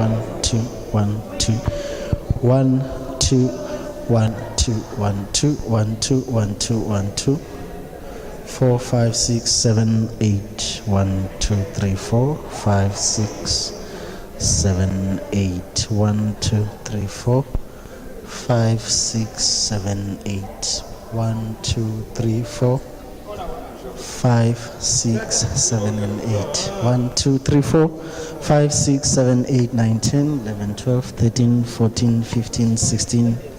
1 2 1 2 1 2 1 2 1 2 1 2 1 2 1 2 4 5 6 7 8 1 2 3 4 5 6 7 8 1 2 3 4 5 6 7 8 1 2 3 4 5 6 7 and 8 1 2 3 4 5 6 7 8 9 10 11 12 13 14 15 16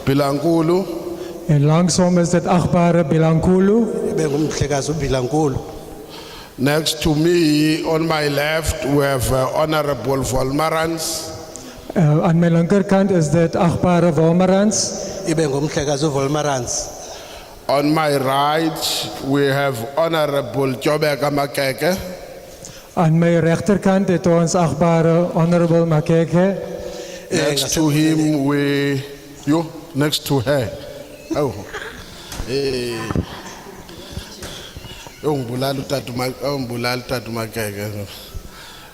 Bilankulu. En langsom is dit achtbare Bilankulu. Bengumhlekazi uBilankulu. Next to me, on my left, we have Honorable Volmarans. Aan mijn linkerkant is dit achtbare Wolmerans. Bengumhlekazi uVolmarans. On my right, we have Honorable Jobeka Makeke. Aan mijn rechterkant het ons achtbare Honorable Makeke. Next to him, next to her. Oh.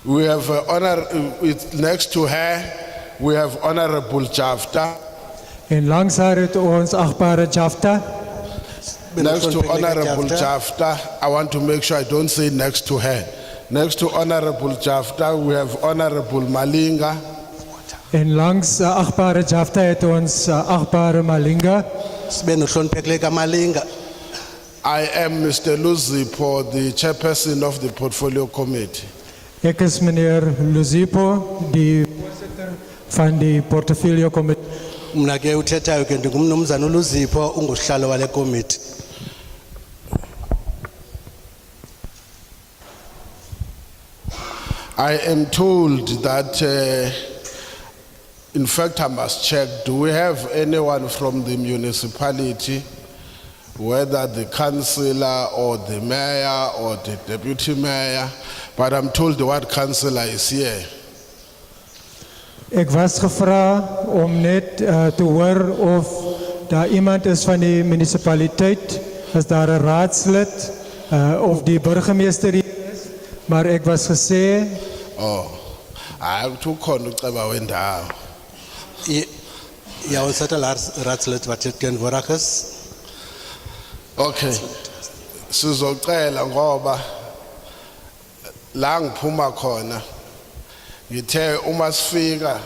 We have next to her, we have Honorable Jafta. En langs haar het ons achtbare Jafta. Next to Honorable Jafta, I want to make sure I don't say next to her. Next to Honorable Jafta, we have Honorable Malinga. En langs achtbare Jafta het ons achtbare Malinga. Malinga. I am Mr. Luzipo, the chairperson of the Portfolio Committee. Ek is meneer Luzipo, die voorzitter van die Portfolio Committee. Mna ke uthethayo ke ndingumnumzana uLuzipho ungusihlalo wale committee. I am told that, in fact, I must check, do we have anyone from the municipality, whether the councillor or the mayor or the deputy mayor, but I'm told the word councillor is here. Ek was gevra om net te hoor of daar iemand is van die municipaliteit, is daar 'n raadslid of die burgemeester hier is, maar ek was gesê Oh, I have to uceba wendawo. Ja, ons het al raadslid wat dit teenwoordig is. Okay. Sizocela ngoba la ngiphuma khona ngithe uma sifika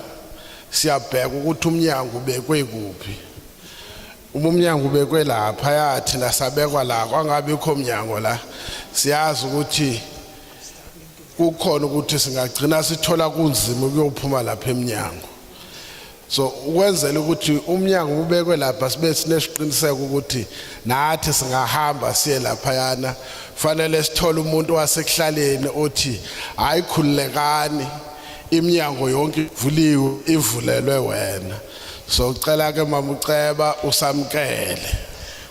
siyabheka ukuthi umnyango ubekwe kuphi. Uma umnyango ubekwe lapha yathi nasabekwa la kwangabikho umnyango la siyazi ukuthi kukhona ukuthi singagcina sithola kunzima ukuyophuma lapha eminyango. So ukwenzela ukuthi umnyango ubekwe lapha sibe sinesiqiniseko ukuthi nathi singahamba siye lapha yana fanele sithole umuntu wasekuhlaleni othi ayikhululekani iminyango yonke ivuliwe ivulelwe wena. So ucela ke mama uceba usamkele.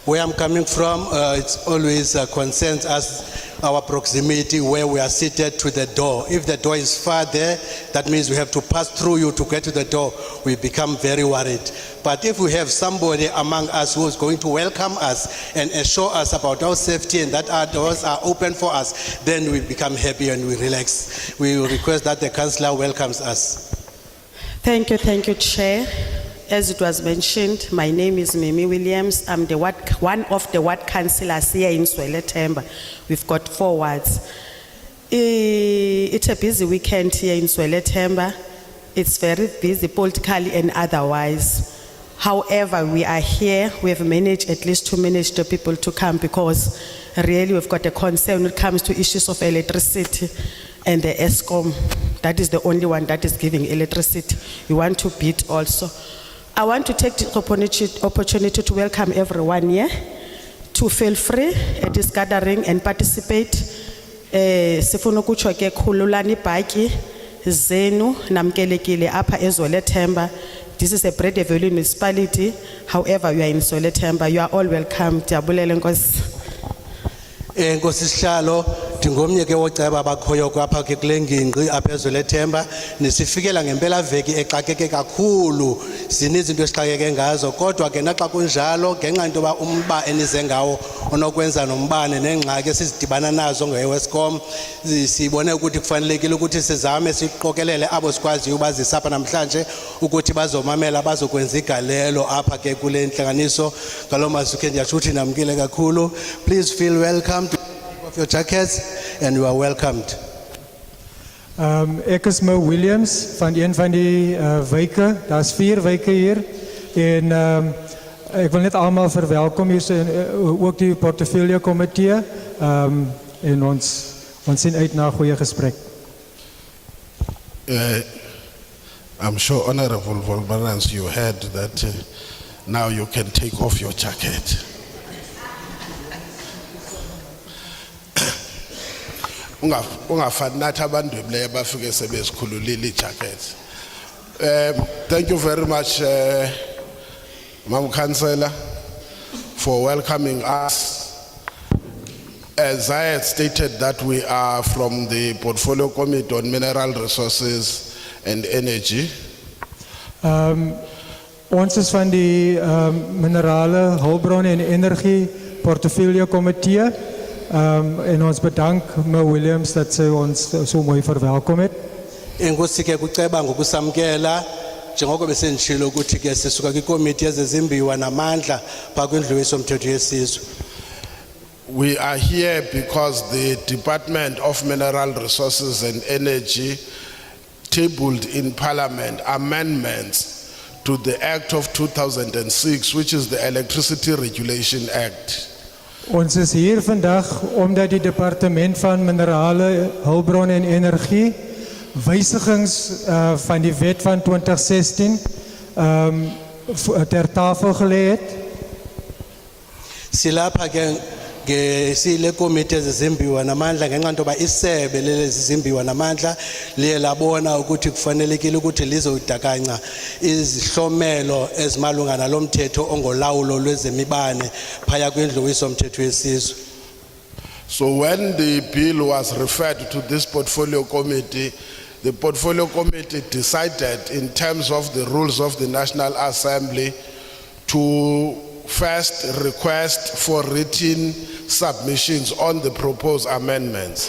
Where I'm coming from, it's always concerns us our proximity where we are seated to the door. If the door is far there, that means we have to pass through you to get to the door. We become very worried. But if we have somebody among us who is going to welcome us and assure us about our safety and that our doors are open for us, then we become happy and we relax. We request that the councillor welcomes us. Thank you, Chair. As it was mentioned, my name is Mimi Williams. I'm one of the ward councillors here in Sweletemba. We've got 4 wards. It's a busy weekend here in Sweletemba. It's very busy politically and otherwise. However, we are here. We have managed at least to manage the people to come because really we've got a concern when it comes to issues of electricity and the ESCOM. That is the only one that is giving electricity. We want to bid also. I want to take the opportunity to welcome everyone here to feel free at this gathering and participate. Sifuna ukutsho ke khululani ibhatyi zenu namkelekile apha eZwelethemba. This is a Brede Valley municipality. However, you are in Zwelethemba. You are all welcome. Diabulele Nkosi. Nkosi sihlalo ndingomnye ke woceba abakhoyo kwapha ke kule ngingqi apha eZwelethemba nisifikela ngempela veki exakeke kakhulu zininzi into esixakeke ngazo kodwa ke naxa kunjalo ngenxa into ba umba enize ngawo onokwenza nombane nengxaki esizidibana nazo ngeWescom sibone ukuthi kufanelekile ukuthi sizame siqokelele abo sikwazi ubazisa apha namhlanje ukuthi bazomamela bazokwenza igalelo apha ke kule nhlanganiso ngalomazwi ndiyatsho ukuthi namkile kakhulu. Please feel welcome to of your jackets and you are welcomed. Ek is Mo Williams van een van die wijke. Daar's 4 wijke hier en ek wil net almal verwelkom hier ook die portfolio komitee en ons sien uit na 'n goeie gesprek. I'm sure, Honorable Volbarans, you heard that now you can take off your jacket. Ungafani nathi abandwebileyo abafike sebezikhululile ijacket. Thank you very much, Madam Councillor, for welcoming us. As I had stated that we are from the Portfolio Committee on Mineral Resources and Energy. Ons is van die minerale, hulpbronne en energie portefeuille komitee. En ons bedank meneer Williams dat sy ons so mooi verwelkom het. Enkosi ke kuceba ngokusamkela njengoko besendishilo ukuthi ke sisuka kwikomiti yezezimbiwa namandla phaa kwindlu yesomthetho yesizwe. We are here because the Department of Mineral Resources and Energy tabled in Parliament amendments to the Act of 2006, which is the Electricity Regulation Act. Ons is hier vandag omdat die departement van minerale, hulpbronne en energie wysigings van die wet van 2016 ter tafel gelê het. Silapha ke sile komiti ezizimbiwa namandla ngenxa ntoba isebe lezizimbiwa namandla liye labona ukuthi kufanelekile ukuthi lizodakanya izihlomelo ezimalunga nalomthetho ongolawulo lwezemibane phaya kwindlu yesomthetho yesizwe. So when the bill was referred to this portfolio committee, the portfolio committee decided in terms of the rules of the National Assembly to first request for written submissions on the proposed amendments.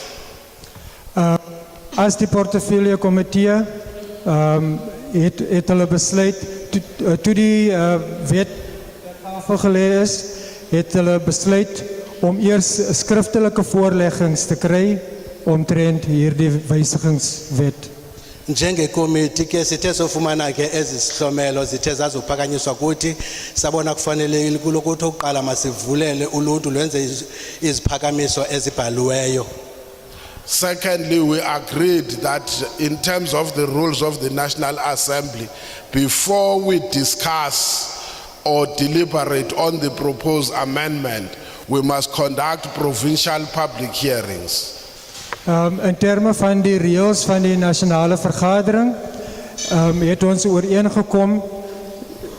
As die portefeuille komitee het hulle besluit toe die wet ter tafel gelê is, het hulle besluit om eers skriftelike voorleggings te kry omtrent hierdie wysigingswet. Njengekomiti ke sithe sofumana ke ezisihlomelo zithe zazophakanyiswa kuthi sabona kufanelekile kulokuthi oqala masivulele uluntu lwenze iziphakamiso ezibhaliweyo. Secondly, we agreed that in terms of the rules of the National Assembly, before we discuss or deliberate on the proposed amendment, we must conduct provincial public hearings. In terme van die reëls van die nasionale vergadering het ons ooreengekom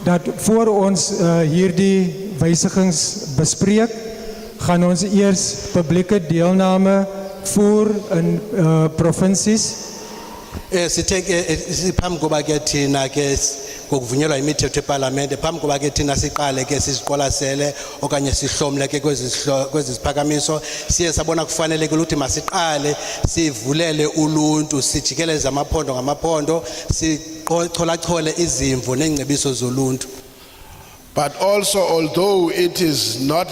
dat voor ons hierdie wysigings bespreek, gaan ons eers publieke deelname voer in provinsies. Phambi koba ke thina ke ngokuvunyelwa imithetho eParlamente, phambi koba ke thina siqale ke siziqwalasele okanye sihlomle ke kwezi ziphakamiso, siye sabona kufanelekile ukuthi masiqale sivulele uluntu, sijikeleze amaphondo ngamaphondo, sichole izimvo neengcebiso zoluntu. But also, although it is not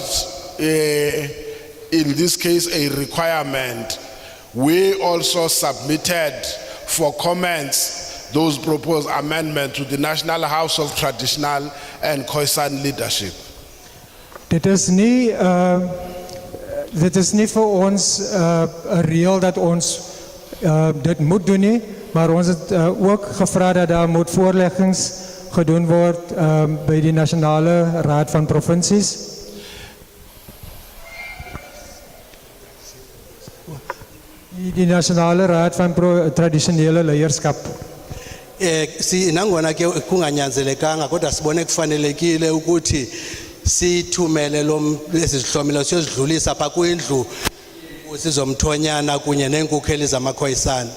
in this case a requirement, we also submitted for comments those proposed amendments to the National House of Traditional and Khoisan Leadership. Dit is nie vir ons 'n reël dat ons dit moet doen nie, maar ons het ook gevra dat daar moet voorleggings gedoen word by die Nasionale Raad van Provinsies. Die Nasionale Raad van Tradisionele Leierskap. Nangona ke kunganyanzelekanga kodwa sibone kufanelekile ukuthi sithumele lezi zihlomelo siyozidlulisa pha kwindlu sizomthonyana kunye neenkokheli zamakhoyisana.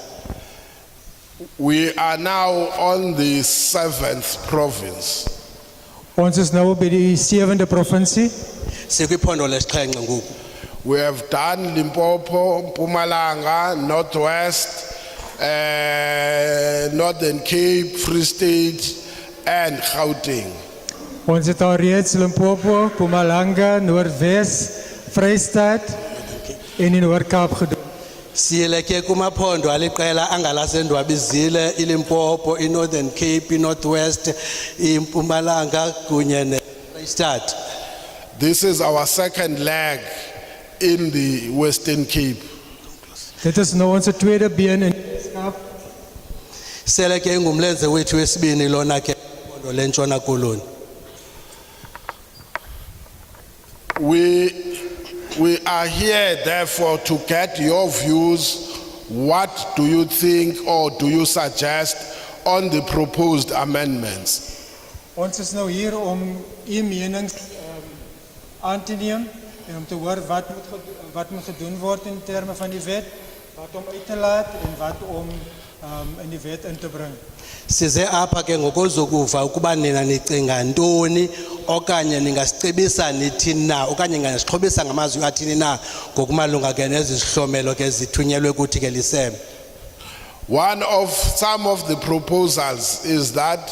We are now on the 7th province. Ons is nou by die 7de provinsie. Sikwiphondo lesixhenxe ngoku. We have done Limpopo, Mpumalanga, Northwest, Northern Cape, Free State, and Gauteng. Ons het al reeds Limpopo, Mpumalanga, Noordwes, Vrystaat en in Noord-Kaap gedoen. Siyele ke kumaphondo aliqela angalasendwabizile iLimpopo, iNorthern Cape, iNorthwest, iMpumalanga kunye neVrystaat. This is our second leg in the Western Cape. Dit is nou ons tweede been in Kaap. Sele ke ingumlenze wethu wesibini lona ke phondo lentshona koloni. We are here therefore to get your views. What do you think or do you suggest on the proposed amendments? Ons is nou hier om u menings aan te neem en om te hoor wat moet gedoen word in terme van die wet, wat om uit te laat en wat om in die wet in te bring. Size apha ke ngokuzokuva ukuba nina nicinga ntoni okanye ningasicebisa nithini na okanye ningasixhobisa ngamazwi athini na ngokumalunga ke nezihlomelo ke zithunyelwe kuthi ke lisebe. Some of the proposals is that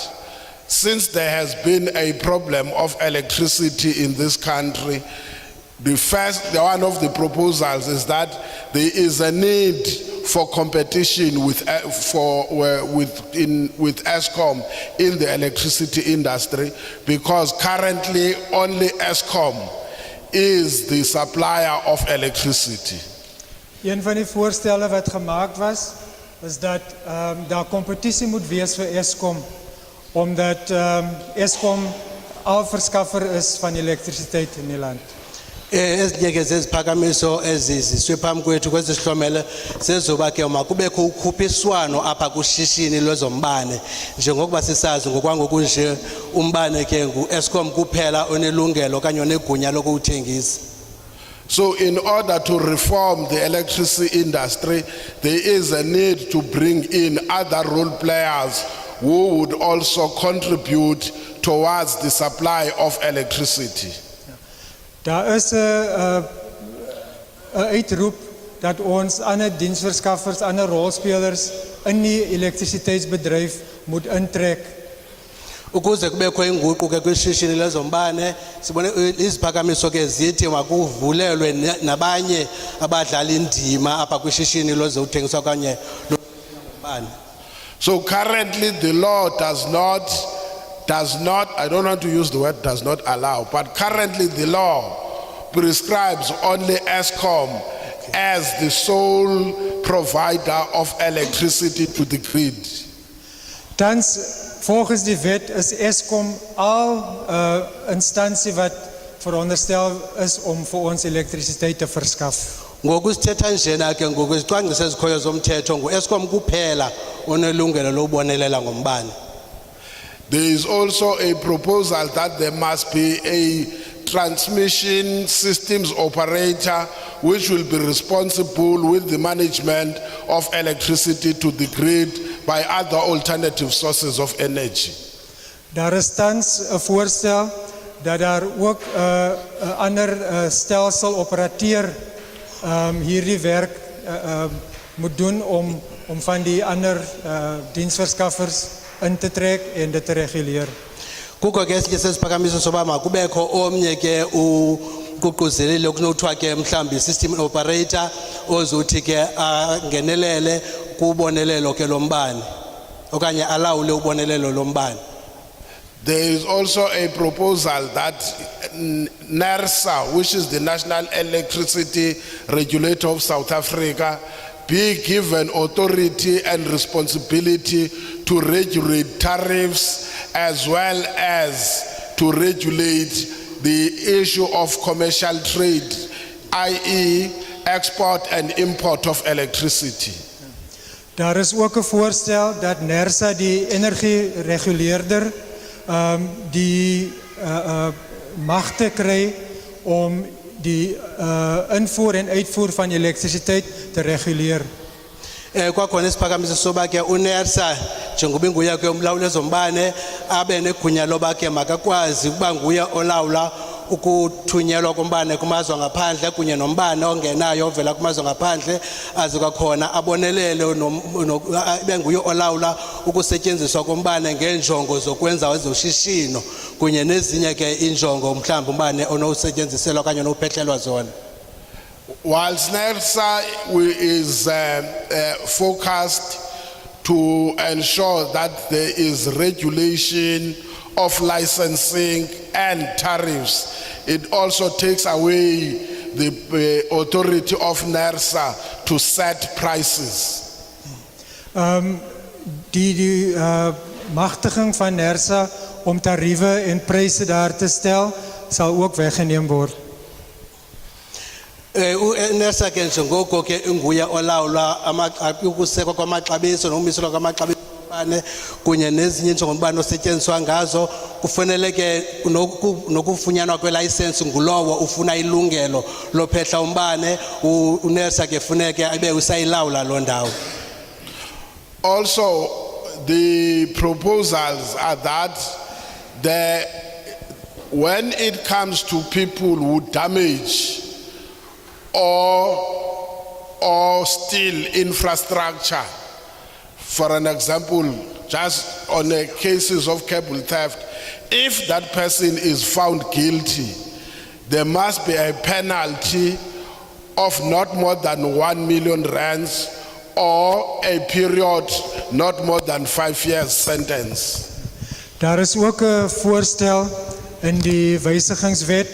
since there has been a problem of electricity in this country, one of the proposals is that there is a need for competition with ESCOM in the electricity industry, because currently only ESCOM is the supplier of electricity. Een van die voorstelle wat gemaakt was, is dat daar competitie moet wees vir ESCOM, omdat ESCOM al verskaffer is van elektrisiteit in die land. Ezinye ke zeziphakamiso eziziswe phambi kwethu kwezihlomele zezoba ke makubekho ukhuphiswano apha kushishini lwezombane, njengokuba sisazi ngokwangoku nje umbane ke ngu-ESCOM kuphela onelungelo okanye onegunya lokuwuthengisa. So in order to reform the electricity industry, there is a need to bring in other role players who would also contribute towards the supply of electricity. Daar is een uitroep dat ons ander diensverskaffers, ander rolspelers in die elektriciteitsbedryf moet intrek. Ukuze kubekho inguqu ke kwishishini lezombane, sibone iziphakamiso ke zithi makuvulelwe nabanye abadlali indima apha kwishishini lozothengiswa kanye lombane. So currently the law does not, I don't want to use the word does not allow, but currently the law prescribes only ESCOM as the sole provider of electricity to the grid. Tans, volgens die wet is ESCOM al instansie wat veronderstel is om vir ons elektrisiteit te verskaf. Ngoku sithetha njena ke ngoku izicwangciso ezikhoyo zomthetho ngu-ESCOM kuphela onelungelo lokubonelela ngombane. There is also a proposal that there must be a transmission systems operator which will be responsible with the management of electricity to the grid by other alternative sources of energy. Daar is tans 'n voorstel dat daar ook 'n ander stelseloperateur hierdie werk moet doen om van die ander diensverskaffers in te trek en dit te reguleer. Kukho ke esinye seziphakamiso soba makubekho omnye ke uququzeleli okunothiwa ke mhlawumbi system operator ozothi ke angenelele kubonelelo ke lombane okanye alawule ubonelelo lombane. There is also a proposal that NERSA, which is the National Electricity Regulator of South Africa, be given authority and responsibility to regulate tariffs as well as to regulate the issue of commercial trade, i.e. export and import of electricity. Daar is ook 'n voorstel dat NERSA die energiereguleerder die magte kry om die invoer en uitvoer van elektrisiteit te reguleer. Kwakhona isiphakamiso soba ke uNERSA njengoba inguye ke umlawuli wezombane abe negunya loba ke makakwazi ukuba nguye olawula ukuthunyelwa kombane kumazwe ngaphandle kunye nombane ongenayo ovela kumazwe ngaphandle, aze kwakhona abonelele benguye olawula ukusetyenziswa kombane ngenjongo zokwenza ezoshishino kunye nezinye ke injongo mhlawumbe umbane onosetyenziselwa okanye onophehlelwa zona. Whilst NERSA is focused to ensure that there is regulation of licensing and tariffs, it also takes away the authority of NERSA to set prices. die magtiging van NERSA om tariewe en pryse daar te stel sal ook weggeneem word. NERSA ke njengoko ke inguye olawula ukusekwa kwamaxabiso nokumiselwa kwamaxabiso ombane kunye nezinye injongo zombane osetyenziswa ngazo, kufanele ke nokufunyanwa kwelayisensi ngulowo ufuna ilungelo lophehla umbane. UNERSA ke funeke abe usayilawula loo ndawo. Also, the proposals are that when it comes to people who damage or steal infrastructure, for an example, just on the cases of cable theft, if that person is found guilty, there must be a penalty of not more than 1 million rands or a period not more than 5 years sentence. Daar is ook 'n voorstel in die wysigingswet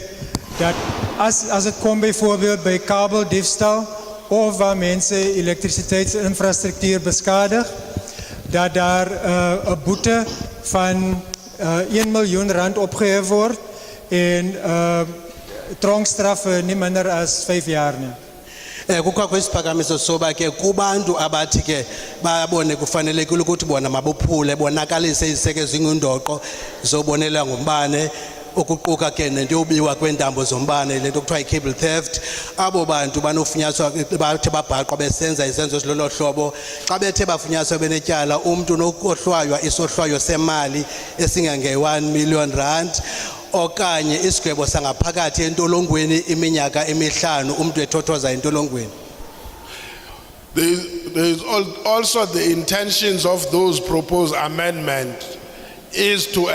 dat as dit kom byvoorbeeld by kabeldiefstal of waar mense elektrisiteitsinfrastruktuur beskadig, dat daar 'n boete van 1 miljoen rand opgehef word en tronkstraffe nie minder as 5 jaar nie. Kukho kwesiphakamiso soba ke kubantu abathi ke babone kufanelekile ukuthi bona mabuphule bonakalise iziseke zingundoqo zobonelela ngombane, ukuquka ke nento yobiwa kwentambo zombane, lento kuthiwa i-cable theft. Abo bantu banofunyaniswa bathe babhaqwa besenza izenzo ezilolo hlobo, xa bethe bafunyaniswa benetyala, umuntu nokohlwaywa isohlwayo semali esingange-1 million rand okanye isigwebo sangaphakathi entolongweni iminyaka emihlanu umuntu ethothoza entolongweni. There is also the intentions of those proposed amendment is to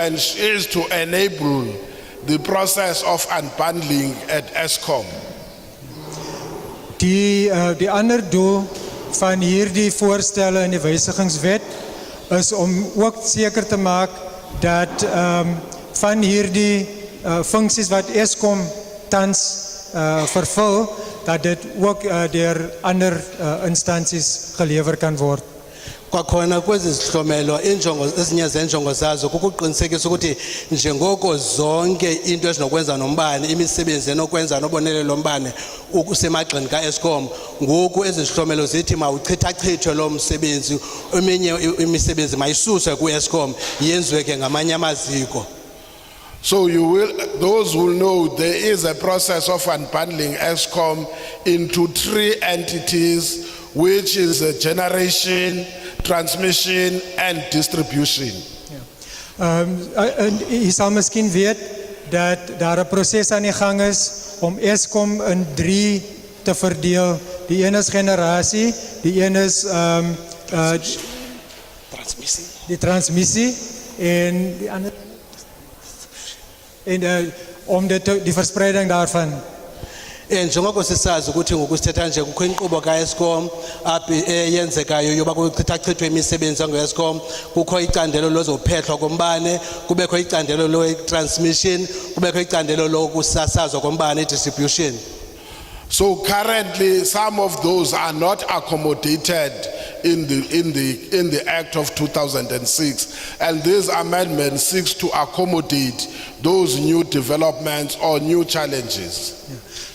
enable the process of unbundling at Eskom. Die ander doel van hierdie voorstelle in die wysigingswet is om ook seker te maak dat van hierdie funksies wat Eskom tans vervul, dat dit ook deur ander instansies gelewer kan word. Kwakhona kwezi zihlomelo ezinye zenjongo zazo kukuqinisekisa ukuthi njengoko zonke into ezinokwenza nombane, imisebenzi enokwenza nobonelelo lombane ukusemagxeni kaEskom, ngoku ezi zihlomelo zithi mawuchithachithwe lo msebenzi, eminye imisebenzi mayisuswe kuEskom yenziwe ke ngamanye amaziko. So those will know there is a process of unbundling Eskom into 3 entities, which is a generation, transmission and distribution. Jy sal miskien weet dat daar 'n proses aan die gang is om Eskom in 3 te verdeel. Die een is generasie, die een is die transmissie en die ander om die verspreiding daarvan. Njengoko sisazi ukuthi ngokusithetha nje kukho inkqubo kaEskom eyenzekayo yoba kuchithachithwe imisebenzi yangoEskom, kukho icandelo lozophehlwa kombane, kubekho icandelo lo-transmission, kubekho icandelo lokusasazwa kombane, distribution. So currently some of those are not accommodated in the Act of 2006, and this amendment seeks to accommodate those new developments or new challenges.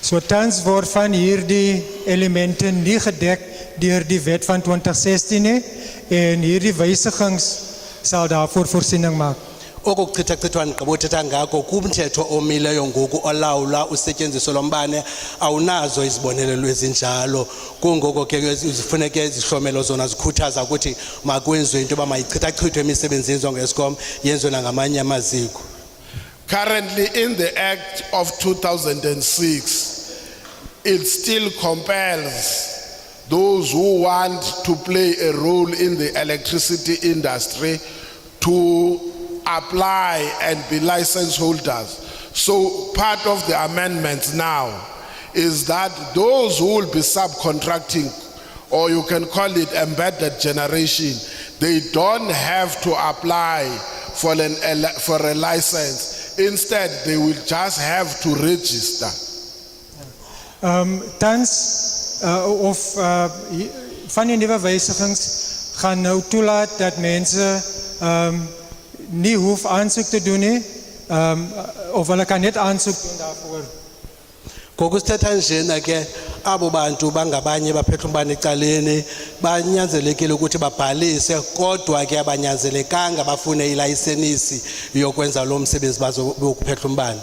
So tans word van hierdie elemente nie gedek deur die wet van 2016 nie, en hierdie wysigings sal daarvoor voorsiening maak. Okuchithachithwa ngqibothetha ngako kumthetho omileyo ngoku olawula usetyenziso lombane awunazo izibonelelo ezinjalo. Kungoko ke zifuneke izihlomelo zona zikhuthaza ukuthi makwenziwe into yoba mayichithachithwe imisebenzi yenziwa ngeEskom yenziwe nangamanye amaziko. Currently in the Act of 2006, it still compels those who want to play a role in the electricity industry to apply and be license holders. So part of the amendments now is that those who will be subcontracting, or you can call it embedded generation, they don't have to apply for a license. Instead, they will just have to register. Tans of van die nuwe wysigings gaan nou toelaat dat mense nie hoef aansoek te doen nie, of hulle kan net aansoek doen daarvoor. Ngokusithetha njena ke abo bantu bangabanye baphethe umbane ecaleni banyanzelekile ukuthi babhalise kodwa ke abanyanzelekanga bafune ilayisenisi yokwenza lo msebenzi bazokuphetha umbane.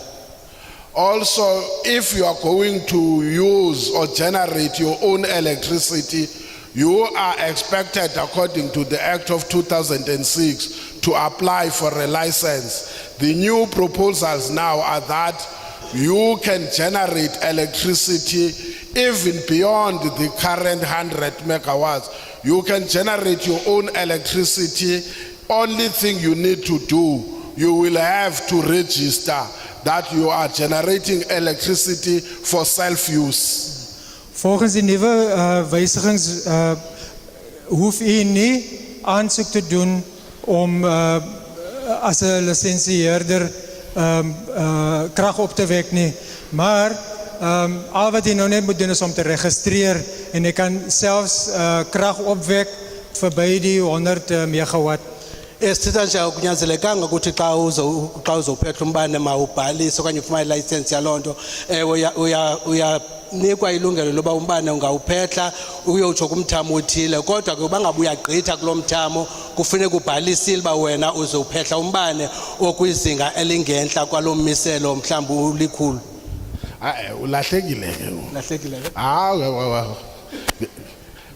Also, if you are going to use or generate your own electricity, you are expected, according to the Act of 2006, to apply for a license. The new proposals now are that you can generate electricity even beyond the current 100 megawatts. You can generate your own electricity. Only thing you need to do, you will have to register that you are generating electricity for self-use. Volgens die nuwe wysigings hoef u nie aansoek te doen om as 'n lisensieerder krag op te wek nie, maar al wat jy nou net moet doen is om te registreer en jy kan selfs krag opwek verby die 100 megawatt. Esithetha nje akunyanzelekanga ukuthi xa uzophetha umbane mawubhalise okanye ufumane ilayisensi yalonto. Uyanikwa ilungelo loba umbane ungawuphetha uyotsho kumthamo othile, kodwa ke bangabe uyagqitha kulo mthamo kufuneka ubhalisile ba wena uzophetha umbane okwizinga elingentla kwalo miselo mhlawumbe ulikhulu. Ulahlekile ke.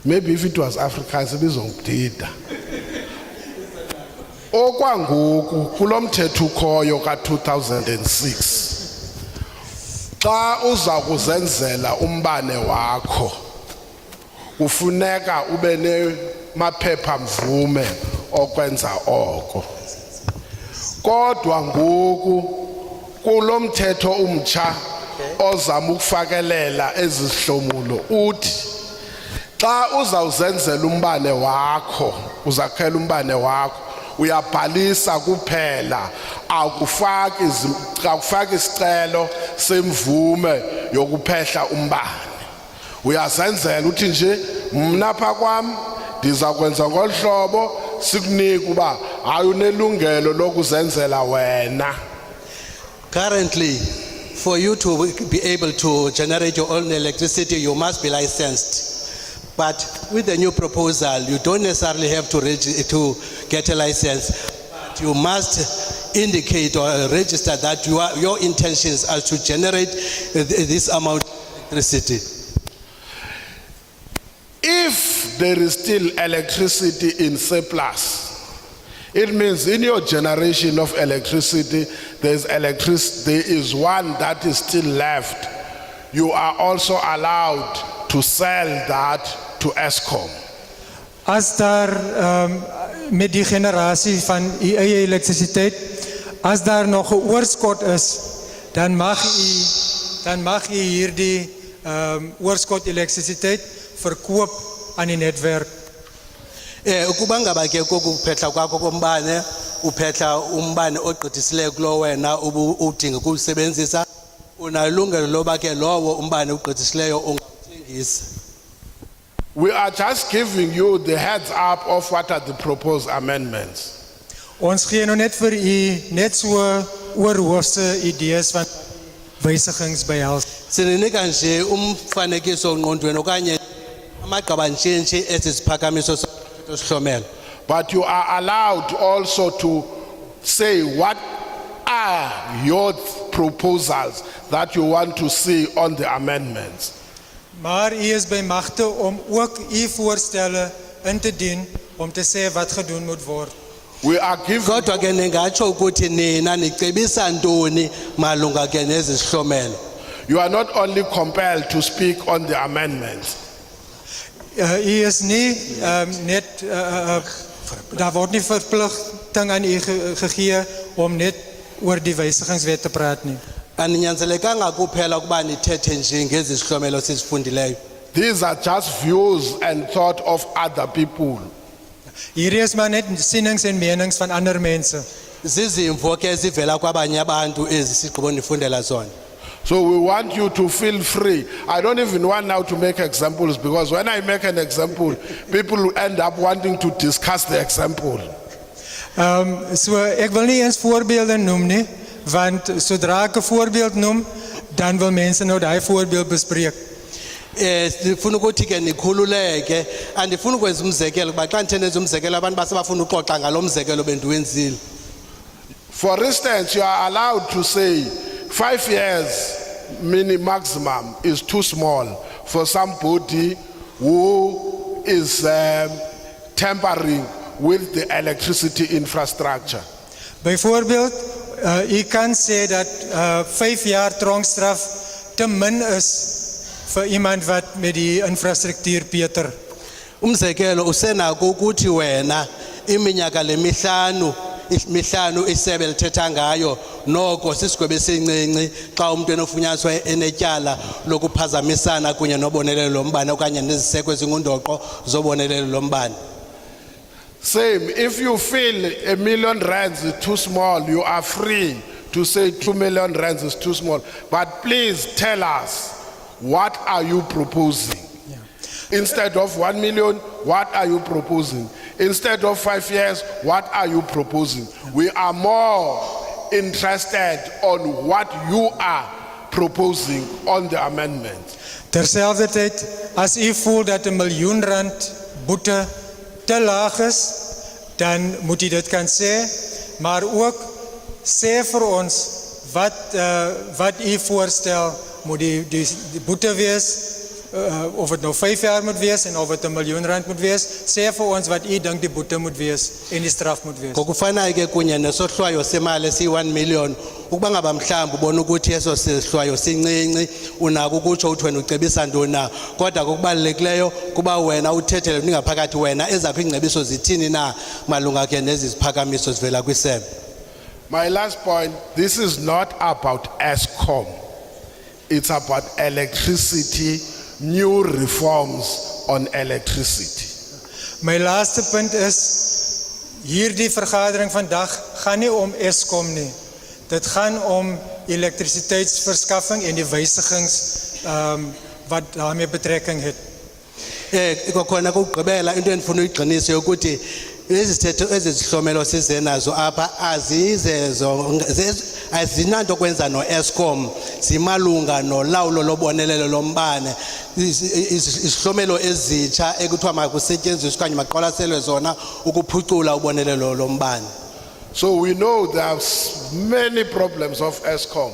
Maybe if it was Afrikaans bizongidida. Okwangoku kulomthetho ukhoyo ka-2006 xa uza kuzenzela umbane wakho ufuneka ube nemaphepha mvume okwenza oko, kodwa ngoku kulomthetho umtsha ozama ukufakelela ezihlomulo uthi xa uzawuzenzela umbane wakho uzakhela umbane wakho uyabhalisa kuphela, akufaki isicelo semvume yokuphehla umbane. Uyazenzela uthi nje mna pha kwami ndiza kwenza ngolhlobo sikunika uba ayunelungelo lokuzenzela wena. Currently, for you to be able to generate your own electricity, you must be licensed. But with the new proposal, you don't necessarily have to get a license. But you must indicate or register that your intentions are to generate this amount of electricity. If there is still electricity in surplus, it means in your generation of electricity, there is one that is still left. You are also allowed to sell that to Eskom. As daar met die generasie van u eie elektrisiteit, as daar nog 'n oorskot is, dan mag u hierdie oorskot elektrisiteit verkoop aan die netwerk. Ukuba ngaba ke kokuphetha kwakho kombane uphetha umbane ogqithisileyo kulo wena udinga ukusebenzisa, unalungelo loba ke lowo umbane ogqithisileyo ungawuthengisa. We are just giving you the heads up of what are the proposed amendments. Ons gee nou net vir u net so oorhoofse idees van wysigings behels. Sininika nje umfanekiso ngqondweni okanye amagqabantshintshi esiphakamiso sosihlomelo. But you are allowed also to say what are your proposals that you want to see on the amendments. Maar u is by magte om ook u voorstelle in te dien om te sê wat gedoen moet word. We are giving Kodwa ke ningatsho ukuthi nina nicebisa ntoni malunga ke nezisihlomelo. you are not only compelled to speak on the amendments. U is nie net daar word nie verpligting aan u gegee om net oor die wysigingswet te praat nie. Aninyanzelekanga kuphela ukuba nithethe nje ngezisihlomelo sizifundileyo. These are just views and thought of other people. Hierdie is maar net sienings en menings van ander mense. Zizimvo ke ezivela kwabanye abantu ezisigqibo nifundela zona. So we want you to feel free. I don't even want now to make examples, because when I make an example, people will end up wanting to discuss the example. So ek wil nie eens voorbeelde noem nie, want sodra ek 'n voorbeeld noem, dan wil mense nou daai voorbeeld bespreek. Ndifuna ukuthi ke nikhululeke, andifuna ukwenza umzekelo kuba xa ndithenza umzekelo abantu basebafuna uxoxa ngalo mzekelo bendiwenzile. For instance, you are allowed to say 5 years maximum is too small for somebody who is tampering with the electricity infrastructure. Byvoorbeeld, u kan sê dat 5 jaar tronkstraf te min is vir iemand wat met die infrastruktuur peter. Umzekelo usenako ukuthi wena iminyaka lemihlanu isebe lithetha ngayo noko sisigwebo esincinci xa umuntu enofunyaniswa enetyala lokuphazamisana kunye nobonelelo lombane okanye neziseko ezingundoqo zobonelelo lombane. Same, if you feel R1 million is too small, you are free to say R2 million is too small. But please tell us, what are you proposing? Instead of 1 million, what are you proposing? Instead of 5 years, what are you proposing? We are more interested on what you are proposing on the amendment. Terselfdertyd, as u voel dat R1 miljoen boete te laag is, dan moet u dit kan sê, maar ook sê vir ons wat u voorstel, moet die boete wees, of het nou 5 jaar moet wees en of het R1 miljoen moet wees, sê vir ons wat u dink die boete moet wees en die straf moet wees. Ngokufanayo ke kunye nesohlwayo semali esiyi-1 million, ukuba ngaba mhlawumbi ubona ukuthi eso sehlwayo sincinci, unako ukutsho uthi wena ucebisa ntoni na, kodwa kokubalulekileyo kuba wena uthethele ningaphakathi wena ezaphi iingcebiso zithini na malunga ke nezi ziphakamiso zivela kwisebe. My last point, this is not about ESCOM. It's about electricity, new reforms on electricity. My laaste punt is, hierdie vergadering vandag gaan nie om ESCOM nie. Dit gaan om elektrisiteitsverskaffing en die wysigings wat daarmee betrekking het. Kwakhona kokugqibela into endifuna uyiqinise ukuthi izithetho ezizihlomelo size nazo apha azinanto kwenza no-ESCOM, zimalunga nolawulo lobonelelo lombane, isihlomelo ezitsha ekuthiwa makusetyenziswe okanye maqwalaselwe zona ukuphucula ubonelelo lombane. So we know there are many problems of ESCOM,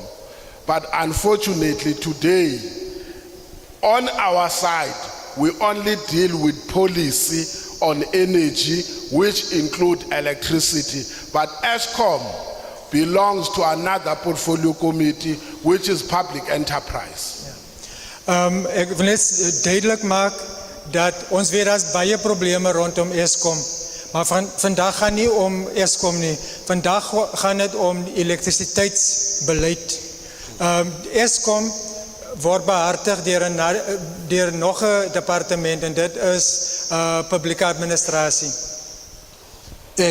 but unfortunately today, on our side, we only deal with policy on energy, which include electricity. But ESCOM belongs to another portfolio committee, which is public enterprise. Ek wil net duidelik maak dat ons weet daar's baie probleme rondom ESCOM, maar vandag gaan nie om ESCOM nie. Vandag gaan dit om elektrisiteitsbeleid. ESCOM word behartig deur nog 'n departement en dit is publieke administrasie.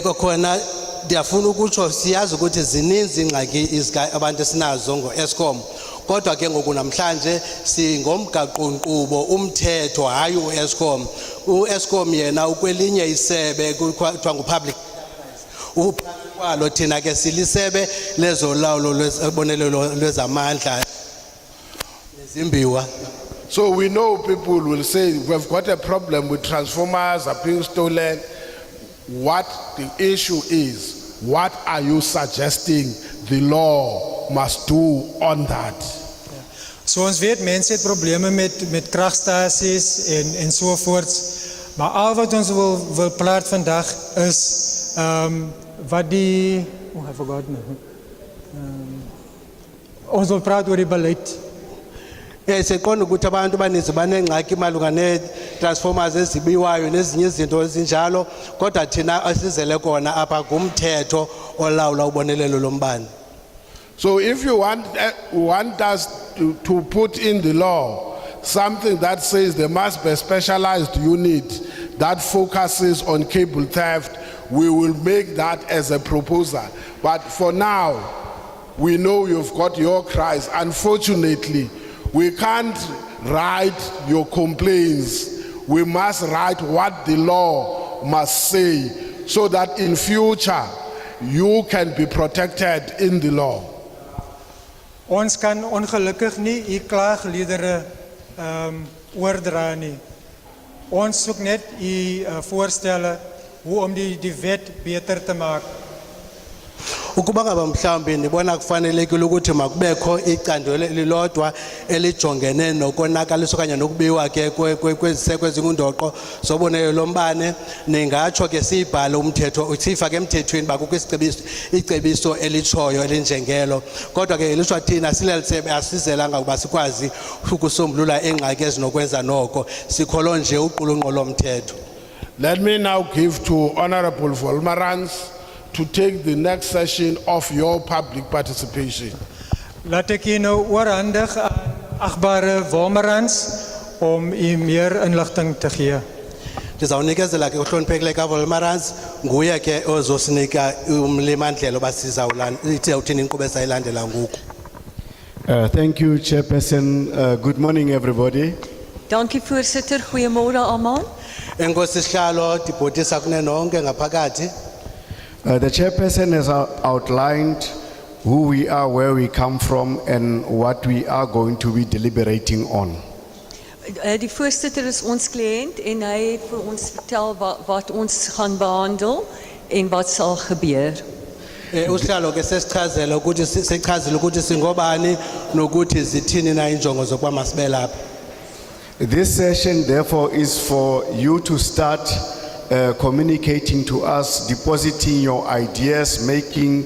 Kwakhona ndiyafuna ukutsho siyazi ukuthi zininzi ingxaki abantu esinazo ngo-ESCOM, kodwa ke ngoku namhlanje singomgaqonkqubo umthetho hayi u-ESCOM. U-ESCOM yena ukwelinye isebe kuthiwa ngupublic kwalo, thina ke silisebe lezolawulo lwezibonelelo lwezamandla nezimbiwa. So we know people will say, we've got a problem with transformers are being stolen. What the issue is, what are you suggesting the law must do on that? So ons weet mense het probleme met kragstasies en sovoorts, maar al wat ons wil praat vandag is wat die I forgot ons wil praat oor die beleid. Seqonda ukuthi abantu abaninzi banengxaki malunga nee-transformers ezibiwayo nezinye izinto ezinjalo, kodwa thina asizele kona apha ngumthetho olawula ubonelelo lombane. So if you want us to put in the law something that says there must be a specialized unit that focuses on cable theft, we will make that as a proposal. But for now, we know you've got your cries. Unfortunately, we can't write your complaints. We must write what the law must say so that in future you can be protected in the law. Ons kan ongelukkig nie u klaagliedere oordra nie. Ons soek net u voorstelle hoe om die wet beter te maak. Ukuba ngaba mhlawumbe ndibona kufanelekile ukuthi makubekho icandelo elilodwa elijongene nokonakaliswa kanye nokubiwa ke kwezingundoqo zobonelelo lombane, ningatsho ke siyibhale umthetho siyifake emthethweni bakukho icebiso elitshoyo elinjengelo. Kodwa ke elishwa thina silalisebe asizelanga ukuba sikwazi ukusombulula engxaki ezinokwenza noko, sikholo nje uqulunqo lomthetho. Let me now give to Honorable Volmarans to take the next session of your public participation. Laat ek u nou oorhandig aan agbare Wolmerans om u meer inligting te gee. Ndizawunikezela ke uhloniphekile kaVolmarans, nguye ke ozosinika umlimandlelo uba sizawuthini inkqubo esayilandela ngoku. Thank you, Chairperson. Good morning, everybody. Dankie voorsitter, goeiemôre almal. Enkosi sihlalo, ndibhotisa kunenonke ngaphakathi. The Chairperson has outlined who we are, where we come from, and what we are going to be deliberating on. Die voorsitter is ons kliënt en hy het vir ons vertel wat ons gaan behandel en wat sal gebeur. Usihlalo ke sesichazela ukuthi sichazile ukuthi singobani nokuthi zithini na injongo zokuba masibe lapha. This session, therefore, is for you to start communicating to us, depositing your ideas, making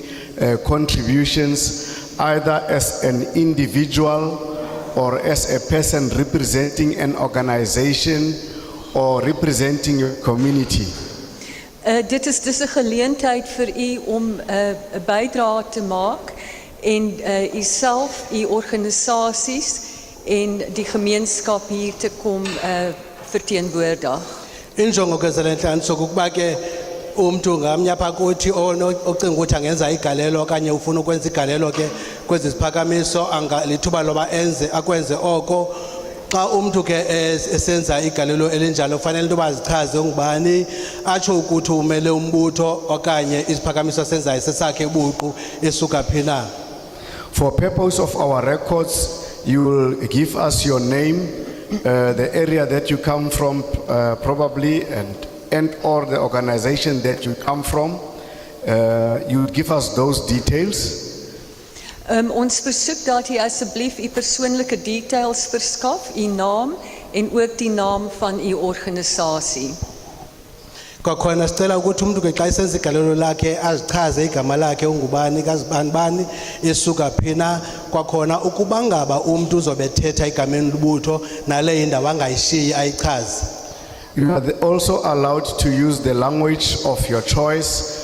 contributions, either as an individual or as a person representing an organization or representing your community. Dit is dus 'n geleentheid vir u om 'n bydrae te maak en u self, u organisasies en die gemeenskap hier te kom verteenwoordig. Injongo ke zelenhlanganiso kukuba ke umuntu ngamnye apha kuthi ocinga ukuthi angenza igalelo okanye ufuna ukwenza igalelo ke kwezi ziphakamiso lithuba loba akwenze oko. Xa umuntu ke esenza igalelo elinjalo kufanele into bazichaze ngubani, atsho ukuthi umele umbutho okanye isiphakamiso senzayo sesakhe ubuqu esuka phi na. For purpose of our records, you will give us your name, the area that you come from, probably, and or the organization that you come from. You give us those details. Ons versoek dat u asseblief u persoonlike details verskaf, u naam en ook die naam van u organisasie. Kwakhona sicela ukuthi umuntu ke xa esenza igalelo lakhe azichaze igama lakhe ungubani kazibani esuka phi na. Kwakhona ukuba ngaba umuntu uzobethetha igameni lobutho nale indawo angayishiyi ayichaze. You are also allowed to use the language of your choice,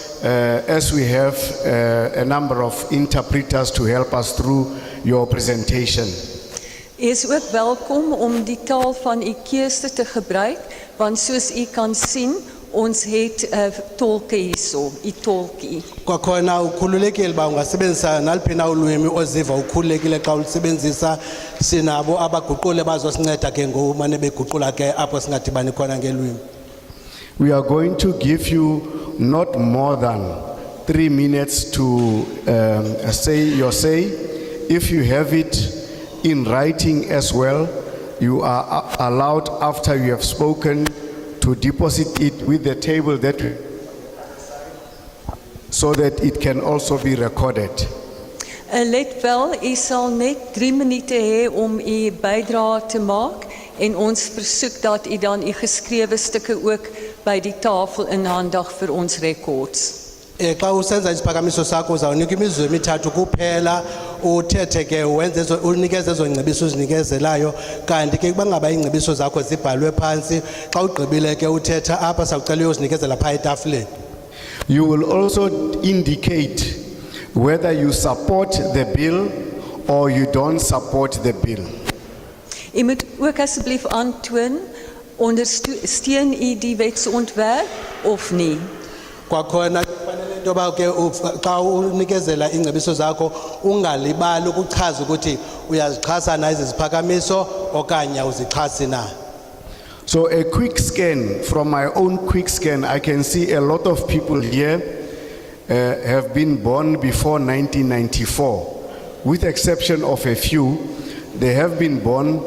as we have a number of interpreters to help us through your presentation. U is ook welkom om die taal van u keuse te gebruik, want soos u kan sien, ons het tolke hierso, u tolkie. Kwakhona ukhululekile ba ungasebenzisa naliphi na ulwimi oziva ukhululekile xa ulisebenzisa. Sinabo abaguqule bazosinceda ke ngomane beguqula ke apho singadibani khona ngelwimi. We are going to give you not more than 3 minutes to say your say. If you have it in writing as well, you are allowed after you have spoken to deposit it with the table that so that it can also be recorded. Let wel, u sal net 3 minute hê om u bydrae te maak en ons versoek dat u dan u geskrewe stukke ook by die tafel inhandig vir ons records. Xa usenza isiphakamiso sakho uzawunika imizuzu emithathu kuphela uthethe ke wenze unikeze ezo ngcebiso uzinikezelayo, kanti ke kuba ngaba ingcebiso zakho zibhalwe phansi xa ugqibile ke uthetha apha sawucela uyozinikezela phaa etafuleni. You will also indicate whether you support the bill or you don't support the bill. U moet ook asseblief aantoon ondersteun u die wetsontwerp of nie. Kwakhona kufanele Toba ke xa unikezela ingcebiso zakho ungalibali ukuchaza ukuthi uyazixhasa na ezi ziphakamiso okanye uzixhasi na. So a quick scan, from my own quick scan, I can see a lot of people here have been born before 1994. With exception of a few, they have been born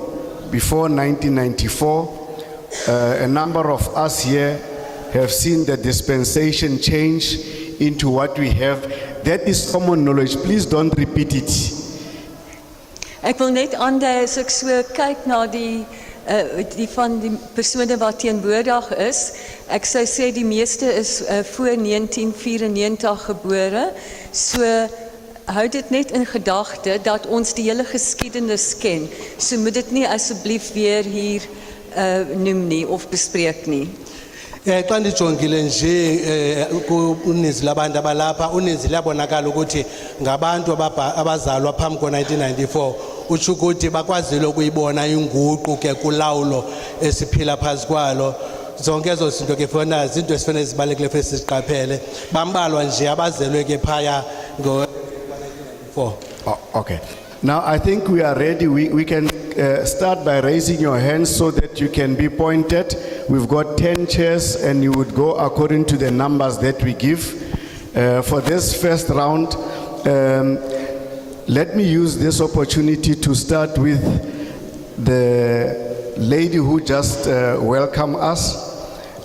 before 1994. A number of us here have seen the dispensation change into what we have. That is common knowledge. Please don't repeat it. Ek wil net aandui as ek so kyk na die van die persone wat teenwoordig is, ek sou sê die meeste is voor 1994 gebore, so hou dit net in gedagte dat ons die hele geskiedenis ken, so moet dit nie asseblief weer hier noem nie of bespreek nie. Xa ndijongile nje uninzi labantu abalapha, uninzi liyabonakala ukuthi ngabantu abazalwa phambi ko-1994, utsho ukuthi bakwazile ukuyibona inguqu ke kulawulo esiphila phantsi kwalo. Zonke ezo zinto ke funa zinto esifanele zibalekile futhi siziqaphele. Bambalwa nje abazelwe ke phaya ngo-1994. Oh, okay. Now I think we are ready. We can start by raising your hands so that you can be pointed. We've got 10 chairs and you would go according to the numbers that we give. For this first round, let me use this opportunity to start with the lady who just welcomed us.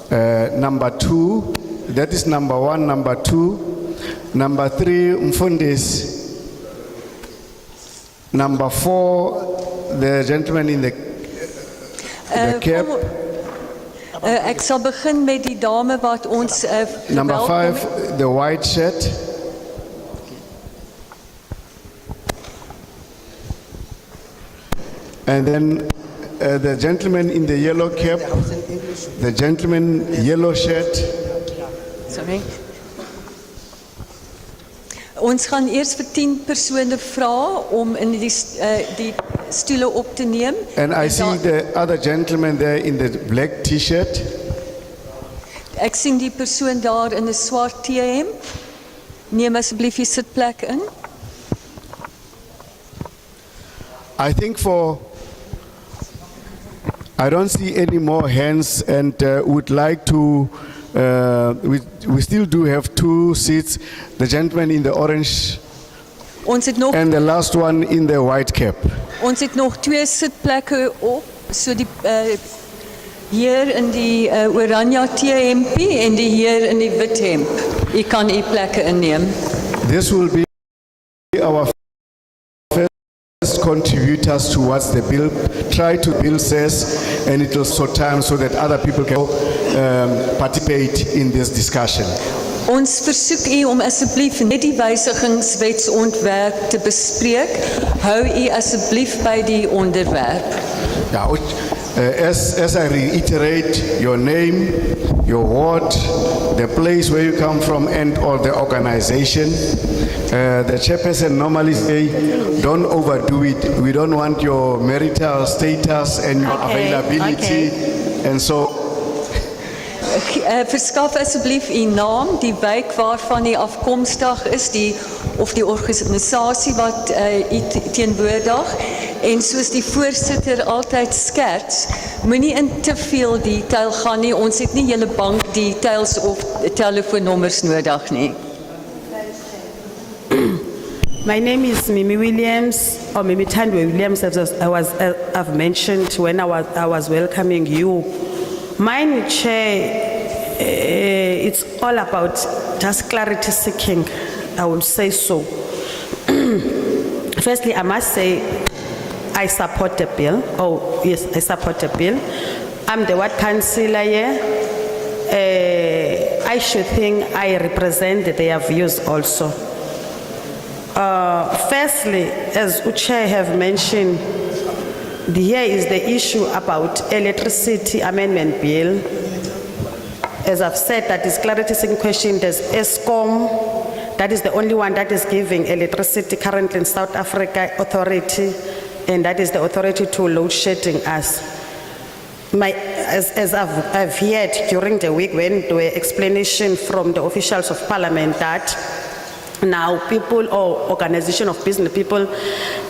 Number 2, that is number 1, number 2. Number 3, Mfundis. Number 4, the gentleman in the cap. Ek sal begin met die dame wat ons Number 5, the white shirt. And then the gentleman in the yellow cap, the gentleman yellow shirt. Sorry. Ons gaan eers vir 10 persone vra om in die stoele op te neem. And I see the other gentleman there in the black t-shirt. Ek sien die persoon daar in 'n swart T-hemp. Neem asseblief die sitplek in. I think I don't see any more hands and would like to, we still do have 2 seats, the gentleman in the orange Ons het nog and the last one in the white cap. Ons het nog 2 sitplekke op, so die heer in die oranje T-hempie en die heer in die wit hemp. U kan u plekke inneem. This will be our first contributors towards the bill. Try to bill says, and it will so time so that other people can participate in this discussion. Ons versoek u om asseblief net die wysigingswetsontwerp te bespreek. Hou u asseblief by die onderwerp. Yeah, as I reiterate your name, your ward, the place where you come from and all the organization, the chairperson normally say, don't overdo it. We don't want your marital status and your availability. And so Verskaf asseblief u naam, die wijk waarvan u afkomstig is, of die organisasie wat u teenwoordig. En soos die voorsitter altyd skerts, moenie in te veel detail gaan nie. Ons het nie julle bank details of telefoonnommers nodig nie. My name is Mimi Williams, or Mimi Tandwe Williams, as I've mentioned when I was welcoming you. Mine, Chair, it's all about just clarity seeking, I would say so. Firstly, I must say, I support the bill. Oh, yes, I support the bill. I'm the ward councillor here. I should think I represent their views also. Firstly, as Uche have mentioned, here is the issue about electricity amendment bill. As I've said, that is clarity seeking question. There's ESCOM, that is the only one that is giving electricity currently in South Africa authority, and that is the authority to load shedding us. as I've heard during the week when there were explanation from the officials of parliament that now people or organization of business people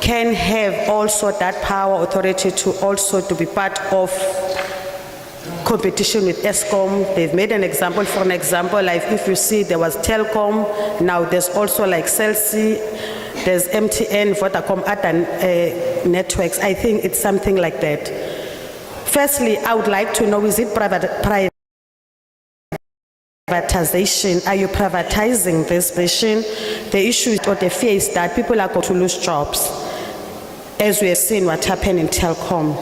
can have also that power authority to also to be part of competition with ESCOM. They've made an example, for an example, like if you see there was Telkom, now there's also like Celsi, there's MTN, Vodacom, other networks. I think it's something like that. Firstly, I would like to know, is it privatization? Are you privatizing this mission? The issue or the fear is that people are going to lose jobs, as we have seen what happened in Telkom.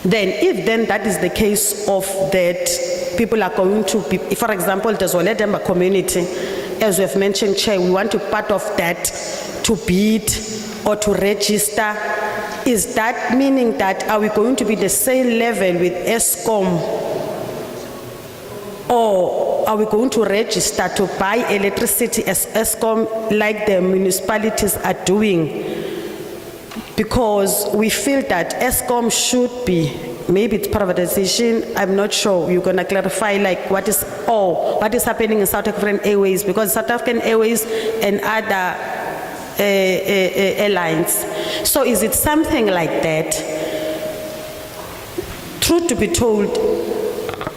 Then, if then that is the case of that, people are going to be, for example, the Zoledemba community, as we have mentioned, Chair, we want to part of that to bid or to register. Is that meaning that are we going to be the same level with ESCOM, or are we going to register to buy electricity as ESCOM like the municipalities are doing? Because we feel that ESCOM should be, maybe it's privatization, I'm not sure. You're going to clarify like what is happening in South African Airways, because South African Airways and other airlines. So is it something like that? Truth to be told,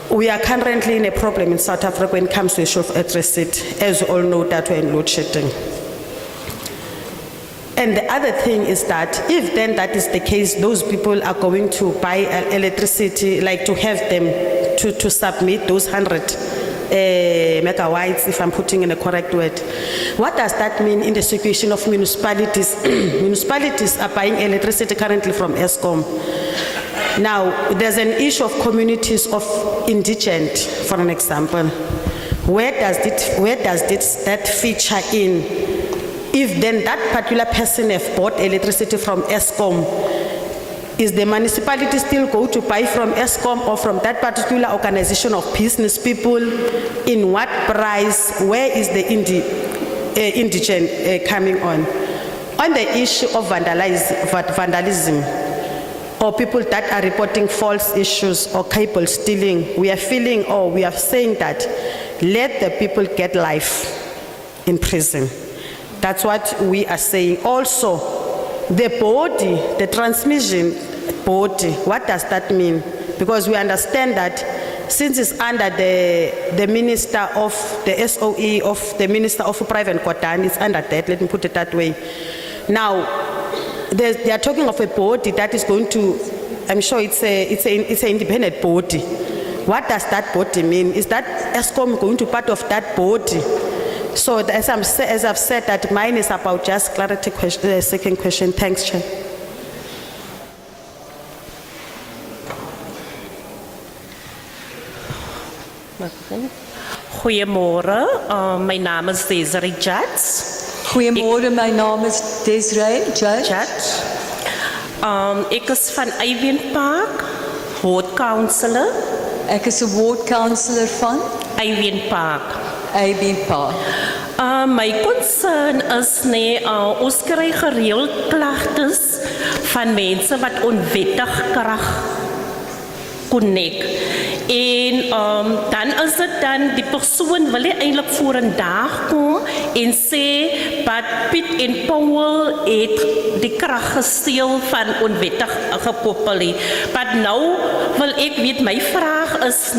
we are currently in a problem in South Africa when it comes to the issue of electricity, as you all know that we're in load shedding. And the other thing is that if then that is the case, those people are going to buy electricity, like to have them to submit those 100 megawatts, if I'm putting in a correct word. What does that mean in the situation of municipalities? Municipalities are buying electricity currently from ESCOM. Now, there's an issue of communities of indigent, for an example. Where does that feature in? If then that particular person have bought electricity from ESCOM, is the municipality still go to buy from ESCOM or from that particular organization of business people? In what price? Where is the indigent coming on? On the issue of vandalism, or people that are reporting false issues or cable stealing, we are feeling, or we are saying that let the people get life in prison. That's what we are saying. Also, the body, the transmission body, what does that mean? Because we understand that since it's under the Minister of the SOE of the Minister of Private Quarter, it's under that, let me put it that way. Now, they are talking of a body that is going to, I'm sure it's an independent body. What does that body mean? Is that ESCOM going to be part of that body? So as I've said, that mine is about just clarity question, second question. Thanks, Chair. Goeiemôre, my naam is Desiree Jats. Goeiemôre, my naam is Desiree Jats. Ek is van Eiwien Park, ward councillor. Ek is 'n ward councillor van Eiwien Park. My concern is ons kry gereeld klagtes van mense wat onwettig krag connect. En dan is dit dan die persoon wil eintlik vorendag kom en sê dat Piet en Paul het die krag gesteel van onwettig gekoppel. Maar nou wil ek weet, my vraag is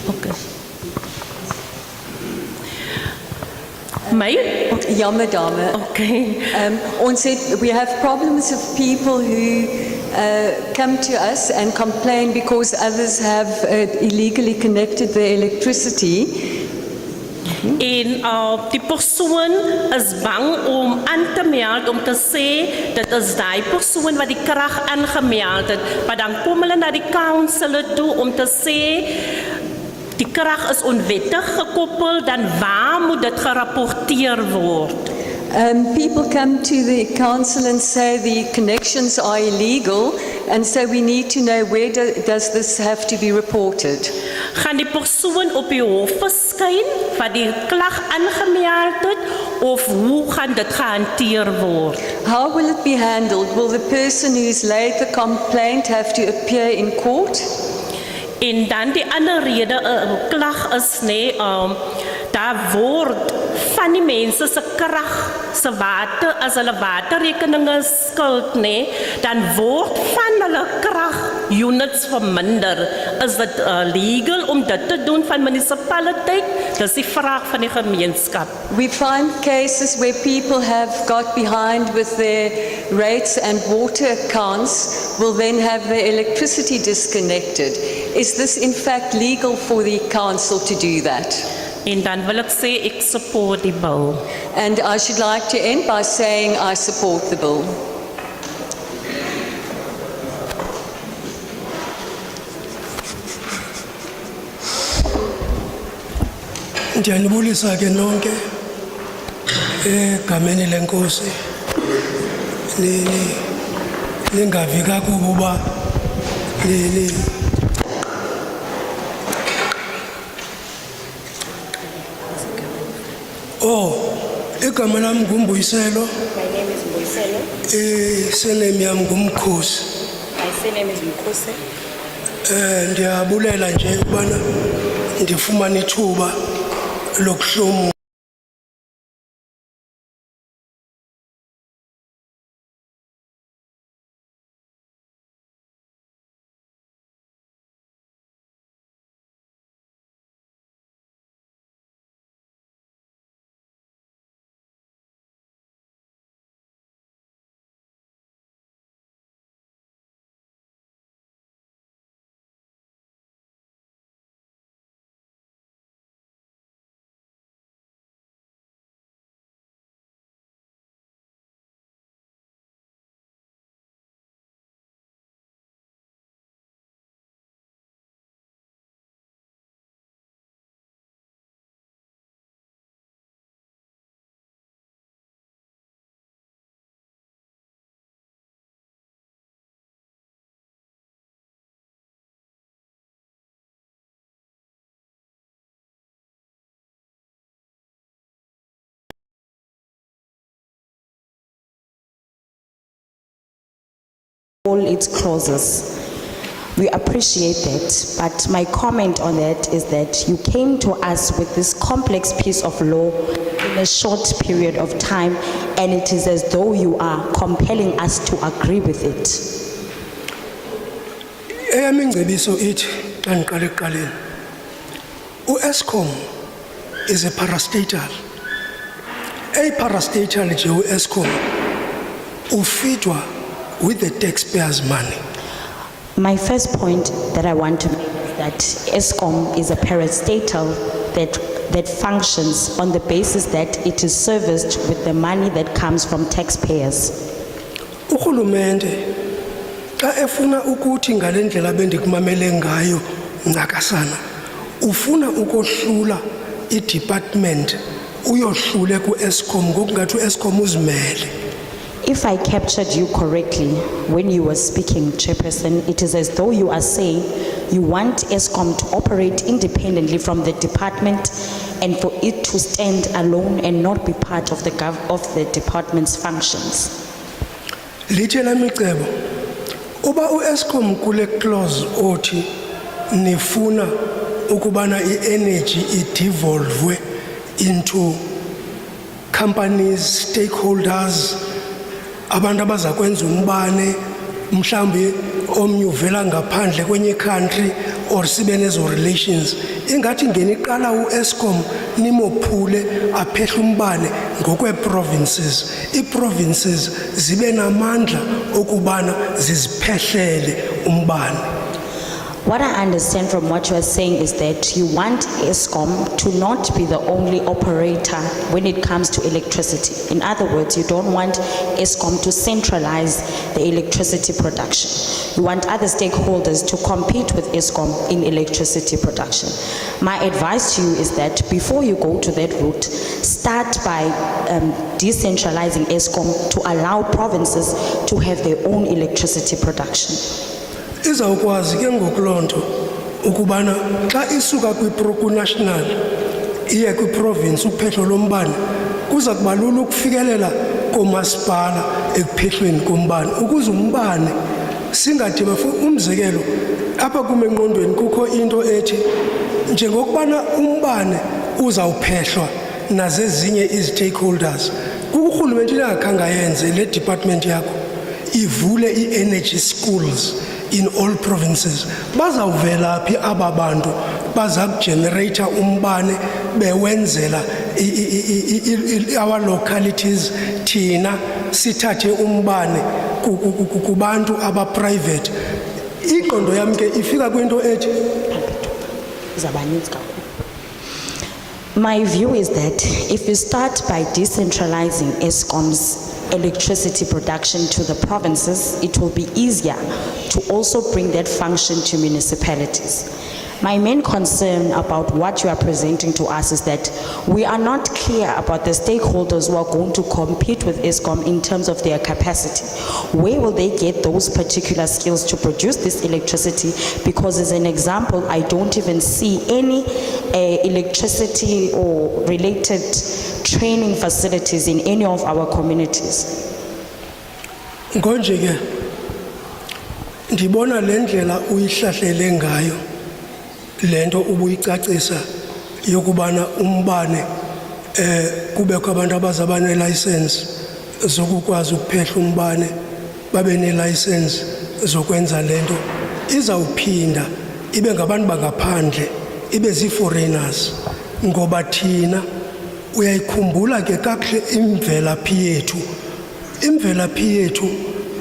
okay. Ja, madame. Okay. We have problems of people who come to us and complain because others have illegally connected their electricity. En die persoon is bang om aan te meld, om te sê, dit is die persoon wat die krag aangemeld het. Maar dan kom hulle na die councillor toe om te sê, die krag is onwettig gekoppel, dan waar moet dit gerapporteer word? People come to the council and say the connections are illegal, and so we need to know where does this have to be reported. Gaan die persoon op die hof verskyn wat die klag aangemeld het of hoe gaan dit gehanteer word? How will it be handled? Will the person who's laid the complaint have to appear in court? En dan die ander rede klag is daar word van die mense se krag, se water, as hulle waterrekeninge skuld dan word van hulle kragunits verminder. Is dit legal om dit te doen van munisipaliteit? Dis die vraag van die gemeenskap. We find cases where people have got behind with their rates and water accounts will then have their electricity disconnected. Is this in fact legal for the council to do that? En dan wil ek sê ek support die bill. And I should like to end by saying I support the bill. Ndiyanibulisa ke nonke egameni lenkosi ningavi kakubi uba igama lami nguMbuyiselo. My name is Mbuyiselo. Surname yami nguMkhosi. My surname is Mkhosi. Ndiyabulela nje ubana ndifumana ithuba lokuhlomula. All its clauses. We appreciate that, but my comment on that is that you came to us with this complex piece of law in a short period of time, and it is as though you are compelling us to agree with it. Eyami ingcebiso ithi xa ndiqala ekuqaleni, u-Eskom is a parastatal. Parastatal nje u-Eskom ufeedwa with the taxpayers' money. My first point that I want to make is that Eskom is a parastatal that functions on the basis that it is serviced with the money that comes from taxpayers. Urhulumente xa efuna ukuthi ngale ndlela bendikumamele ngayo ngakasana ufuna ukohlula i-department uyohlule ku-Eskom ngokungathi u-Eskom uzimele. If I captured you correctly when you were speaking, Chairperson, it is as though you are saying you want Eskom to operate independently from the department and for it to stand alone and not be part of the department's functions. Lithe lamicebo uba u-Eskom kule clause othi nifuna ukubana i-energy i-devolve into companies, stakeholders, abantu abaza kwenza umbane mhlambi omnye uvela ngaphandle kwenye country or sibe nezo relations, ingathi ngeni iqala u-Eskom nimophule aphehle umbane ngokwe-provinces. I-provinces zibe namandla okubana ziziphehlele umbane. What I understand from what you are saying is that you want ESCOM to not be the only operator when it comes to electricity. In other words, you don't want ESCOM to centralize the electricity production. You want other stakeholders to compete with ESCOM in electricity production. My advice to you is that before you go to that route, start by decentralizing ESCOM to allow provinces to have their own electricity production. Izawukwazi ke ngokulonto ukubana xa isuka kwi national iye kwi province uphehlo lombane kuza kubalula ukufikelela komasipala ekuphehlweni kombane ukuze umbane singathi umzekelo apha kumenqondweni kukho into ethi njengokubana umbane uzawuphehlwa nazezinye istakeholders kuhulumeni ingakhange yenze le department yakho ivule i-energy schools in all provinces. Bazawuvela phi aba bantu bazakugenerate umbane bewenzela our localities thina sithathe umbane kubantu aba private. Iqondo yami ke ifika kwinto ethi my view is that if you start by decentralizing ESCOM's electricity production to the provinces, it will be easier to also bring that function to municipalities. My main concern about what you are presenting to us is that we are not clear about the stakeholders who are going to compete with ESCOM in terms of their capacity. Where will they get those particular skills to produce this electricity? Because as an example, I don't even see any electricity or related training facilities in any of our communities. Ngonje ke ndibona le ndlela uyihlahlele ngayo lento ubuyicacisa yokubana umbane kubekho abantu abazaba ne-license zokukwazi ukuphehla umbane babe ne-license zokwenza lento izawuphinda ibe ngabantu bangaphandle ibe zi-foreigners ngoba thina uyayikhumbula ke kakuhle imvelaphi yethu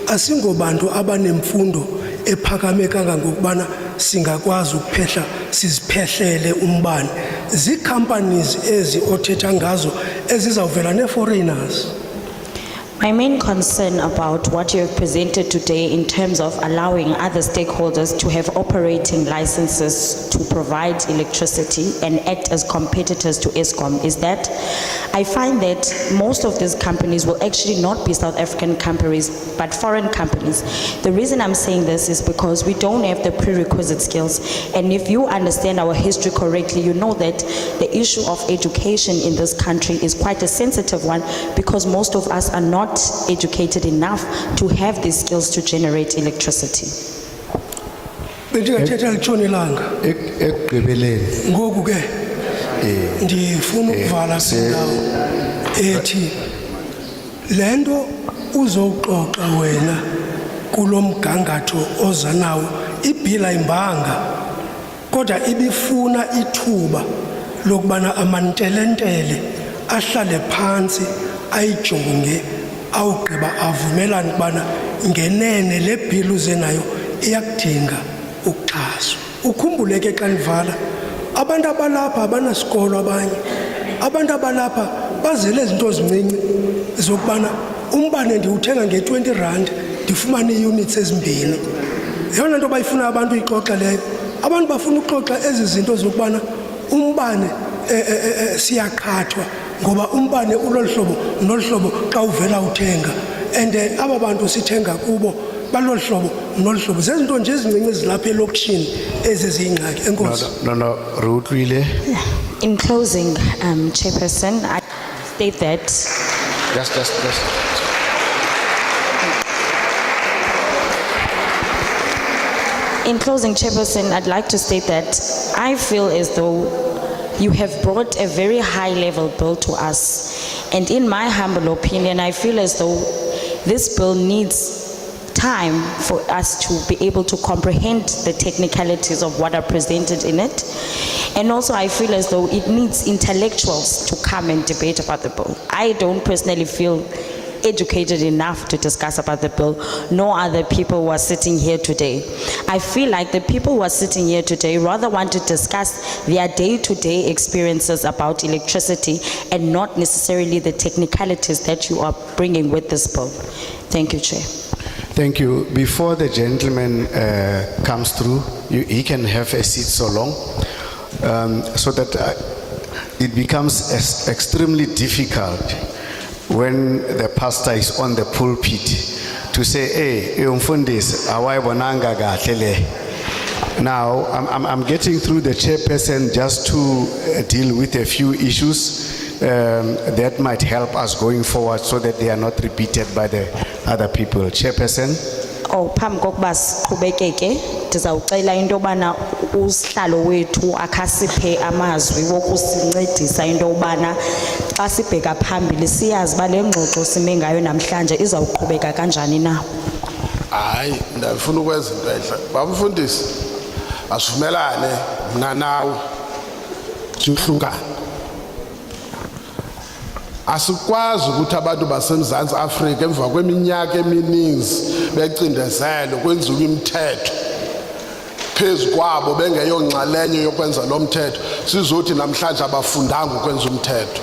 asingobantu abanemfundo ephakame kangangokubana singakwazi ukuphehla siziphehlele umbane zi-companies ezi othetha ngazo ezizawuvela ne-foreigners. My main concern about what you have presented today in terms of allowing other stakeholders to have operating licenses to provide electricity and act as competitors to ESCOM is that I find that most of these companies will actually not be South African companies but foreign companies. The reason I'm saying this is because we don't have the prerequisite skills, and if you understand our history correctly, you know that the issue of education in this country is quite a sensitive one because most of us are not educated enough to have these skills to generate electricity. Bendingathetha litshonelanga ekugqibeleni ngoku ke ndifuna ukuvala sindawo ethi lento uzoxoxa wena kulomgangatho oza nawo ibhila imbanga kodwa ibifuna ithuba lokubana amantelentele ahlale phansi ayijonge awugqiba avumelana ukubana ngenene le bhili uze nayo iyakudinga ukuxhaswa. Ukhumbule ke xa nivala abantu abalapha abanasikolo abanye abantu abalapha bazele izinto ezincinci zokubana umbane ndiwuthenga nge-20 rand ndifumane ii-units ezimbini. Yeyona nto bayifuna abantu uyixoxa leyo. Abantu bafuna ukuxoxa ezi zinto zokubana umbane siyaqhathwa ngoba umbane ulolu hlobo nolu hlobo xa uvela uthenga and aba bantu sithenga kubo balolu hlobo nolu hlobo zezinto nje ezincinci ezilapha elokishini eziziyingxaki. Enkosi. No, Ruth really. In closing, Chairperson, I state that Just. in closing, Chairperson, I'd like to state that I feel as though you have brought a very high-level bill to us. And in my humble opinion, I feel as though this bill needs time for us to be able to comprehend the technicalities of what are presented in it. And also, I feel as though it needs intellectuals to come and debate about the bill. I don't personally feel educated enough to discuss about the bill, nor are the people who are sitting here today. I feel like the people who are sitting here today rather want to discuss their day-to-day experiences about electricity and not necessarily the technicalities that you are bringing with this bill. Thank you, Chair. Thank you. Before the gentleman comes through, he can have a seat so long, so that it becomes extremely difficult when the pastor is on the pulpit to say, hey, umfundisi, awayibonanga kahle le. Now, I'm getting through the chairperson just to deal with a few issues that might help us going forward so that they are not repeated by the other people. Chairperson. Oh, phambi kokuba siqhubekeke ndizawucela into yobana usihlalo wethu akasiphe amazwi wokusincedisa into yobana xa sibheka phambili siyazi uba le ngxoxo sime ngayo namhlanje izawuqhubeka kanjani na. Hayi, ndifuna ukwenza into enhle. Bamfundisi, asivumelane mna nawe sihlukane. Asikwazi ukuthi abantu baseMzantsi Afrika emva kweminyaka emininzi becindezelo kwenziwa imithetho phezu kwabo bengeyonxalenye yokwenza lo mthetho sizothi namhlanje abafundanga ukwenza umthetho.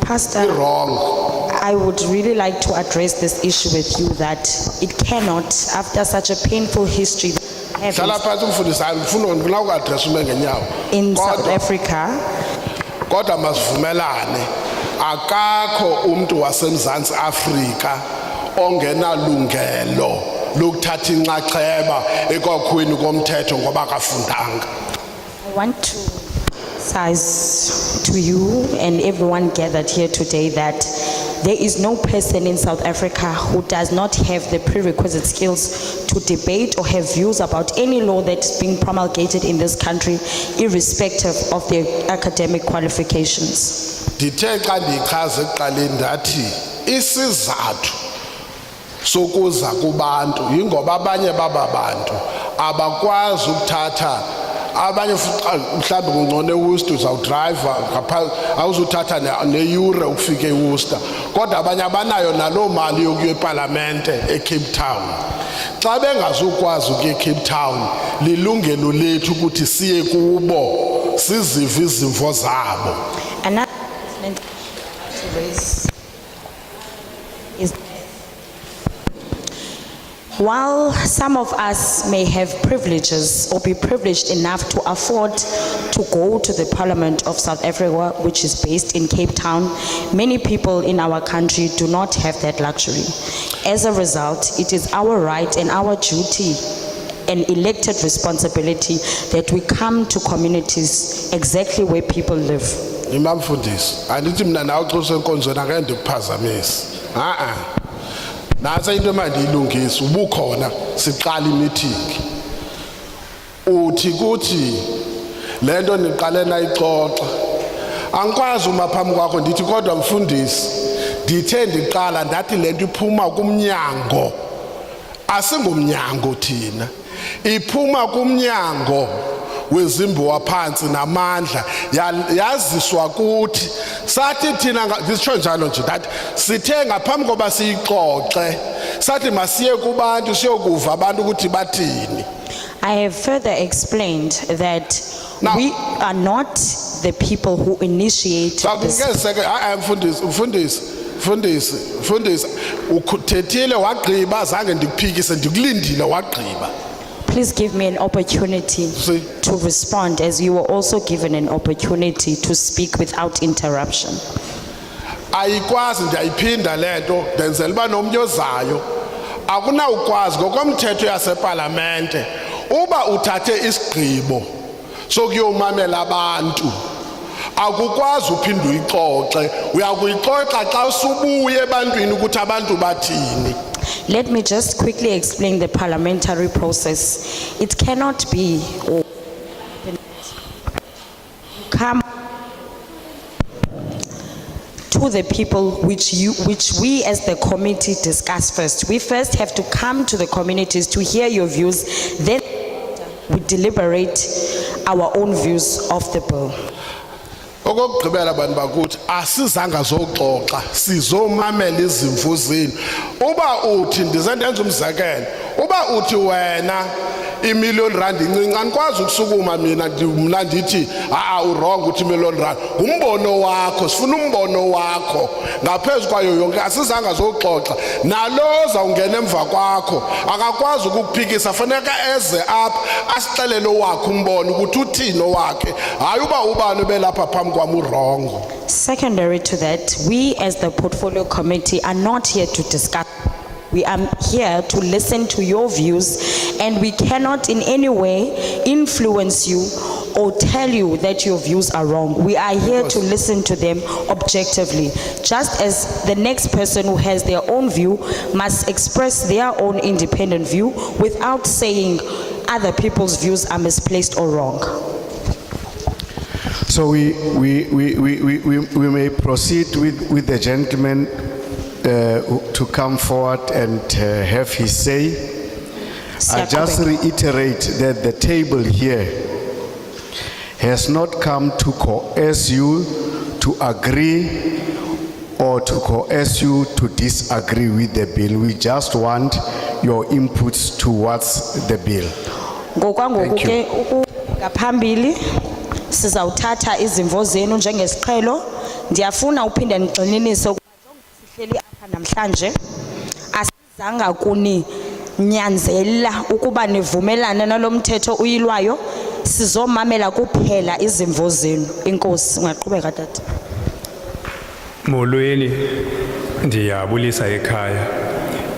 Pastor, wrong. I would really like to address this issue with you that it cannot, after such a painful history Hlala phansi umfundisi, ngifuna ukuaddress ume ngenyawo. in South Africa, Kodwa masivumelane akakho umuntu waseMzantsi Afrika ongenalungelo lokuthatha inxaxheba ekwakhweni komthetho ngoba akafundanga. I want to emphasize to you and everyone gathered here today that there is no person in South Africa who does not have the prerequisite skills to debate or have views about any law that's being promulgated in this country, irrespective of their academic qualifications. Ndithe xa ndichaza ekuqaleni ndathi isizathu sokuza kubantu yingoba abanye baba bantu abakwazi ukuthatha abanye mhlawumbe kungcono eWorcester uzawudriver awuzuthatha neeyure ukufika eWorcester kodwa abanye abanayo naloo mali yokuya eParlamente eCape Town. Xa bengazukwazi ukuya eCape Town lilungelo lethu ukuthi siye kubo sizive izimvo zabo. Another statement to raise is while some of us may have privileges or be privileged enough to afford to go to the Parliament of South Africa, which is based in Cape Town, many people in our country do not have that luxury. As a result, it is our right and our duty and elected responsibility that we come to communities exactly where people live. Imamfundisi, andithi mina nawe xa usenkonzweni angeke ndikuphazamise. Nasa into manje ilungisa ubukhona siqala imeeting. Uthi kuthi lento niqale nayixoxa. Angikwazi uma phambi kwakho ndithi kodwa mfundisi ndithe ndiqala ndathi lento iphuma kumnyango. Asingumnyango thina. Iphuma kumnyango wezimbowa phansi namandla yaziswa kuthi sathi thina ngisho njalo nje that sithe ngaphambi koba siyixoxe sathi masiye kubantu siyokuva abantu ukuthi bathini. I have further explained that we are not the people who initiate this. Mfundisi uthethile wagqiba zange ndikuphikise ndikulindile wagqiba. Please give me an opportunity to respond as you were also given an opportunity to speak without interruption. Ayikwazi ndiyayiphinda lento ndenzela uba nomnye ozayo akunawukwazi ngokomthetho yaseParlamente uba uthathe isigqibo sokuyomamela abantu akukwazi uphinda uyixoxe uyakuyixoxa xa usubuye ebantwini ukuthi abantu bathini. Let me just quickly explain the parliamentary process. It cannot be or come to the people which we as the committee discuss first. We first have to come to the communities to hear your views, then we deliberate our own views of the bill. okugqibela bantu bakuthi asizanga zoxoxa sizomamela izimvu zini uba uthi ndizendenza umzekelo uba uthi wena iMillion Rand incinci anikwazi ukusukuma mina ndithi wrong uthi iMillion Rand umbono wakho sifuna umbono wakho ngaphezulu kwayo yonke asizanga zoxoxa nalo zawungena emva kwakho akakwazi ukukuphikisa faneka eze apha asixelele wakhe umbono ukuthi uthini wakhe hayi uba ubani belapha phambi kwami wrong. Secondary to that, we as the portfolio committee are not here to discuss. We are here to listen to your views, and we cannot in any way influence you or tell you that your views are wrong. We are here to listen to them objectively. Just as the next person who has their own view must express their own independent view without saying other people's views are misplaced or wrong. So we may proceed with the gentleman to come forward and have his say. I just reiterate that the table here has not come to coerce you to agree or to coerce you to disagree with the bill. We just want your inputs towards the bill. Thank you. Ngaphambili sizawuthatha izimvo zenu njengesiqhelo. Ndiyafuna uphinde nigxininise ukuba sihleli apha namhlanje asizanga kuni nyanzela ukuba nivumelane nalomthetho uyilwayo sizomamela kuphela izimvo zenu. Inkosi ungaqhubeka tata. Molweni ndiyabulisa ekhaya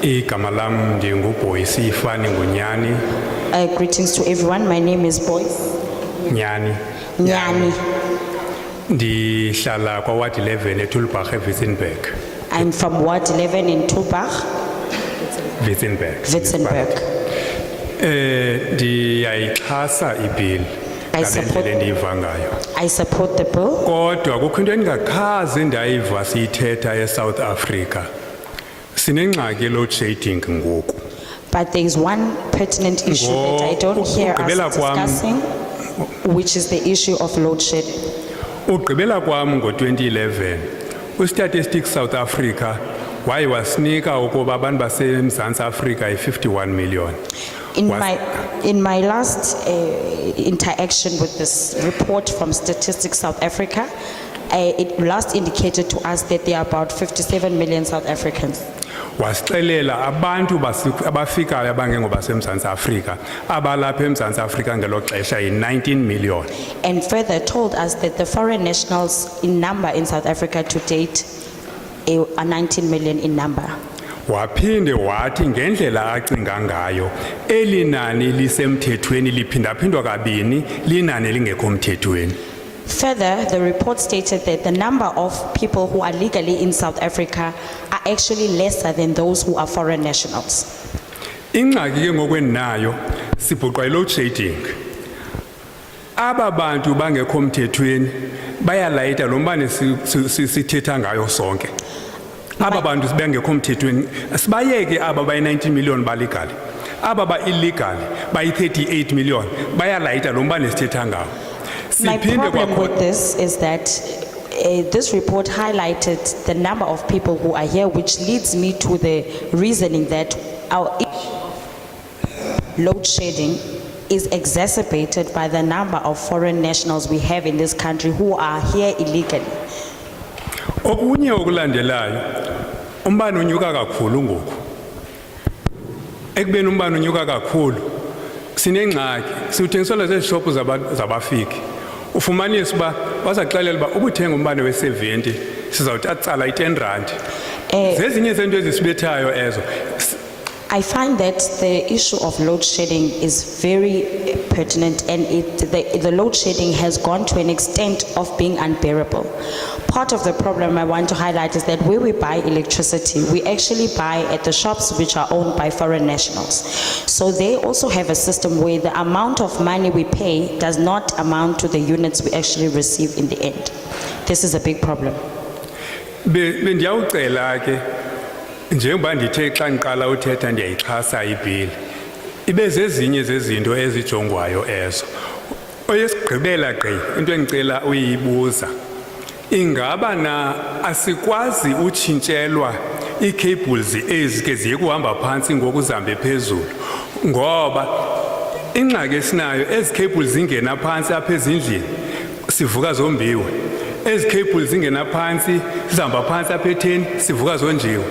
igama lam ndinguBoyce Ifani Ngunyani. Greetings to everyone. My name is Boyce Nyani. Nyani. Ndihlala kwa Ward 11 eTulbagh eWitzenberg. I'm from Ward 11 in Tulbagh. Witzenberg. Ndiyayixhasa ibill. I support the bill. Kodwa kukho into endingakhazi ndayiva siyithetha eSouth Africa. Sinengxaki load shedding ngoku. But there is one pertinent issue that I don't hear us discussing, which is the issue of load shedding. Ugqibela kwam ngo-2011 uStatistics South Africa waye wasinika ukuba abantu baseMzantsi Afrika i-51 million. In my last interaction with this report from Statistics South Africa, it last indicated to us that there are about 57 million South Africans. Wasixelela abantu abafikayo abangengobaseMzantsi Afrika abalapha eMzantsi Afrika ngelo xesha yi-19 million. And further told us that the foreign nationals in number in South Africa to date are 19 million in number. Waphinde wathi ngendlela acinga ngayo eli nani lisemthethweni liphindaphindwa kabini linani lingekho mthethweni. Further, the report stated that the number of people who are legally in South Africa are actually lesser than those who are foreign nationals. Ingxaki ke ngokwenayo sibhuqwa load shedding. Aba bantu bangekho mthethweni bayalayita lo mbane sithetha ngayo sonke. Aba bantu bangekho mthethweni sibayeke aba bayi-19 million balegal. Aba ba-illegal bayi-38 million bayalayita lo mbane sithetha ngayo. My problem with this is that this report highlighted the number of people who are here, which leads me to the reasoning that our load shedding is exacerbated by the number of foreign nationals we have in this country who are here illegally. Okunye okulandelayo umbane unyuka kakhulu ngoku. Ekubeni umbane unyuka kakhulu sinengxaki siwuthengisela zeshop zabafiki. Ufumanisa uba bazaxelela uba ubuthenga umbane we-70 sizawuthi atsala i-10 rand. Zezinye zento ezisibethayo ezo. I find that the issue of load shedding is very pertinent, and the load shedding has gone to an extent of being unbearable. Part of the problem I want to highlight is that where we buy electricity, we actually buy at the shops which are owned by foreign nationals. So they also have a system where the amount of money we pay does not amount to the units we actually receive in the end. This is a big problem. Bendiyawucela ke njengoba ndithe xa ngiqala uthetha ndiyayixhasa ibill. Ibe zezinye zezinto ezijongwayo ezo. Oyesigqibela into engicela uyibuza ingaba na asikwazi utshintshelwa ii-cables ezi ke ziye kuhamba phantsi ngoku zihambe phezulu ngoba ingxaki esinayo ezi cables zingena phantsi apha ezindlini sivuka zombiwe ezi cables zingena phantsi zihamba phantsi apha etheni sivuka zonjiwe.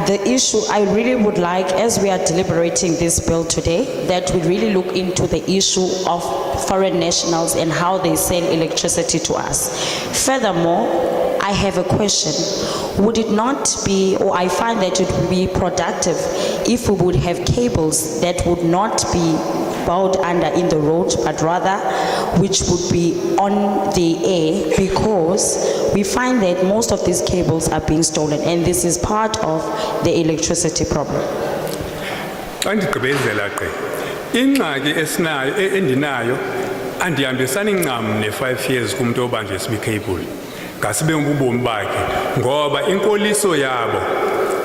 The issue, I really would like, as we are deliberating this bill today, that we really look into the issue of foreign nationals and how they sell electricity to us. Furthermore, I have a question. Would it not be, or I find that it would be productive if we would have cables that would not be bowed under in the road, but rather which would be on the air, because we find that most of these cables are being stolen, and this is part of the electricity problem. Xa ndigqibezela ke ingxaki esinayo endinayo andihambisani ncam ne-5 years kumntu obanjwe isibicable ngasibe ubomi bakhe ngoba inkoliso yabo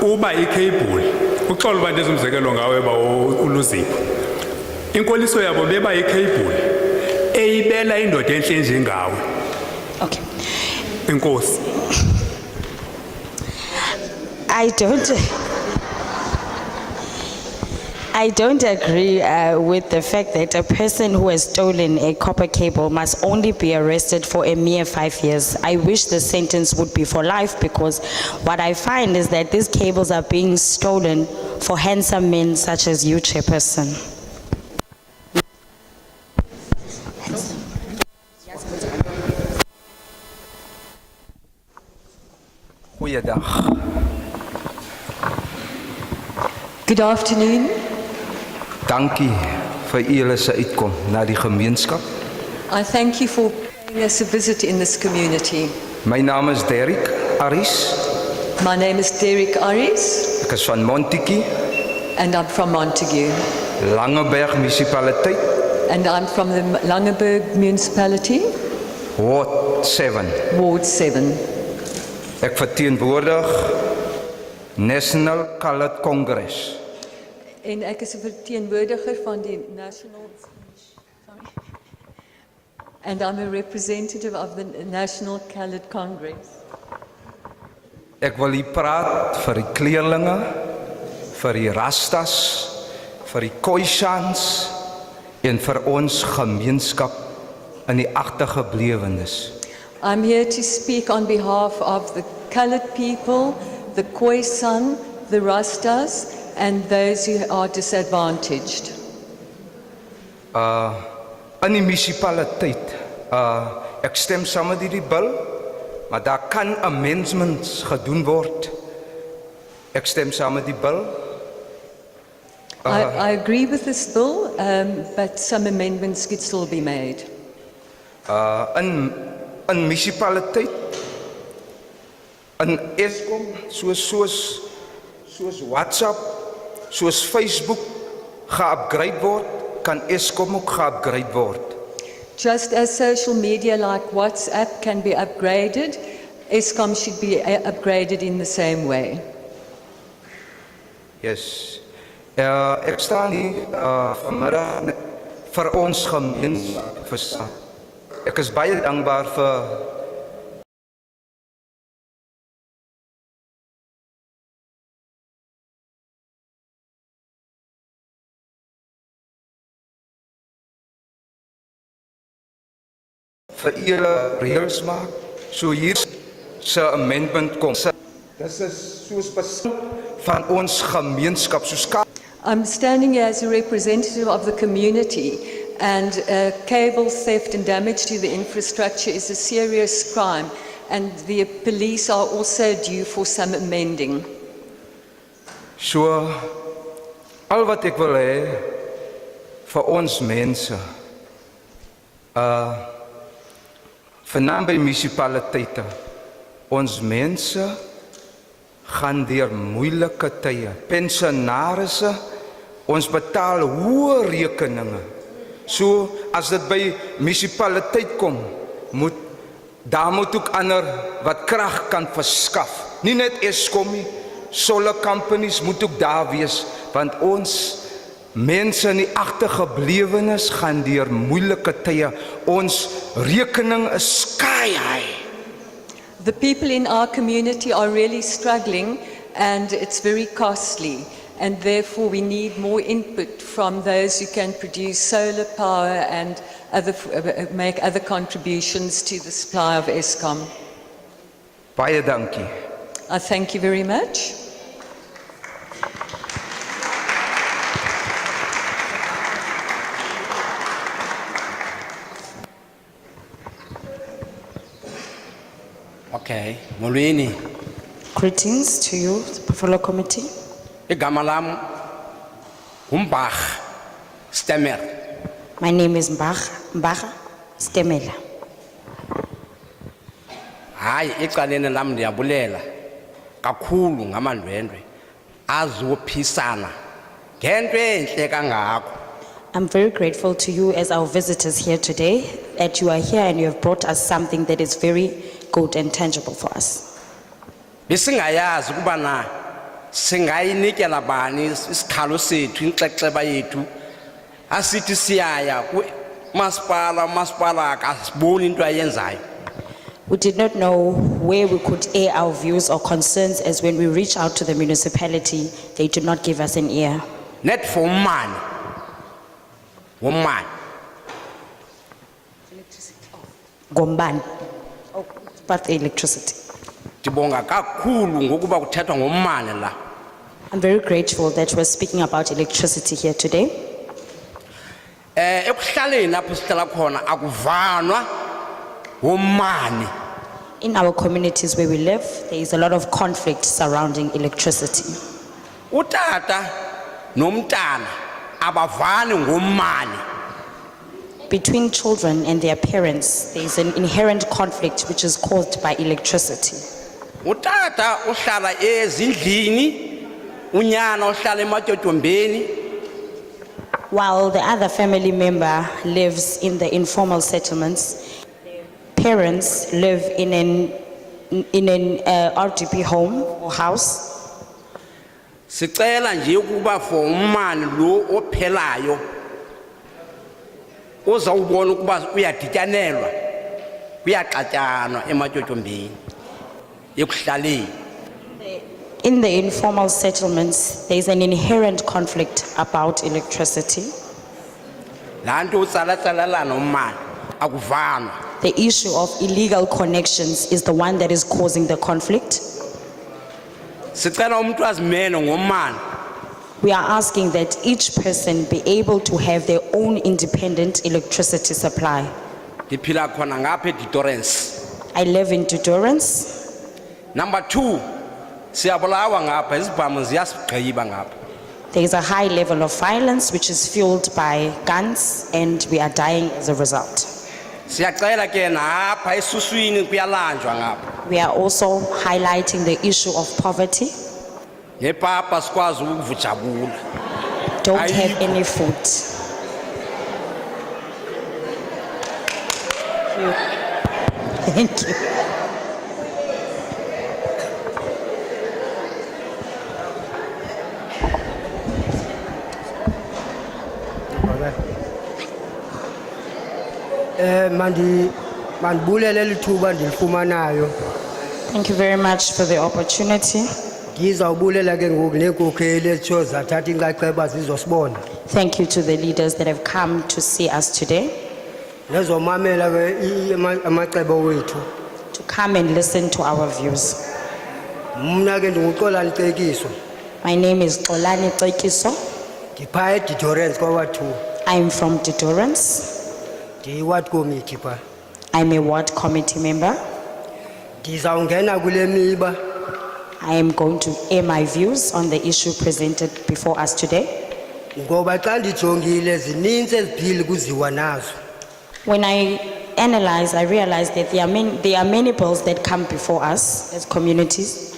uba icable uxolo uba ndizumzekelo ngawe ba uluzipho inkoliso yabo beba icable eyibela indoda enhle njengawe. Okay. Enkosi. I don't agree with the fact that a person who has stolen a copper cable must only be arrested for a mere 5 years. I wish the sentence would be for life, because what I find is that these cables are being stolen for handsome men such as you, Chairperson. Goeiedag. Good afternoon. Dankie vir julle se uitkom na die gemeenskap. I thank you for paying us a visit in this community. My naam is Derek Aris. My name is Derek Aris. Ek is van Montetjie, And I'm from Montague. Langeberg munisipaliteit, And I'm from the Langeberg municipality, Ward 7. Ward 7. Ek verteenwoordig National Colored Congress. En ek is 'n verteenwoordiger van die National... And I'm a representative of the National Coloured Congress. Ek wil hier praat vir die kleerlinge, vir die rastas, vir die Khoisans en vir ons gemeenskap in die agtergeblewenes. I'm here to speak on behalf of the coloured people, the Khoisan, the Rastas, and those who are disadvantaged. In die munisipaliteit, ek stem saam met die bil, maar daar kan amendments gedoen word. Ek stem saam met die bil. I agree with this bill, but some amendments could still be made. In munisipaliteit, in Eskom, soos WhatsApp, soos Facebook geupgrade word, kan Eskom ook geupgrade word. Just as social media like WhatsApp can be upgraded, Eskom should be upgraded in the same way. Yes. Ek staan hier vanmiddag vir ons gemeenskap verstaan. Ek is baie dankbaar vir julle reëls maak. So hier se amendment kom. Dis is soos besit van ons gemeenskap soos I'm standing here as a representative of the community, and cable theft and damage to the infrastructure is a serious crime, and the police are also due for some amending. So, al wat ek wil hê vir ons mense, vanaand by munisipaliteite, ons mense gaan deur moeilike tye. Pensionarisse, ons betaal hoë rekeninge. So, as dit by munisipaliteit kom, daar moet ook ander wat krag kan verskaf. Nie net Eskom nie, solar companies moet ook daar wees, want ons Mense in die agtergeblewenes gaan deur moeilike tye. Ons rekening is sky high. The people in our community are really struggling and it's very costly. And therefore we need more input from those who can produce solar power and make other contributions to the supply of Eskom. Baie dankie. I thank you very much. Okay, molweni. Greetings to you, the Buffalo Committee. Igama lam uMbach Stemmer. My name is Mbaga Stemela. Hayi ecaleni lam ndiyabulela kakhulu ngamandwendwe azophisana ngento enhle kangako. I'm very grateful to you as our visitors here today that you are here and you have brought us something that is very good and tangible for us. Besingayazi ukuba na singayinikela bani isikhalo sethu inxexeba yethu asithi siyaya masipala akasiboni into ayenzayo. We did not know where we could air our views or concerns, as when we reach out to the municipality, they do not give us an ear. Net for money. Woman. Gomban. Oh, but the electricity. Dibonga kakhulu ngokuba kuthethwa ngomane la. I'm very grateful that we're speaking about electricity here today. Ekuhlaleni apho sihlala khona akuvanwa ngomane. In our communities where we live, there is a lot of conflict surrounding electricity. Utata nomntana abavani ngomane. Between children and their parents, there is an inherent conflict which is caused by electricity. Utata uhlala ezindlini, unyana uhlala ematyotyombeni. While the other family member lives in the informal settlements, parents live in an RDP home or house. Sicela nje ukuba for umane lo ophelayo uzawubona ukuba uyadityanelwa kuyaxatyanwa ematyotyombeni ekuhlaleni. In the informal settlements, there is an inherent conflict about electricity. La nto utsala-tsalalana umane akuvanwa. The issue of illegal connections is the one that is causing the conflict. Sicela umuntu azimele ngomane. We are asking that each person be able to have their own independent electricity supply. Ndiphila khona ngapha eDitorance. I live in Dudorance. Number 2, siyabulawa ngapha izibhamu ziyasigqiba ngapha. There is a high level of violence which is fueled by guns, and we are dying as a result. Siyacela ke napha esuswini kuyalanjwa ngapha. We are also highlighting the issue of poverty. Nepapa sikwazi ukuvujabula. Don't have any food. Thank you. Thank you very much for the opportunity. Thank you to the leaders that have come to see us today, to come and listen to our views. My name is Xolani Cekiso. I'm from Dudorance. I'm a ward committee member. I am going to air my views on the issue presented before us today. When I analyze, I realize that there are many bills that come before us as communities.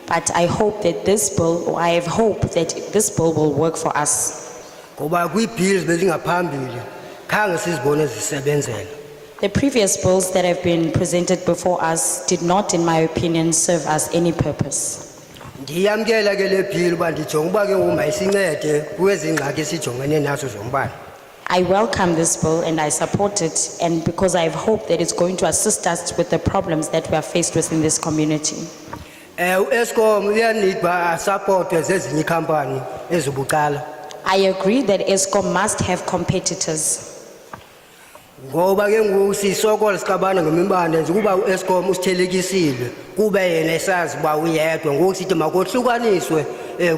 But I hope that this bill, or I have hope that this bill will work for us. The previous bills that have been presented before us did not, in my opinion, serve us any purpose. Ndiyamkela ke le bill uba ndijonga uba ke ngoku mayisincede kwezi ngxaki sijongene nazo zombane. I welcome this bill and I support it, and because I have hope that it's going to assist us with the problems that we are faced with in this community. Eskom uyanid uba asupportwe zezinye iikhampani ezibucala. I agree that ESCOM must have competitors. Ngoba ke ngoku sisokola sixabana ngemimbane nje kuba uEskom usithelekisile kube yena esazi uba uyedwa ngoku sithi makohlukaniswe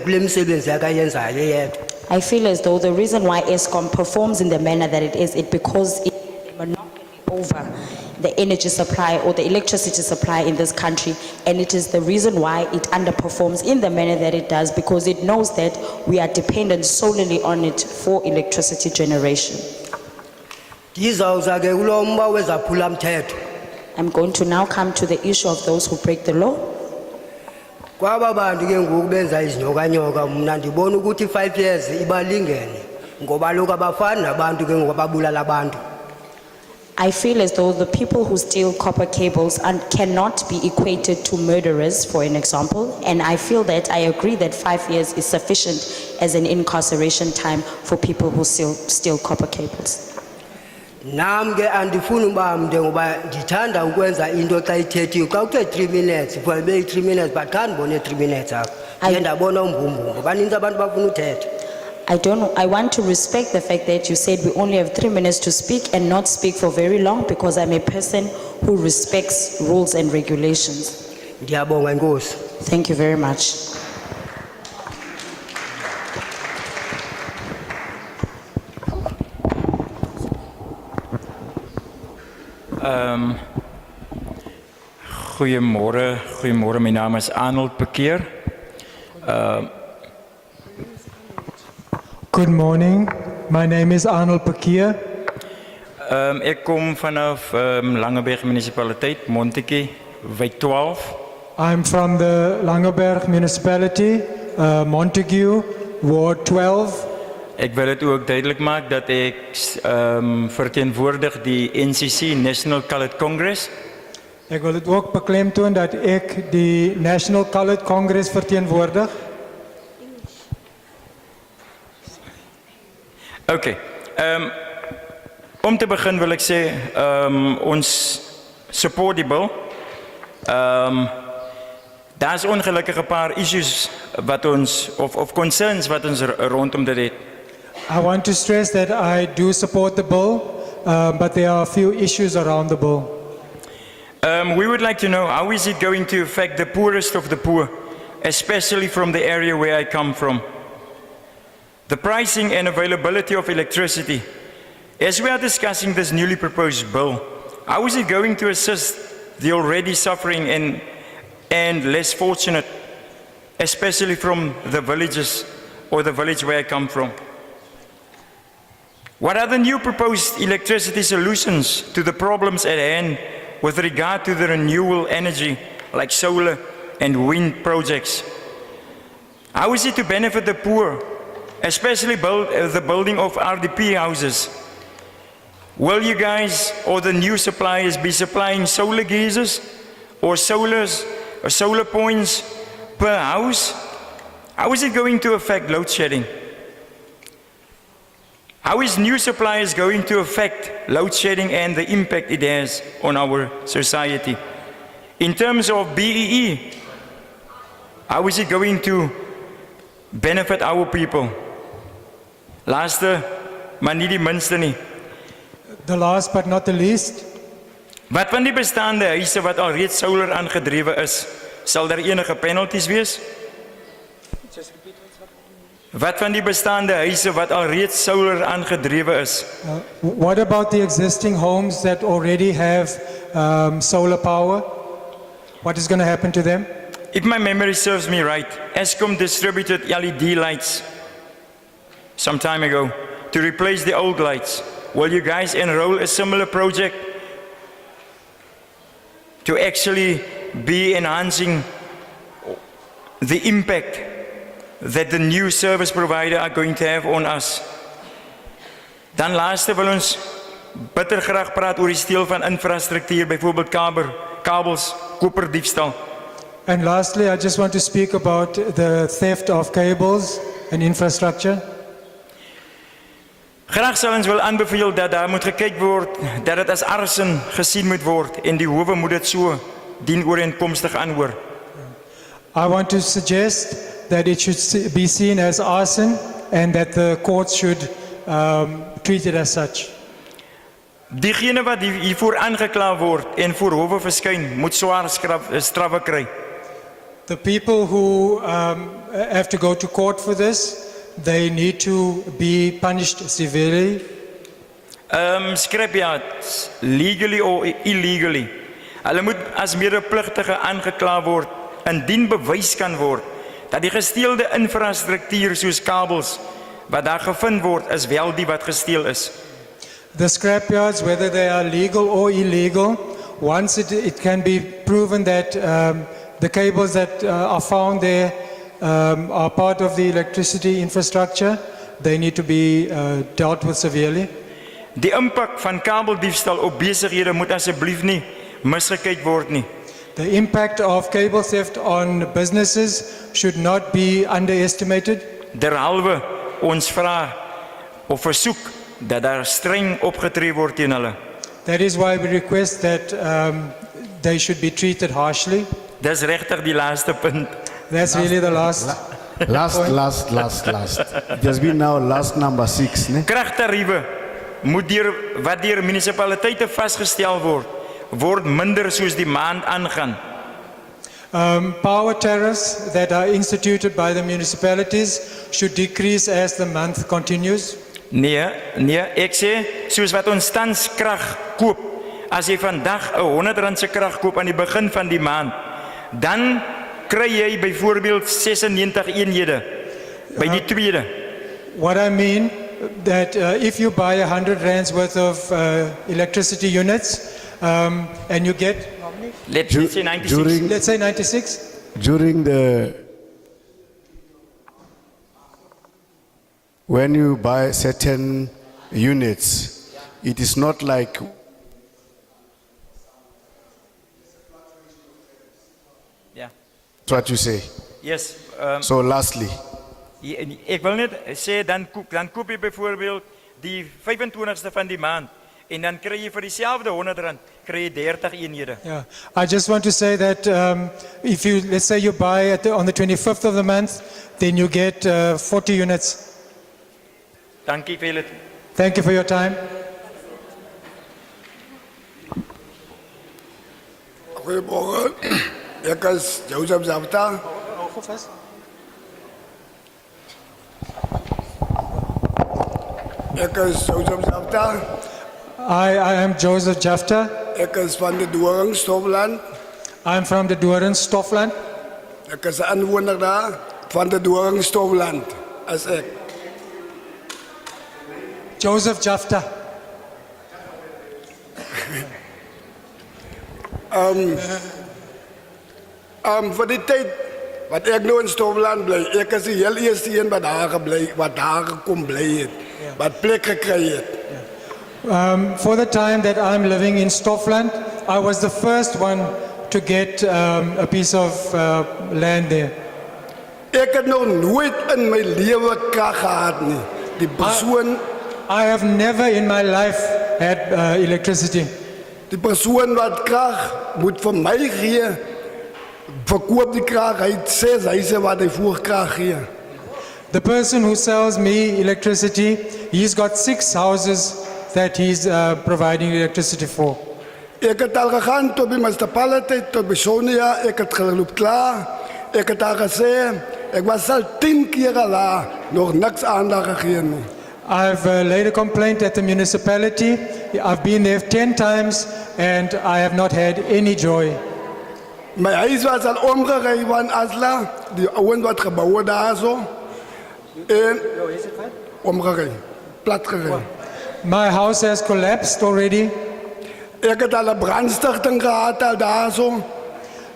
kule misebenzi akayenzayo eyedwa. I feel as though the reason why ESCOM performs in the manner that it is because it has a monopoly over the energy supply or the electricity supply in this country, and it is the reason why it underperforms in the manner that it does, because it knows that we are dependent solely on it for electricity generation. Ndizawuza ke kulo mba wezaphulamthetho. I'm going to now come to the issue of those who break the law. Kwaba bantu ke ngoku benza izinyokanyoka mna ndibona ukuthi 5 years ibalingene ngoba lokho abafani nabantu ke ngoku ababulala abantu. I feel as though the people who steal copper cables cannot be equated to murderers, for an example, and I feel that I agree that 5 years is sufficient as an incarceration time for people who steal copper cables. Nam ke andifuni uba mde ngoba ndithanda ukwenza into xa ithethiwe xa kuthe 3 minutes kufanele 3 minutes but xa ndibone 3 minutes apha ndiye ndabona umbumbumbu baninzi abantu bafuna uthetha. I want to respect the fact that you said we only have 3 minutes to speak and not speak for very long, because I'm a person who respects rules and regulations. Ndiyabonga inkosi. Thank you very much. Goeiemôre, my naam is Arnold Pekeer. Good morning, my name is Arnold Pekeer. Ek kom vanaf Langeberg munisipaliteit, Montetjie, wijk 12. I'm from the Langeberg municipality, Montague, Ward 12. Ek wil het ook duidelijk maken dat ik verteenwoordig die NCC, National Colored Congress. Ik wil het ook beklemtoon dat ik de National Colored Congress verteenwoordig. Oké. Om te beginnen wil ik zeggen, ons support die bill. Daar is ongelukkig een paar issues wat ons, of concerns wat ons rondom dit het. I want to stress that I do support the bill, but there are a few issues around the bill. We would like to know, how is it going to affect the poorest of the poor, especially from the area where I come from? The pricing and availability of electricity. As we are discussing this newly proposed bill, how is it going to assist the already suffering and less fortunate, especially from the villages or the village where I come from? What are the new proposed electricity solutions to the problems at hand with regard to the renewable energy like solar and wind projects? How is it to benefit the poor, especially the building of RDP houses? Will you guys or the new suppliers be supplying solar geysers or solar points per house? How is it going to affect load shedding? How is new suppliers going to affect load shedding and the impact it has on our society? In terms of BEE, how is it going to benefit our people? Laaste, maar nie die minste nie. The last but not the least. Wat van die bestaande huise wat al reeds solar aangedrewe is, sal daar enige penalties wees? Wat van die bestaande huise wat al reeds solar aangedrewe is? What about the existing homes that already have solar power? What is going to happen to them? If my memory serves me right, Eskom distributed LED lights some time ago to replace the old lights. Will you guys enroll a similar project to actually be enhancing the impact that the new service provider are going to have on us? Dan laaste wil ons bitter graag praat oor die steel van infrastruktuur, byvoorbeeld kabels, koperdiefstal. And lastly, I just want to speak about the theft of cables and infrastructure. Graag sal ons wil aanbeveel dat daar moet gekyk word dat dit as arson gesien moet word en die howe moet dit so dienooreenkomstig aanhoor. I want to suggest that it should be seen as arson and that the courts should treat it as such. Diegene wat hiervoor aangekla word en voor howe verskyn, moet swaar straffe kry. The people who have to go to court for this, they need to be punished severely. Scrapyards, legally or illegally. Hulle moet as medepligtige aangekla word indien bewys kan word dat die gesteelde infrastruktuur soos kabels wat daar gevind word is wel die wat gesteel is. The scrapyards, whether they are legal or illegal, once it can be proven that the cables that are found there are part of the electricity infrastructure, they need to be dealt with severely. Die impak van kabeldiefstal op besighede moet asseblief nie misgekyk word nie. The impact of cable theft on businesses should not be underestimated. Derhalwe ons vra of versoek dat daar streng opgetree word teen hulle. That is why we request that they should be treated harshly. Dis regtig die laaste punt. That's really the last. Last. It has been now last number 6. Ne? Kragtariewe moet wat deur munisipaliteite vasgestel word minder soos die maand aangaan. Power tariffs that are instituted by the municipalities should decrease as the month continues. Nee, ek sê soos wat ons tans krag koop, as jy vandag 'n R100 se krag koop aan die begin van die maand, dan kry jy byvoorbeeld 96 eenhede by die tweede. What I mean that if you buy 100 rands worth of electricity units and you get let's say 96. Let's say 96. When you buy certain units, it is not like Yeah. That's what you say. Yes. So lastly, Ek wil net sê dan koop jy byvoorbeeld die 25ste van die maand en dan kry jy vir dieselfde R100 kry jy 30 eenhede. Yeah, I just want to say that if you, let's say you buy on the 25th of the month, then you get 40 units. Dankie vir julle. Thank you for your time. Goeiemôre. Ek is Joseph Zapta. Ek is Joseph Zapta. I am Joseph Jafta. Ek is van die Doring Stofland. I'm from the Doring Stofland. Ek is 'n aanwoner daar van die Doring Stofland as ek. Joseph Jafta. Vir die tyd wat ek nou in Stofland bly, ek is die heel eerste een wat daar gekom bly het, wat plek gekry het. For the time that I'm living in Stofland, I was the first one to get a piece of land there. Ek het nog nooit in my lewe krag gehad nie. Die persoon I have never in my life had electricity. Die persoon wat krag moet vir my gee, verkoop die krag, hy het 6 huise wat hy voor krag gee. The person who sells me electricity, he's got 6 houses that he's providing electricity for. Ek het al gegaan tot die municipaliteit, tot by Sonia, ek het geloop klaar, ek het al gesê, ek was al 10 keer al nog niks aandag gegee nie. I've laid a complaint at the municipality. I've been there 10 times and I have not had any joy. My huis was al omgery van Asla, die ouens wat gebou het daar so. En omgery, plat gery. My house has collapsed already. Ek het al 'n brandstigting gehad al daar so.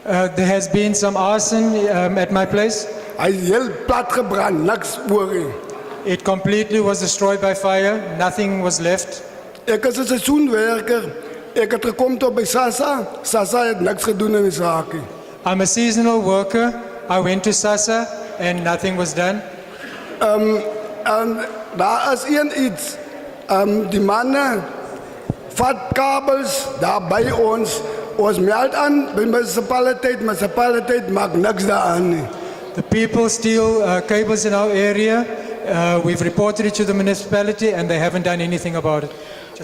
There has been some arson at my place. Hy is heel plat gebrand, niks oor nie. It completely was destroyed by fire. Nothing was left. Ek is 'n seisoenwerker. Ek het gekom tot by Sasa. Sasa het niks gedoen in die saak nie. I'm a seasonal worker. I went to SASSA and nothing was done. Daar is iets, die mannen vat kabels daar bij ons meld aan bij municipaliteit maakt niks daaraan nie. The people steal cables in our area. We've reported it to the municipality and they haven't done anything about it.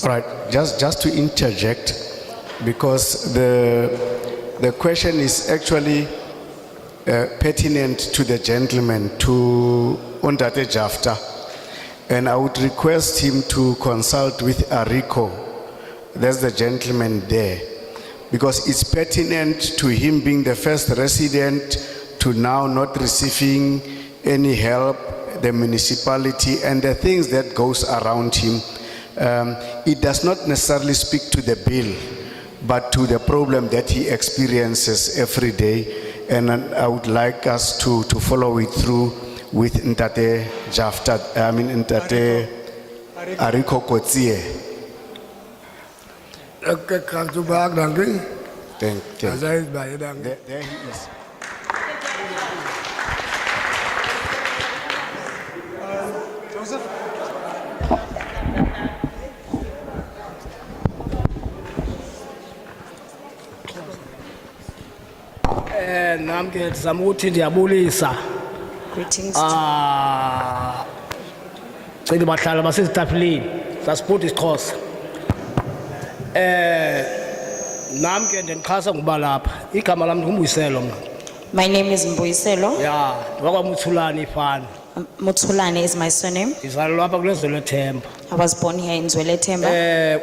Right, just to interject, because the question is actually pertinent to the gentleman, to Ondate Jafta, and I would request him to consult with Arico. That's the gentleman there, because it's pertinent to him being the first resident to now not receiving any help, the municipality and the things that goes around him. It does not necessarily speak to the bill, but to the problem that he experiences every day. And I would like us to follow it through with Ntate Jafta, Ntate Arico Kotsie. Thank you. There he is. Joseph? Nam ke zamuthi ndiyabulisa. Greetings. Cela bahlala basezitafuleni. Sasiphuthi isiXhosa. Nam ke ndinixhasa ngoba lapha. Igama lami nguMbuyiselo mna. My name is Mbuyiselo. Yeah, wakwaMthulane ifana. Mutsulane is my surname. Ndizalelwa apha kule Zwelethemba. I was born here in Zwelethemba.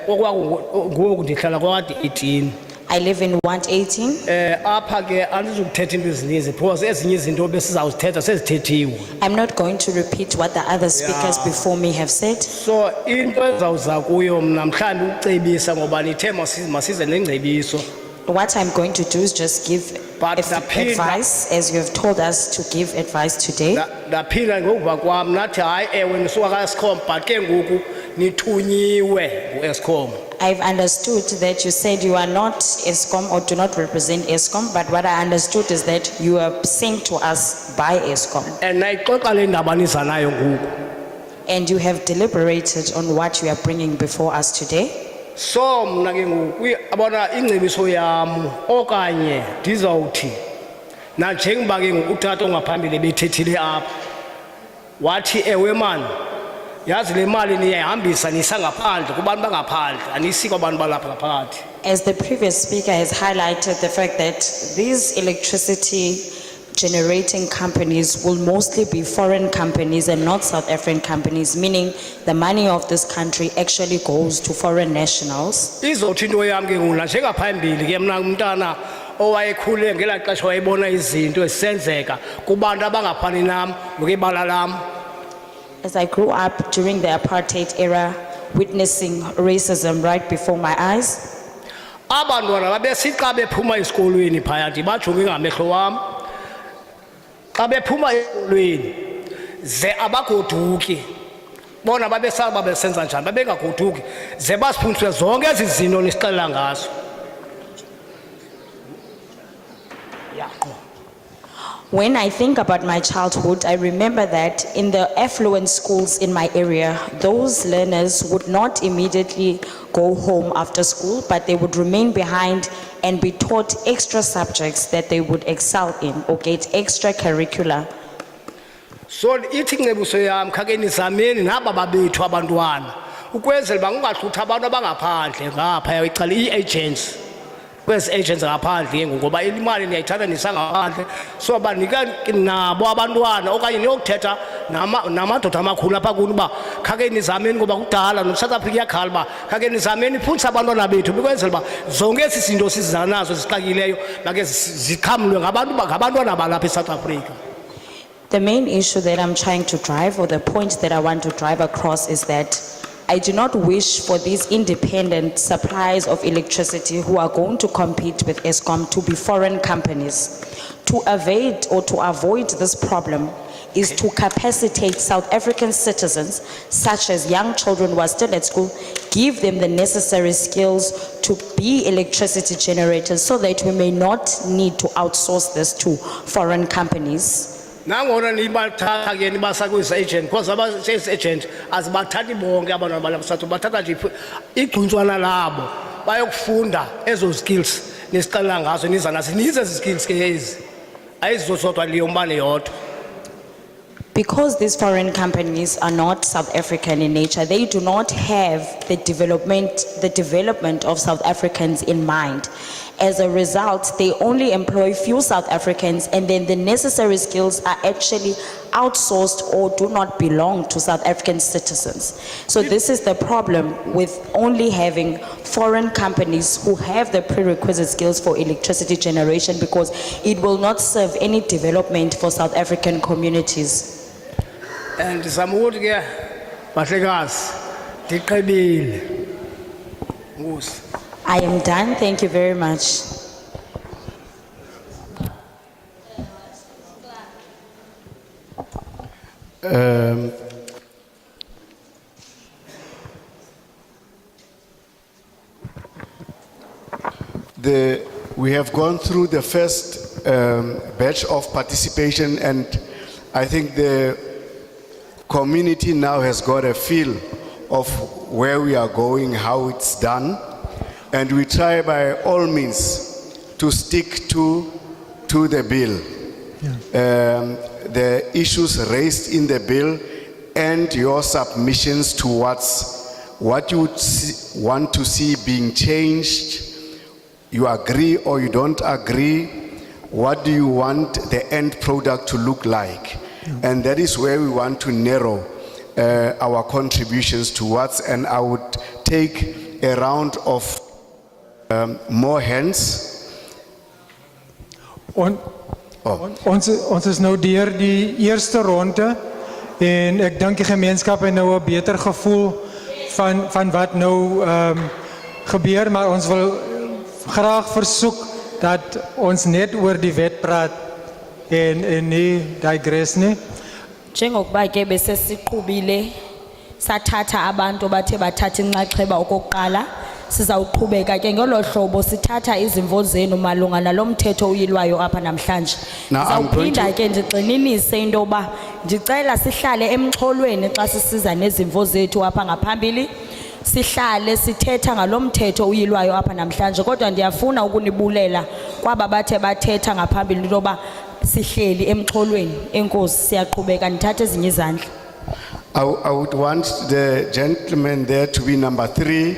Ngoku ndihlala kwade 18. I live in 118. Apha ke andizukuthetha into ezininzi because ezinye izinto besizawuzithetha sezithethiwe. I'm not going to repeat what the other speakers before me have said. So into ezawuza kuyo mna mhlambi ukucebisa ngoba nithe masize nengcebiso. What I'm going to do is just give advice, as you have told us to give advice today. Ndaphinda ngokuva kwam nathi hayi ewe nisuka ka-Eskom but ke ngoku nithunyiwe ngu-Eskom. I've understood that you said you are not Eskom or do not represent Eskom, but what I understood is that you are sent to us by Eskom. And nayixoxa le ndaba niza nayo ngoku. And you have deliberated on what you are bringing before us today. So mna ke ngoku abona ingcebiso yam okanye ndizawuthi nanjengoba ke ngoku utata ongaphambili bethethile apha wathi ewe man yazi le mali niyayihambisa nisa ngaphandle kubantu bangaphandle anisi kwabantu balapha ngaphakathi. As the previous speaker has highlighted the fact that these electricity generating companies will mostly be foreign companies and not South African companies, meaning the money of this country actually goes to foreign nationals. Izothi into yami ke ngoku njengaphambili ke mna umntana owayekhule ngelaa xesha wayebona izinto ezisenzeka kubantu abangafani nam ngokwebala lam. As I grew up during the apartheid era, witnessing racism right before my eyes, abantwana babesithi xa bephuma esikolweni phaya ndibajonge ngamehlo wam xa bephuma esikolweni ze abagoduki bona babesala babesenza njani babengagoduki ze basiphunzise zonke ezi zinto nisixelela ngazo. when I think about my childhood, I remember that in the affluent schools in my area, those learners would not immediately go home after school, but they would remain behind and be taught extra subjects that they would excel in or get extracurricular. So ithi ngcebiso yam khake nizameni naba babethu abantwana ukwenzela bangahlutha abantu abangaphandle ngapha icala ii-agents kwezi agents ngaphandle ngoba imali niyayithatha nisangaphandle so banika nabo abantwana okanye niyokuthetha namadoda amakhulu apha kuni uba khake nizameni ngoba kudala no-South Africa iyakhala uba khake nizameni phundisa abantwana bethu ukwenzela uba zonke ezi zinto siziza nazo zixakileyo make ziqhamlwe ngabantwana balapha eSouth Africa. The main issue that I'm trying to drive, or the point that I want to drive across, is that I do not wish for these independent suppliers of electricity who are going to compete with Eskom to be foreign companies. To evade or to avoid this problem, is to capacitate South African citizens, such as young children who are still at school, give them the necessary skills to be electricity generators so that we may not need to outsource this to foreign companies. Nangona nibathatha ke nibasa kwis agent because aba agent azibathathi bonke abantu abalapha bathatha nje igcuntswana labo bayokufunda ezo skills nesiqala ngazo niza nazo nize skills ke ezi ayizosodwa leyo mbane yodwa. Because these foreign companies are not South African in nature, they do not have the development of South Africans in mind. As a result, they only employ few South Africans, and then the necessary skills are actually outsourced or do not belong to South African citizens. So this is the problem with only having foreign companies who have the prerequisite skills for electricity generation, because it will not serve any development for South African communities. And samuthi ke bahlekazi ndiqebile. Nkosi. I am done. Thank you very much. We have gone through the first batch of participation, and I think the community now has got a feel of where we are going, how it's done, and we try by all means to stick to the bill. The issues raised in the bill and your submissions towards what you want to see being changed. You agree or you don't agree. What do you want the end product to look like? And that is where we want to narrow our contributions towards, and I would take a round of more hands. Ons is nou deur die eerste ronde en ek dink die gemeenskap het nou 'n beter gevoel van wat nou gebeur, maar ons wil graag versoek dat ons net oor die wet praat en nie digress nie. Njengokuba ke bese siqhubile sathatha abantu bathe bathatha inxaxheba okokuqala, sizawuqhubeka ke ngolo hlobo sithatha izimvo zenu malunga nalomthetho uyilwayo apha namhlanje. Sizawuphinda ke ndigxininise into yoba ndicela sihlale emxholweni xa sisiza nezimvo zethu apha ngaphambili, sihlale sithetha ngalomthetho uyilwayo apha namhlanje, kodwa ndiyafuna ukunibulela kwaba bathe bathetha ngaphambili into yoba sihleli emxholweni. Enkosi, siyaqhubeka nithathe ezinye izandla. I would want the gentleman there to be number 3,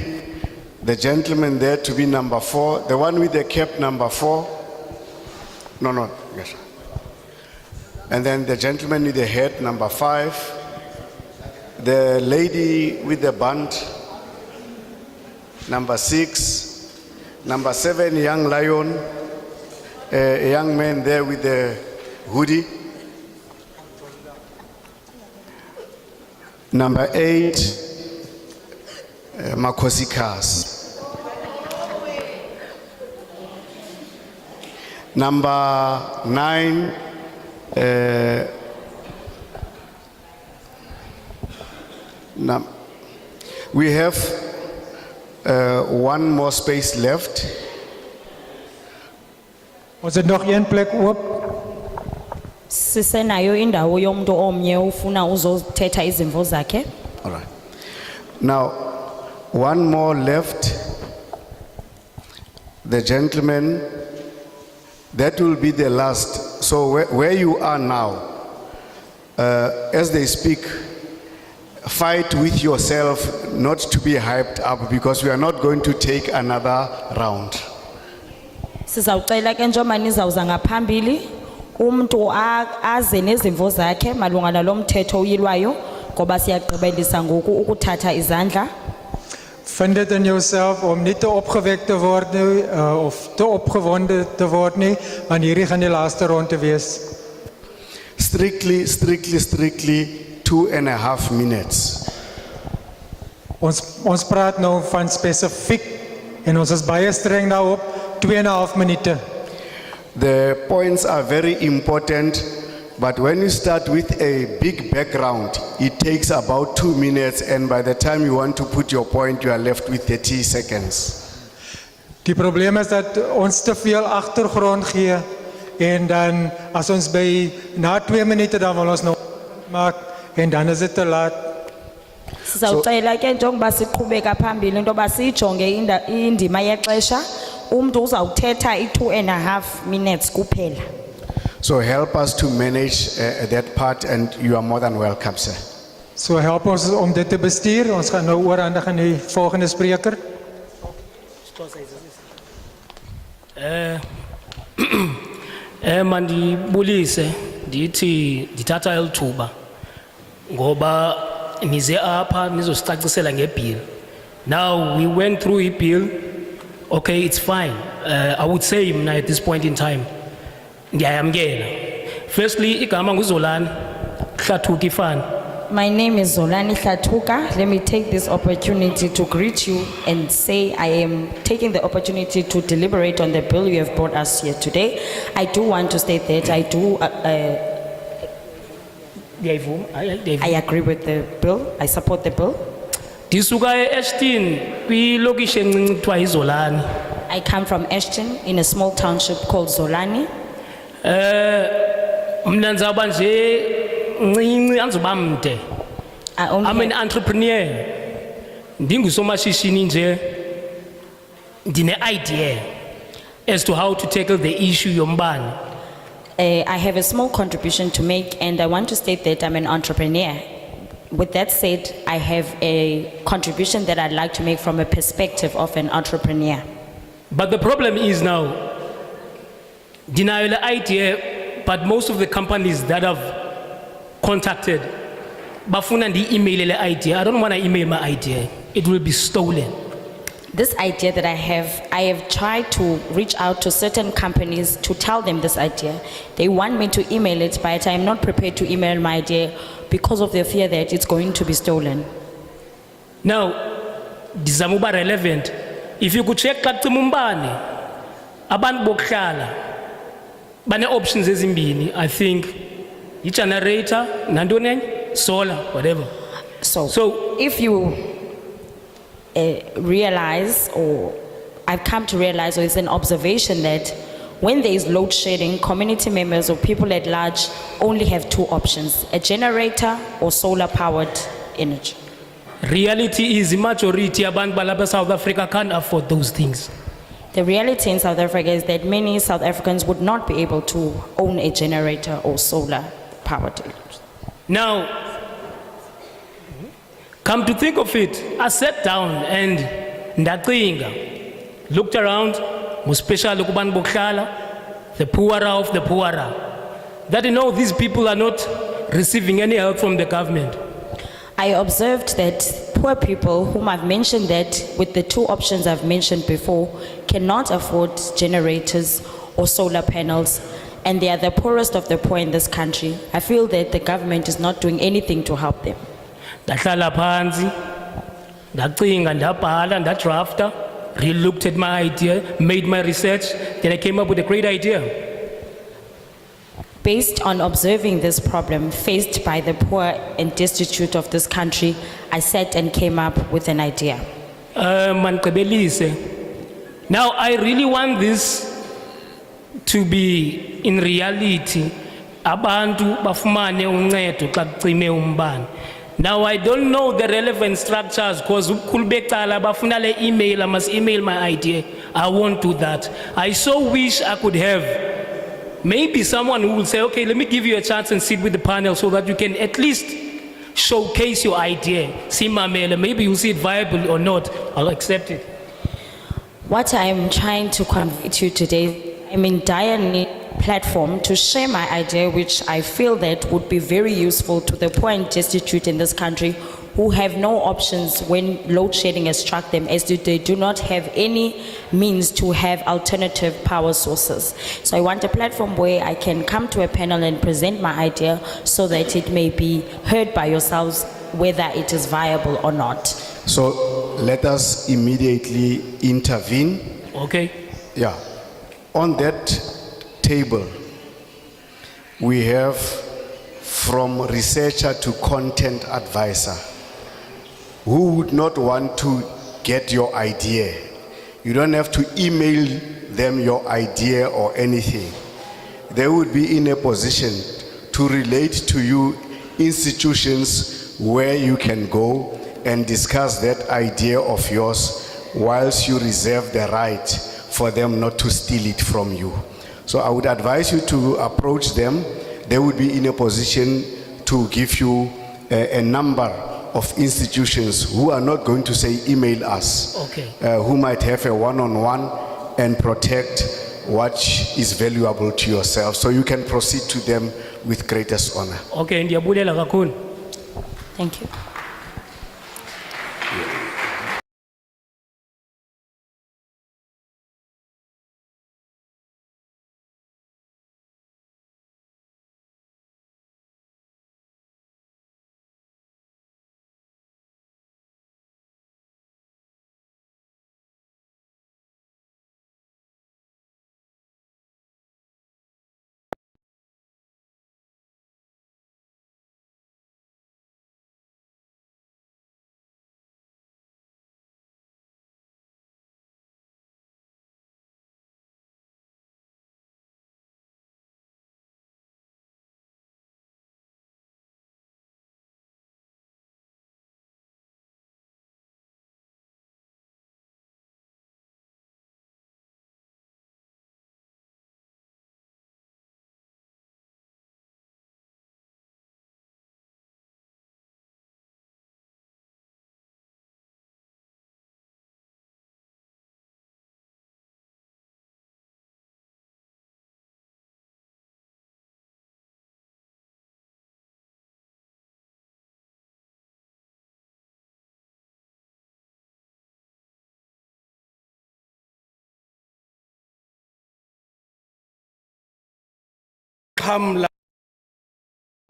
the gentleman there to be number 4, the one with the cap number 4. No, yes. And then the gentleman with the head number 5, the lady with the band number 6, number 7, young lion, a young man there with the hoodie. Number 8, Makosi Cars. Number 9, we have one more space left. Ons het nog een plek oop. Sisenayo indawo yomuntu omnye ufuna uzothetha izimvo zakhe. All right. Now, one more left. The gentleman, that will be the last. So where you are now, as they speak, fight with yourself not to be hyped up, because we are not going to take another round. Sizawucela ke njengoba nizawuza ngaphambili umuntu aze nezimvo zakhe malunga nalomthetho uyilwayo, ngoba siyagqibelisa ngoku ukuthatha izandla. Vind dit in jouself om nie te opgewek te word nie, of te opgewonde te word nie, want hierdie gaan die laaste ronde wees. Strictly 2.5 minutes. Ons praat nou van spesifiek en ons is baie streng daarop, 2.5 minute. The points are very important But when you start with a big background, it takes about 2 minutes, and by the time you want to put your point, you are left with 30 seconds. Die probleem is dat ons te veel agtergrond gee en dan as ons by na 2 minute dan wil ons nou maak en dan is dit te laat. Sizawucela ke njengoba siqhubeka phambili into yoba siyijonge indima yexesha umuntu uzawuthetha i-2.5 minutes kuphela. So help us to manage that part, and you are more than welcome, sir. So help ons om dit te bestuur. Ons gaan nou oorhandig aan die volgende spreker. Mandibulise ndithi ndithatha elithuba ngoba nize apha nizosicacisela ngebill. Now we went through a bill. Okay, it's fine. I would say mna at this point in time ndiyayamkela. Firstly, igama nguZolani Hlathuka ifana. My name is Zolani Hlatuka. Let me take this opportunity to greet you and say I am taking the opportunity to deliberate on the bill you have brought us here today. I do want to state that I agree with the bill. I support the bill. Disuka eAshton kwilokishi encinci kuthiwa iZolani. I come from Ashton in a small township called Zolani. Mna nzaba nje ncinci andizoba mde. I'm an entrepreneur. Ndingusomashishini nje ndine idea as to how to tackle the issue yombane. I have a small contribution to make and I want to state that I'm an entrepreneur. With that said, I have a contribution that I'd like to make from a perspective of an entrepreneur. But the problem is now, deny the idea, but most of the companies that have contacted, bafuna ndi email the idea. I don't want to email my idea. It will be stolen. This idea that I have tried to reach out to certain companies to tell them this idea. They want me to email it, but I'm not prepared to email my idea because of the fear that it's going to be stolen. Now, dizamuba relevant. If you could check xa kucima umbane, abantu bokuhlala bane options ezimbini. I think i-generator, nantoni enye, solar, whatever. So if you realize, or I've come to realize, or it's an observation that when there is load shedding, community members or people at large only have two options, a generator or solar powered energy. Reality is the majority abantu balapha South Africa can't afford those things. The reality in South Africa is that many South Africans would not be able to own a generator or solar powered energy. Now, come to think of it, I sat down and ndacinga, looked around, especially kubantu bokuhlala, the poorer of the poorer, that these people are not receiving any help from the government. I observed that poor people whom I've mentioned that with the two options I've mentioned before cannot afford generators or solar panels, and they are the poorest of the poor in this country. I feel that the government is not doing anything to help them. Ndahlala phansi, ndacinga, ndabhala, ndadrafta, re-looked at my idea, made my research, then I came up with a great idea. Based on observing this problem faced by the poor and destitute of this country, I sat and came up with an idea. Mandibelise. Now I really want this to be in reality. Abantu bafumane uncedo xa kucime umbane. Now I don't know the relevant structures because ukhulubecala bafuna le email, I must email my idea. I won't do that. I so wish I could have maybe someone who will say, okay, let me give you a chance and sit with the panel so that you can at least showcase your idea. See Mamela, maybe you see it viable or not, I'll accept it. What I'm trying to convey to you today, I'm in dire need platform to share my idea, which I feel that would be very useful to the poor and destitute in this country who have no options when load shedding has struck them, as they do not have any means to have alternative power sources. So I want a platform where I can come to a panel and present my idea so that it may be heard by yourselves whether it is viable or not. So let us immediately intervene. Okay. Yeah. On that table, we have from researcher to content advisor. Who would not want to get your idea? You don't have to email them your idea or anything. They would be in a position to relate to you institutions where you can go and discuss that idea of yours whilst you reserve the right for them not to steal it from you. So I would advise you to approach them. They would be in a position to give you a number of institutions who are not going to say email us, who might have a one-on-one and protect what is valuable to yourself. So you can proceed to them with greatest honor. Okay, ndiyabulela kakhulu. Thank you.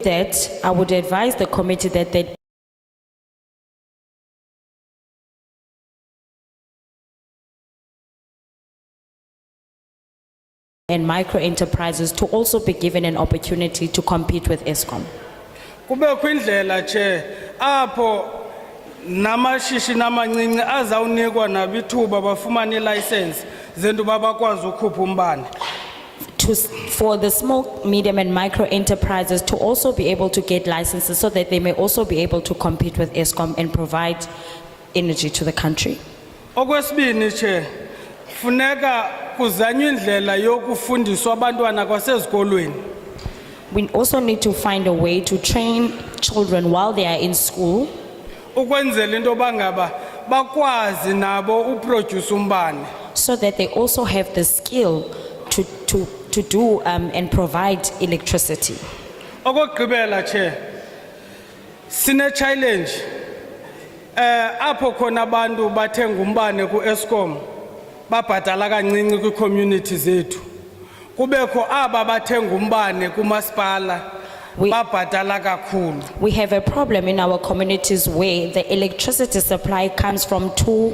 That I would advise the committee that they and micro enterprises to also be given an opportunity to compete with ESCOM. Kube kwindlela che apho namashishini amancinci azawunikwa nabithuba bafumane license zentu babakwazi ukhupha umbane. For the small, medium and micro enterprises to also be able to get licenses so that they may also be able to compete with ESCOM and provide energy to the country. Okwesibini che funeka kuzanywe indlela yokufundiswa abantwana kwasezikolweni. We also need to find a way to train children while they are in school. Ukwenzela into bangaba bakwazi nabo uproduce umbane. So that they also have the skill to do and provide electricity. Okugqibela che sine challenge apho khona abantu bathenga umbane ku ESCOM babhadala kancinci ku community zethu kubekho aba bathenga umbane kumasipala babhadala kakhulu. We have a problem in our communities where the electricity supply comes from two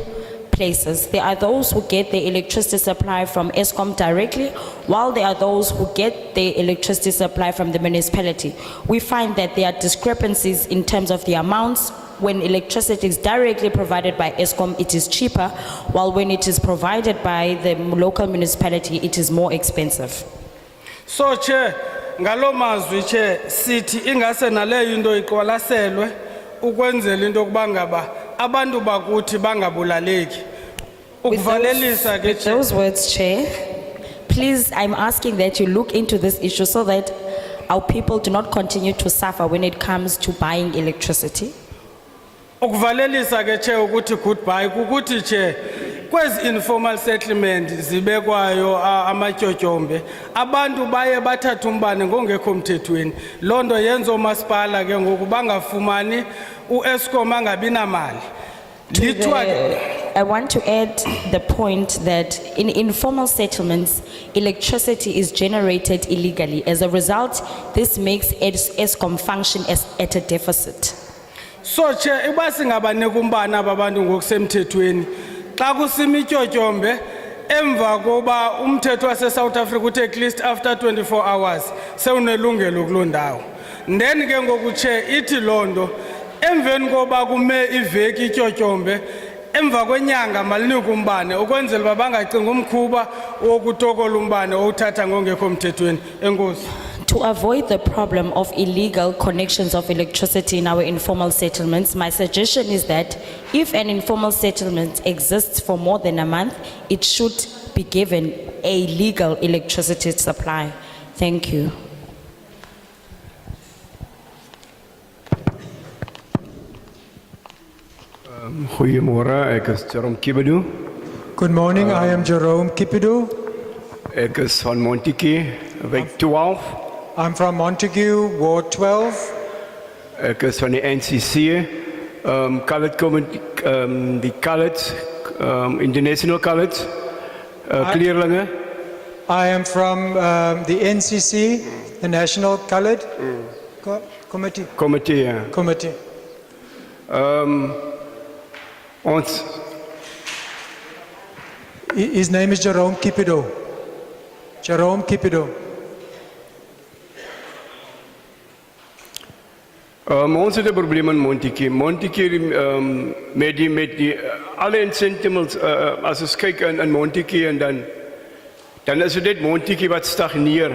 places. There are those who get the electricity supply from ESCOM directly, while there are those who get the electricity supply from the municipality. We find that there are discrepancies in terms of the amounts. When electricity is directly provided by ESCOM, it is cheaper, while when it is provided by the local municipality, it is more expensive. So che ngalo mazwi che sithi ingase naleyo into iqwalaselwe ukwenzela into kubangaba abantu bakuthi bangabulaleki. With those words, Chair, please, I'm asking that you look into this issue so that our people do not continue to suffer when it comes to buying electricity. Ukuvalelisa ke che ukuthi goodbye kukuthi che kwezi informal settlement zibekwayo amatyotyombe abantu baye bathatha umbane ngongekho mthethweni. Londo yenza omasipala ke ngoku bangafumani uESCOM angabi namali. I want to add the point that in informal settlements, electricity is generated illegally. As a result, this makes ESCOM function at a deficit. So che ibasingabaneka umbane ababantu ngokusemthethweni xa kusimityotyombe emva koba umthetho wase South Africa uthi at least after 24 hours sewunelungelo kuloo ndawo. then ke ngoku che ithi londo emveni koba kume iveki ityotyombe emva kwenyanga malinike umbane ukwenzela uba bangacinga umkhuba wokutokola umbane owuthatha ngongekho mthethweni. Enkosi. To avoid the problem of illegal connections of electricity in our informal settlements, my suggestion is that if an informal settlement exists for more than a month, it should be given a legal electricity supply. Thank you. Goeiemôre, ek is Jerome Kibedu. Good morning, I am Jerome Kipidu. Ek is van Montetjie, wijk 12. I'm from Montague, Ward 12. Ek is van die NCC, Colored Community, die Colored, International Colored, kleerlinge. I am from the NCC, the National Colored Committee. Committee, ja. Committee. Ons, His name is Jerome Kipido. Jerome Kipido. ons het 'n probleem in Montetjie. Montetjie met die alle incentives as ons kyk in Montetjie en dan is dit net Montetjie wat stagneer.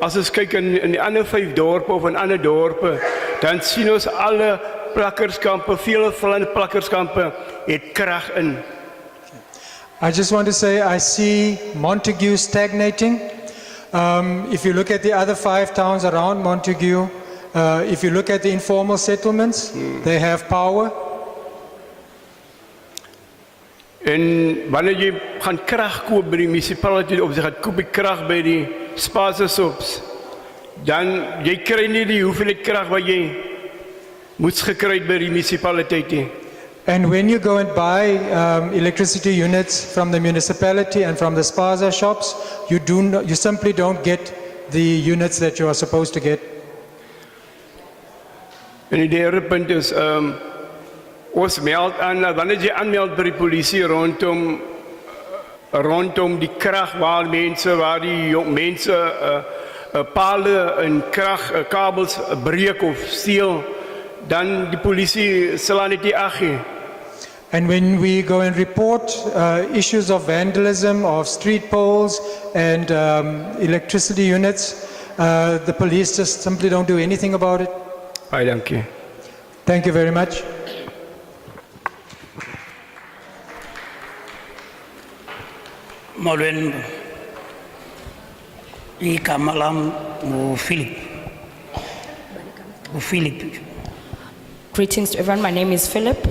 As ons kyk in die ander 5 dorpe of in ander dorpe, dan sien ons alle plakkerskampe, vele plakkerskampe het krag in. I just want to say I see Montague stagnating. If you look at the other 5 towns around Montague, if you look at the informal settlements, they have power. En wanneer jy gaan krag koop by die municipality of jy gaan koop die krag by die spaarsops, dan jy kry nie die hoeveelheid krag wat jy moets gekry het by die municipaliteit nie. And when you go and buy electricity units from the municipality and from the spaza shops, you simply don't get the units that you are supposed to get. En die derde punt is, ons meld aan, wanneer jy aanmeld by die polisie rondom die krag waar die mense pale en kragkabels breek of steel, dan die polisie sal aan dit ag gee. And when we go and report issues of vandalism of street poles and electricity units, the police just simply don't do anything about it. Baie dankie. Thank you very much. Molweni, igama lam nguPhilip. Greetings to everyone, my name is Philip.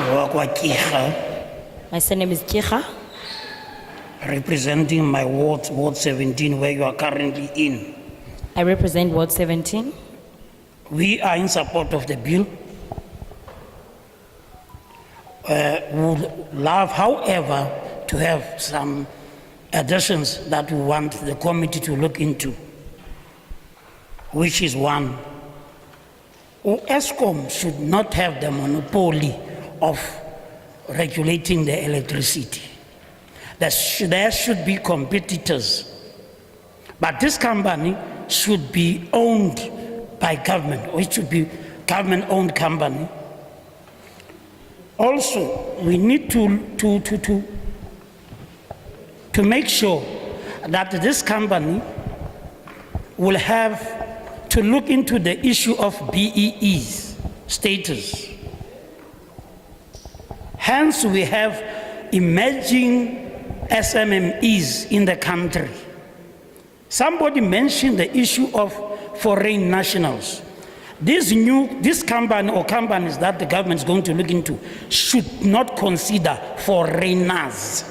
WakwaKirha, My surname is Kicha. representing my ward, Ward 17, where you are currently in. I represent Ward 17. We are in support of the bill. Would love, however, to have some additions that we want the committee to look into, which is one, ESCOM should not have the monopoly of regulating the electricity. There should be competitors, but this company should be owned by government, or it should be government-owned company. Also, we need to make sure that this company will have to look into the issue of BEE's status. Hence, we have emerging SMMEs in the country. Somebody mentioned the issue of foreign nationals. This company or companies that the government is going to look into should not consider foreigners.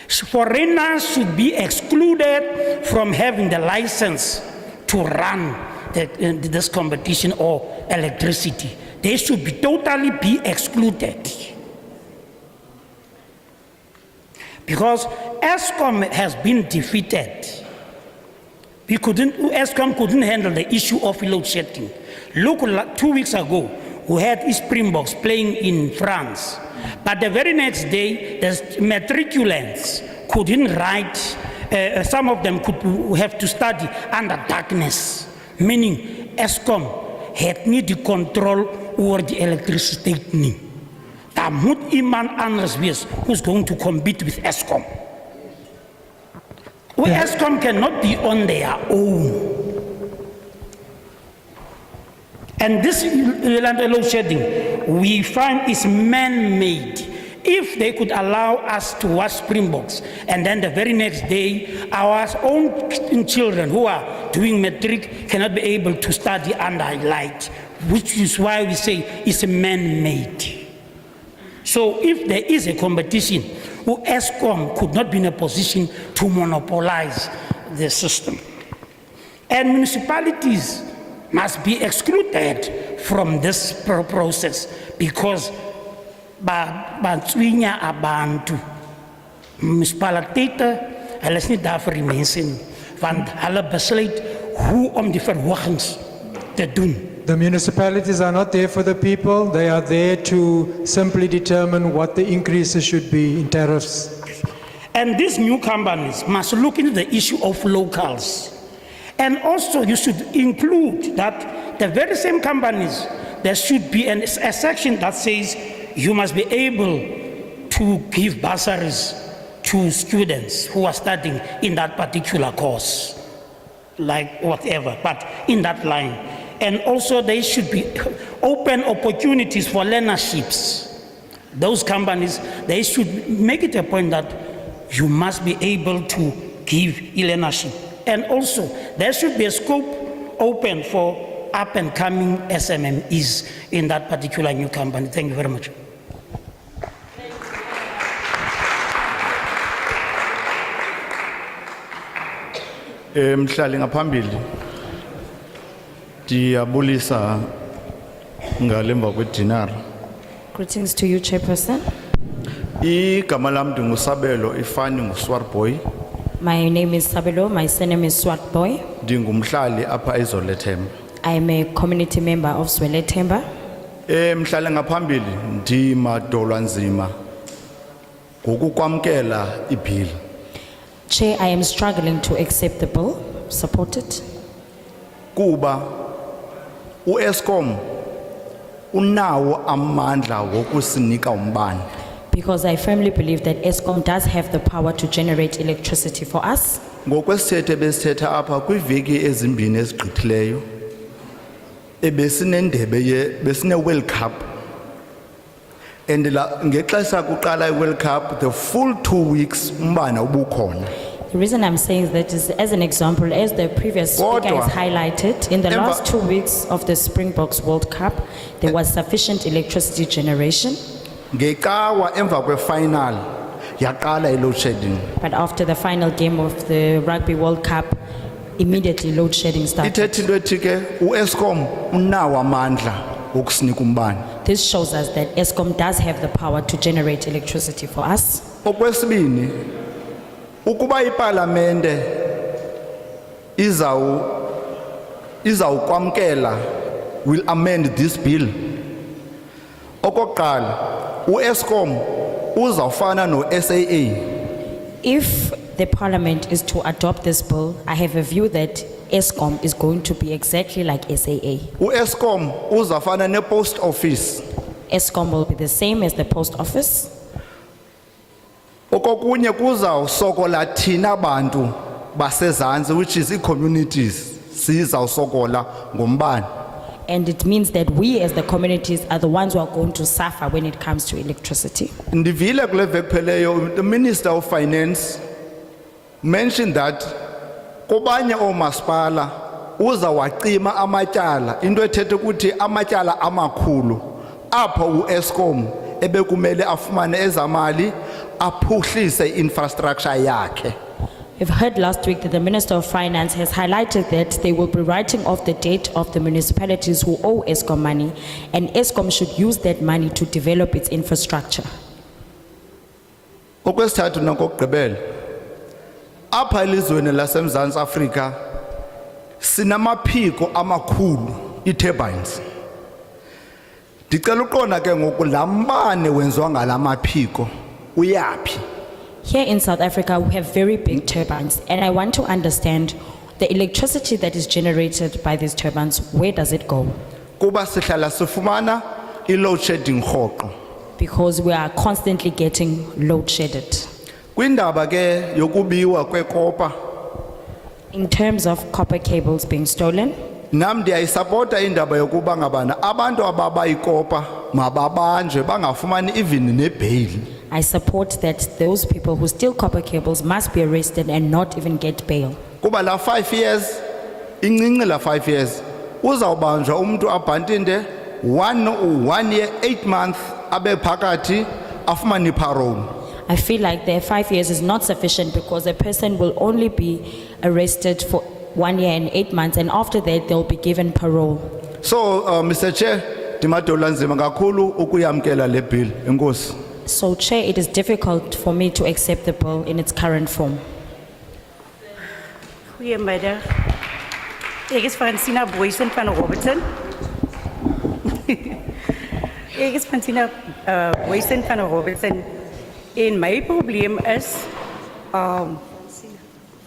Foreigners should be excluded from having the license to run this competition or electricity. They should be totally be excluded. Because ESCOM has been defeated. ESCOM couldn't handle the issue of load shedding. Look, 2 weeks ago, we had Springboks playing in France. But the very next day, the matriculants couldn't write. Some of them could have to study under darkness meaning Eskom het nie die control oor die elektrisiteit nie. Daar moet iemand anders wees who's going to compete with Eskom. Eskom cannot be on their own. And this load shedding, we find is man-made. If they could allow us to watch Springboks, and then the very next day, our own children who are doing matric cannot be able to study under light, which is why we say it's man-made. So if there is a competition, Eskom could not be in a position to monopolize the system. And municipalities must be excluded from this process because batswinya abantu municipaliteite hulle is nie daar vir die mense nie want hulle besluit hoe om die verhogings te doen. The municipalities are not there for the people, they are there to simply determine what the increases should be in tariffs. And these new companies must look into the issue of locals. And also you should include that the very same companies, there should be a section that says you must be able to give bursaries to students who are studying in that particular course, like whatever, but in that line. And also there should be open opportunities for learnerships. Those companies, they should make it a point that you must be able to give e-learnership. And also, there should be a scope open for up and coming SMMEs in that particular new company. Thank you very much. Mhlali ngaphambili ndiyabulisa ngalemva kwedinara. Greetings to you, Chairperson. Igama lam ndingusabelo ifani nguswarboy. My name is Sabelo, my surname is Swat Boy. Ndingumhlali apha eZwelethemba. I am a community member of Zwelethemba. Mhlali ngaphambili ndimadolwa nzima ngokukwamkela ibill. Chair, I am struggling to accept the bill, support it. Kuba uEskom unawo amandla wokusinika umbane. Because I firmly believe that Eskom does have the power to generate electricity for us. Ngokwesithethe besithetha apha kwiveki ezimbini ezigqithileyo besine World Cup and ngexesha kuqala iWorld Cup the full 2 weeks umbane ubukhona. The reason I'm saying that is as an example, as the previous speaker has highlighted, in the last 2 weeks of the Springboks World Cup, there was sufficient electricity generation. Ngekawa emva kwefinal yaqala iload shedding. But after the final game of the Rugby World Cup, immediately load shedding started. Ithethi into ethi ke uEskom unawo amandla wokusinika umbane. This shows us that Eskom does have the power to generate electricity for us. Okwesibini, ukuba iparlamente izawukwamkela will amend this bill. Okokuqala, uEskom uzawufana noSAA. If the parliament is to adopt this bill, I have a view that Eskom is going to be exactly like SAA. uEskom uzawufana nepost office. Eskom will be the same as the post office. Okokunye kuzawusokola thina bantu basezantsi which is communities sizawusokola ngombane. And it means that we as the communities are the ones who are going to suffer when it comes to electricity. Ndivile kule veki pheleyo the Minister of Finance mentioned that kobanye oomasipala uzawacima amatyala into ethethe ukuthi amatyala amakhulu apho uEskom ebekumele afumane ezamali aphuhlise infrastructure yakhe. We've heard last week that the Minister of Finance has highlighted that they will be writing off the debt of the municipalities who owe Eskom money, and Eskom should use that money to develop its infrastructure. Okwesithathu nokugqibela, apha elizweni laseMzantsi Afrika sinamaphiko amakhulu iturbines. Ndicela uqonda ke ngoku lambane wenziwa ngalamaphiko uyaphi. Here in South Africa, we have very big turbines, and I want to understand The electricity that is generated by these turbines, where does it go? Kuba sihlala sifumana i-load shedding rhoqo. Because we are constantly getting load shedded. Kwindaba ke yokubiwa kwekopa, In terms of copper cables being stolen, nam ndiyayisapota indaba yokuba ngabana abantu ababa ikopa mababanjwe bangafumani even nebail. I support that those people who steal copper cables must be arrested and not even get bail. Kuba la 5 years, incinci la 5 years, uzawubanjwa umuntu abhantinde 1 year 8 months abe phakathi afumani parole. I feel like the 5 years is not sufficient because a person will only be arrested for 1 year and 8 months, and after that they'll be given parole. So Mr. Chair, ndimadola nzima kakhulu ukuyamkela le bill. Enkosi. So Chair, it is difficult for me to accept the bill in its current form. Goeiemiddag. Ek is Francina Boysen van Robertson. Ek is Francina Boysen van Robertson. En my probleem is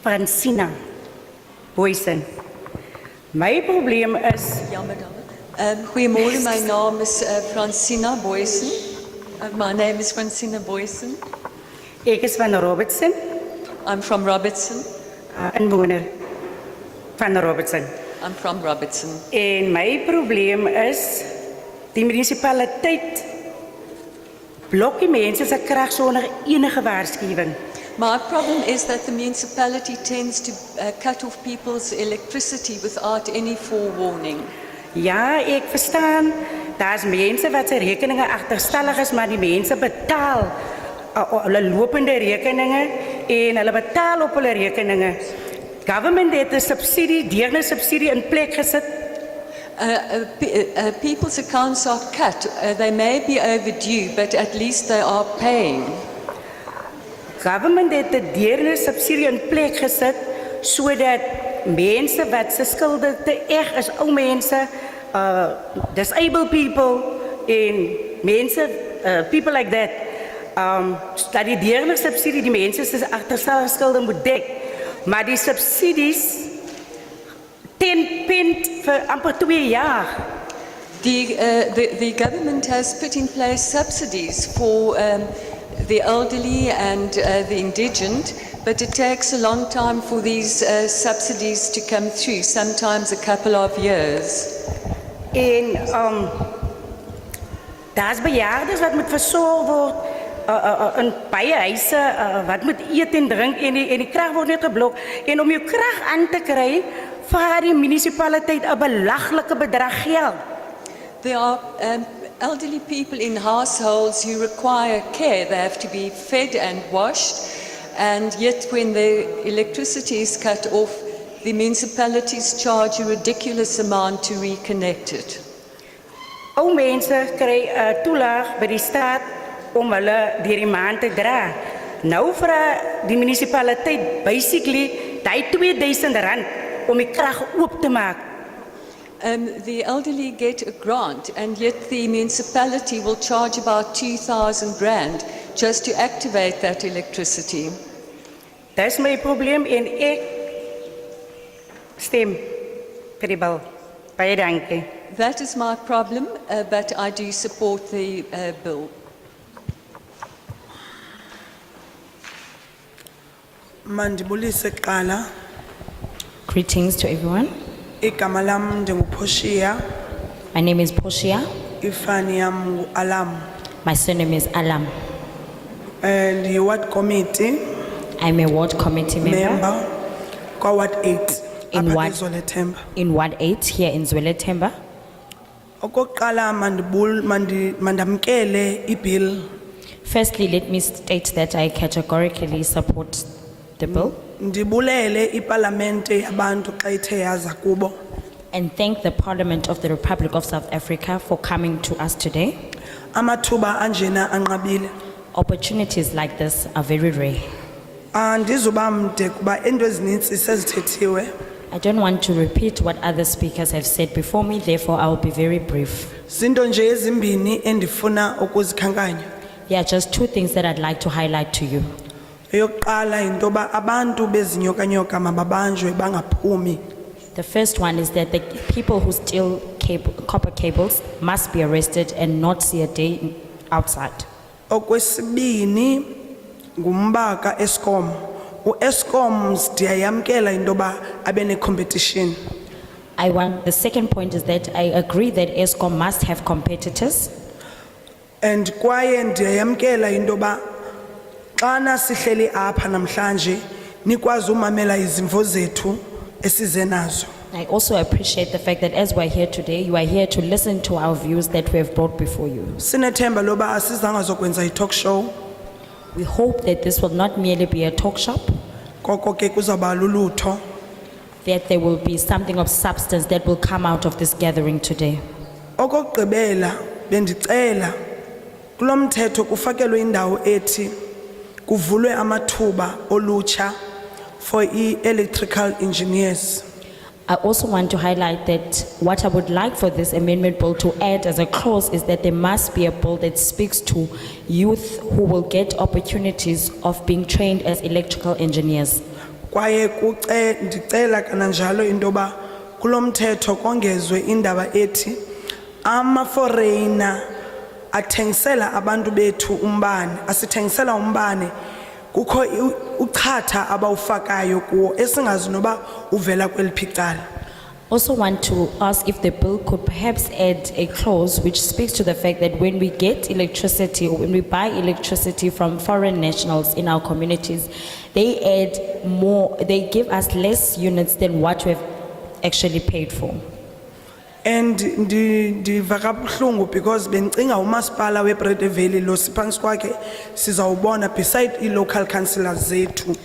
Francina Boysen. My probleem is Goeiemorgen, my naam is Francina Boysen. My name is Francina Boysen. Ek is van Robertson. I'm from Robertson. Inwoner van Robertson. I'm from Robertson. En my probleem is die munisipaliteit blok die mense se krag sonder enige waarskuwing. My problem is that the municipality tends to cut off people's electricity without any forewarning. Ja, ek verstaan. Daar's mense wat se rekeninge agterstallig is, maar die mense betaal hulle lopende rekeninge en hulle betaal op hulle rekeninge. Government het 'n subsidie, deerne subsidie in plek gesit. People's accounts are cut. They may be overdue, but at least they are paying. Government het 'n deerne subsidie in plek gesit sodat mense wat se skulde te erg is, ou mense, disabled people en mense, people like that, dat die deerne subsidie die mense se agterstallige skulde moet dek. Maar die subsidies 10 pence vir amper 2 jaar. The government has put in place subsidies for the elderly and the indigent, but it takes a long time for these subsidies to come through, sometimes a couple of years. En daar's bejaardes wat moet versorg word in baie huise, wat moet eet en drink en die krag word net geblok. En om jou krag aan te kry, vra die munisipaliteit 'n belaglike bedrag geld. There are elderly people in households who require care. They have to be fed and washed, and yet when the electricity is cut off, the municipalities charge a ridiculous amount to reconnect it. Ou mense kry 'n toelaag by die staat om hulle deur die maand te dra. Nou vra die munisipaliteit basically daai R2000 om die krag oop te maak. The elderly get a grant, and yet the municipality will charge about R2,000 just to activate that electricity. Dis my probleem en ek stem vir die bill. Baie dankie. That is my problem, but I do support the bill. Mandibulise kuqala. Greetings to everyone. Igama lami ndinguPortia. My name is Portia. Ifani yami nguAlam. My surname is Alam. And the ward committee I'm a ward committee member kwa ward 8 in ward, Zwelethemba. in ward 8 here in Zwelethemba. Okokuqala mandamkele ibill. Firstly, let me state that I categorically support the bill Ndibulele iparlamente yabantu xa ithe yaza kubo. and thank the Parliament of the Republic of South Africa for coming to us today. Amathuba anjena anqabile. Opportunities like this are very rare. Andizuba mde kuba into ezininzi sezithethiwe. I don't want to repeat what other speakers have said before me, therefore I will be very brief. Zinto nje ezimbini endifuna ukuzikhankanya. There are just two things that I'd like to highlight to you. Eyokuqala into yoba abantu bezinyokanyoka mababanjwe bangaphumi. The first one is that the people who steal copper cables must be arrested and not see a day outside. Okwesibini ngumbaka Eskom. U-Eskom ndiyayamkela into yoba abe ne-competition. The second point is that I agree that ESCOM must have competitors. And kwaye ndiyayamkela into yoba xana sihleli apha namhlanje nikwazi umamela izimvo zethu esize nazo. I also appreciate the fact that as we're here today, you are here to listen to our views that we have brought before you. Sinethemba loba asizanga zokwenza i-talk show. We hope that this will not merely be a talk shop, Koko ke kuzawuba lulutho. that there will be something of substance that will come out of this gathering today. Okokugqibela bendicela kulo mthetho kufakelwe indawo ethi kuvulwe amathuba olutsha for electrical engineers. I also want to highlight that what I would like for this amendment bill to add as a clause is that there must be a bill that speaks to youth who will get opportunities of being trained as electrical engineers. Kwaye ndicela kananjalo into yoba kulo mthetho kongezwe indaba ethi ama-foreigner athengisela abantu bethu umbane, asithengisela umbane kukho uchatha abawufakayo kuwo esingazi noba uvela kweliphi icala. Also want to ask if the bill could perhaps add a clause which speaks to the fact that when we get electricity or when we buy electricity from foreign nationals in our communities, they add more, they give us less units than what we've actually paid for. And ndiva kabuhlungu because bencinga umasipala weBrede Valley lo siphansi kwakhe sizawubona beside i-local councillors zethu.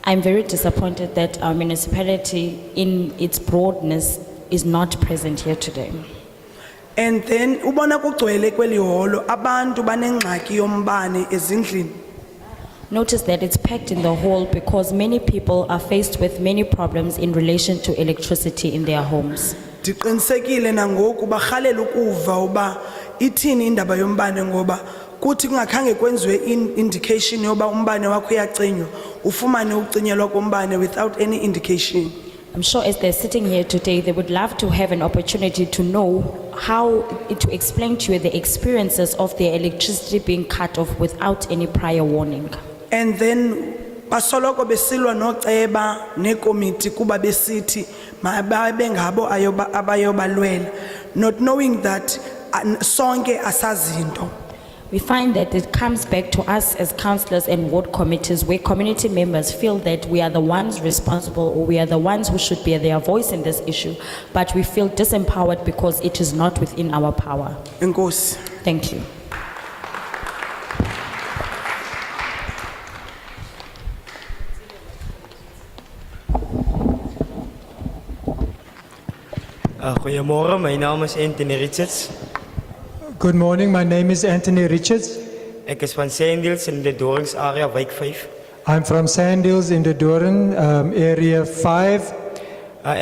I'm very disappointed that our municipality in its broadness is not present here today. And then ubona kugcwele kweli holo abantu banengxaki yombane ezindlini. Notice that it's packed in the hall because many people are faced with many problems in relation to electricity in their homes. Ndiqinisekile nangoku barhalela ukuva uba ithini indaba yombane ngoba kuthi kungakhange kwenziwe indication yoba umbane wakho uyacinywa ufumane ucinyelwa kombane without any indication. I'm sure as they're sitting here today, they would love to have an opportunity to know how to explain to you the experiences of their electricity being cut off without any prior warning. And then basoloko besilwa noceba nekomiti kuba besithi mababe ngabo abayobalwela, not knowing that sonke asazinto. We find that it comes back to us as councillors and ward committees where community members feel that we are the ones responsible or we are the ones who should bear their voice in this issue, but we feel disempowered because it is not within our power. Enkosi. Thank you. Goedemorgen, mijn naam is Anthony Richards. Good morning, my name is Anthony Richards. Ik is van Sandhills in de Doringsarea, wijk 5. I'm from Sandhills in the Doran, area 5.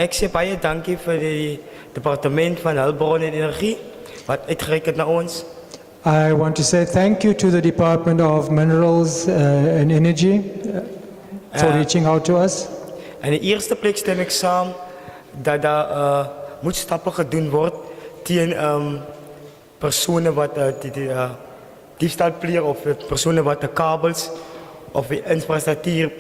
Ik zeg baie dankie voor het departement van Hulpbron en Energie, wat uitgereikt het naar ons. I want to say thank you to the Department of Minerals and Energy for reaching out to us. In de eerste plek stem ik samen dat daar moet stappen gedaan worden tegen personen wat diefstal plegen of personen wat de kabels of de infrastructuur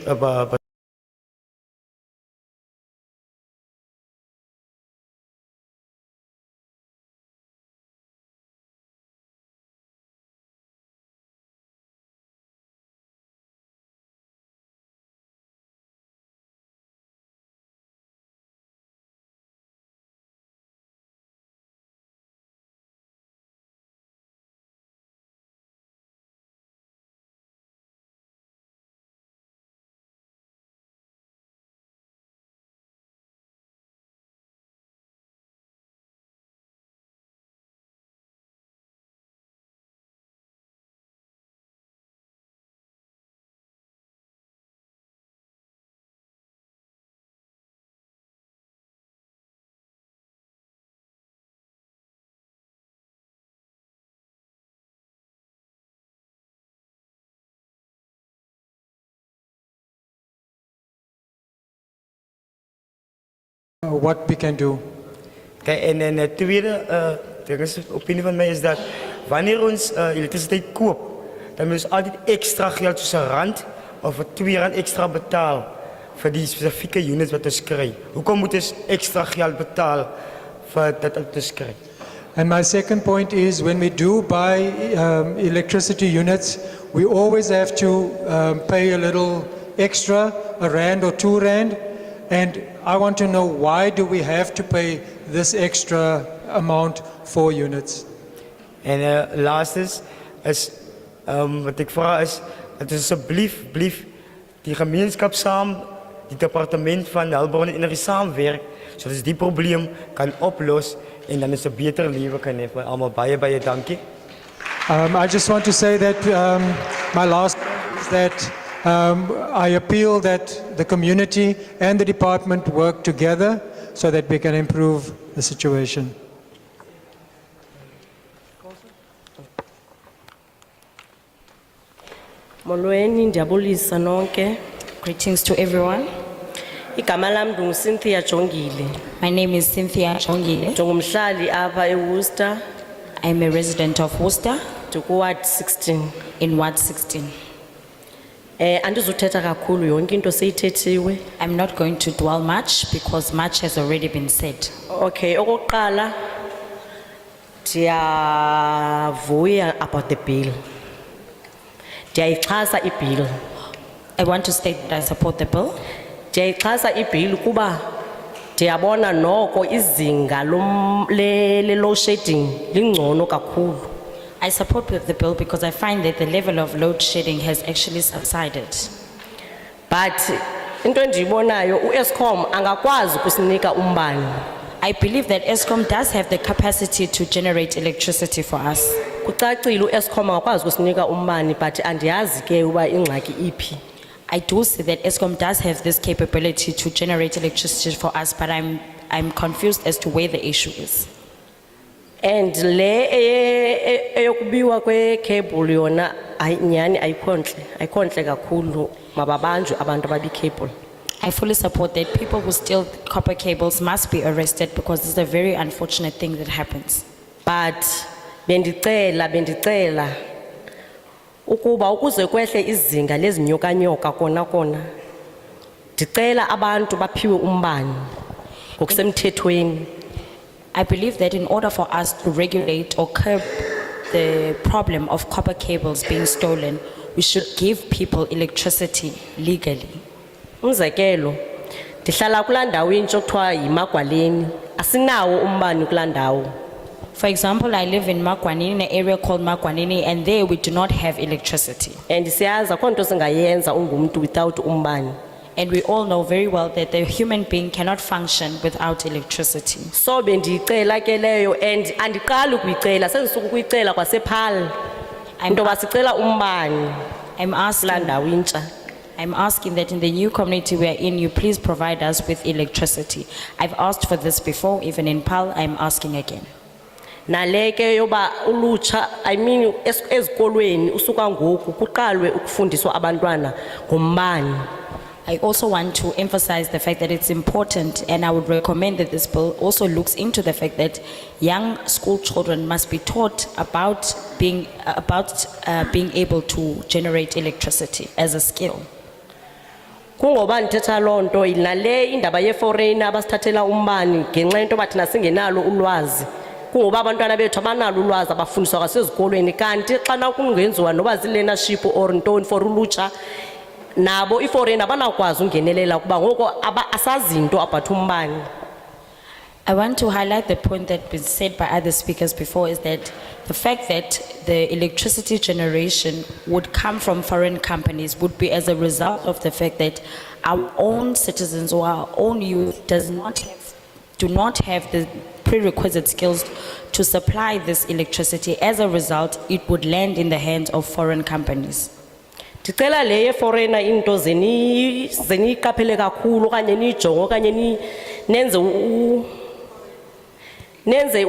what we can do. Kijk, en het tweede, de opinie van mij is dat wanneer ons elektriciteit koop, dan moet je altijd extra geld tussen rand of R2 extra betalen voor die specifieke units wat ons krijgen. Hoekom moet je extra geld betalen voor dat wat ons krijgen? And my second point is when we do buy electricity units, we always have to pay a little extra, R1 or R2. And I want to know, why do we have to pay this extra amount for units? En laatst is wat ik vraag is, dat is alsjeblieft die gemeenschap samen, die departement van Hulpbron en Energie samenwerkt, zodat ze die probleem kan oplossen en dan is een beter leven kan hebben. Allemaal baie dankie. I just want to say that my last is that I appeal that the community and the department work together so that we can improve the situation. Molweni ndiyabulisa nonke. Greetings to everyone. Igama lam nginguCynthia Jongile. My name is Cynthia Chongile. Ndingumhlali apha eWorcester. I'm a resident of Worcester Ndikuward 16. in Ward 16. Andizuthetha kakhulu yonke into seyithethiwe. I'm not going to dwell much because much has already been said. Okay, okokuqala ndiyavuya about the bill. Ndiyayixhasa ibill. I want to state that I support the bill. Ndiyayixhasa ibill kuba ndiyabona noko izinga le load shedding lingcono kakhulu. I support the bill because I find that the level of load shedding has actually subsided. But into endiyibonayo uEskom angakwazi ukusinika umbane. I believe that Eskom does have the capacity to generate electricity for us. Kucacile uEskom angakwazi ukusinika umbane but andiyazi ke uba ingxaki iphi. I do see that Eskom does have this capability to generate electricity for us, but I'm confused as to where the issue is. And le eyokubiwa kwe-cable yona nyani ayikhontle kakhulu mababanjwe abantu ababi-cable. I fully support that people who steal copper cables must be arrested because it's a very unfortunate thing that happens. But bendicela ukuba ukuze kwehle izinga lezinyokanyoka kona ndicela abantu baphiwe umbane ngokusemthethweni. I believe that in order for us to regulate or curb the problem of copper cables being stolen, we should give people electricity legally. Umzekelo, ndihlala kulaa ndawo intsha okuthiwa yiMagwaleni, asinawo umbane kulaa ndawo. For example, I live in Makwanini, in an area called Makwanini, and there we do not have electricity. And siyazi akho nto singayenza ungumntu without umbane. And we all know very well that the human being cannot function without electricity. So bendicela ke leyo and andiqali ukuyicela sendisuka ukuyicela kwasephal. Into basicela umbane. I'm asking that in the new community we are in, you please provide us with electricity. I've asked for this before, even in PAL, I'm asking again. Naleke yoba ulutsha, I mean ezikolweni usuka ngoku kuqalwe ukufundiswa abantwana ngombane. I also want to emphasize the fact that it's important, and I would recommend that this bill also looks into the fact that young school children must be taught about being able to generate electricity as a skill. Kungoba ndithetha lonto nale indaba ye-foreigner abasithathela umbane ngenxa yento bathina singenalo ulwazi. Kungoba abantwana bethu abanalo ulwazi abafundiswa kwasezikolweni kanti xana kungenziwa noba zi-learnership or ntoni for ulutsha nabo i-foreign abanakwazi ungenelela kuba ngoko asazinto about umbane. I want to highlight the point that was said by other speakers before, is that the fact that the electricity generation would come from foreign companies would be as a result of the fact that our own citizens or our own youth do not have the prerequisite skills to supply this electricity. As a result, it would land in the hands of foreign companies. Ndicela le foreigner into zeniyiqaphele kakhulu okanye niyijonge okanye nenze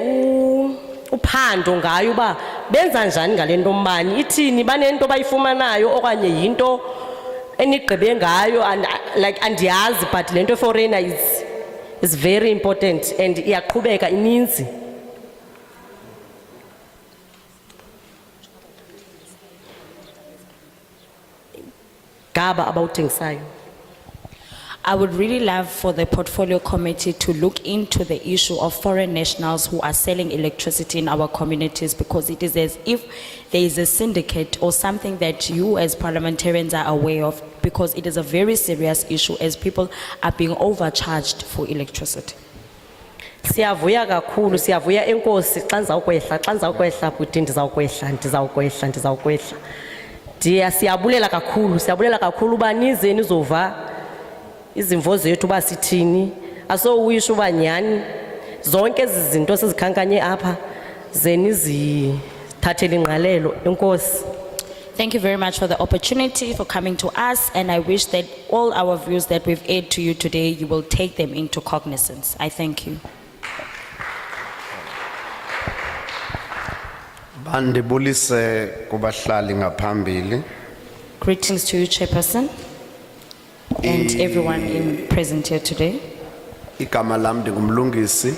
uphando ngayo uba benza njani ngale nto mbani ithini banento bayifumanayo okanye yinto enigqibe ngayo like andiyazi but le nto foreigner is very important and iyaqhubeka ininzi. Gaba abawuthengisayo. I would really love for the portfolio committee to look into the issue of foreign nationals who are selling electricity in our communities, because it is as if there is a syndicate or something that you as parliamentarians are aware of, because it is a very serious issue as people are being overcharged for electricity. Siyavuya kakhulu, siyavuya enkosi xa ndizawukwehla bhuti ndizawukwehla. Siyabulela kakhulu uba nize nizova izimvo zethu uba sithini, asowuyisho uba nyhani zonke ezi zinto sizikhankanye apha ze nizithathele ingqalelo. Enkosi. Thank you very much for the opportunity for coming to us, and I wish that all our views that we've aired to you today, you will take them into cognizance. I thank you. Bandibulise kubahlali ngaphambili. Greetings to you, Chairperson, and everyone present here today. Igama lam ndingumlungisi.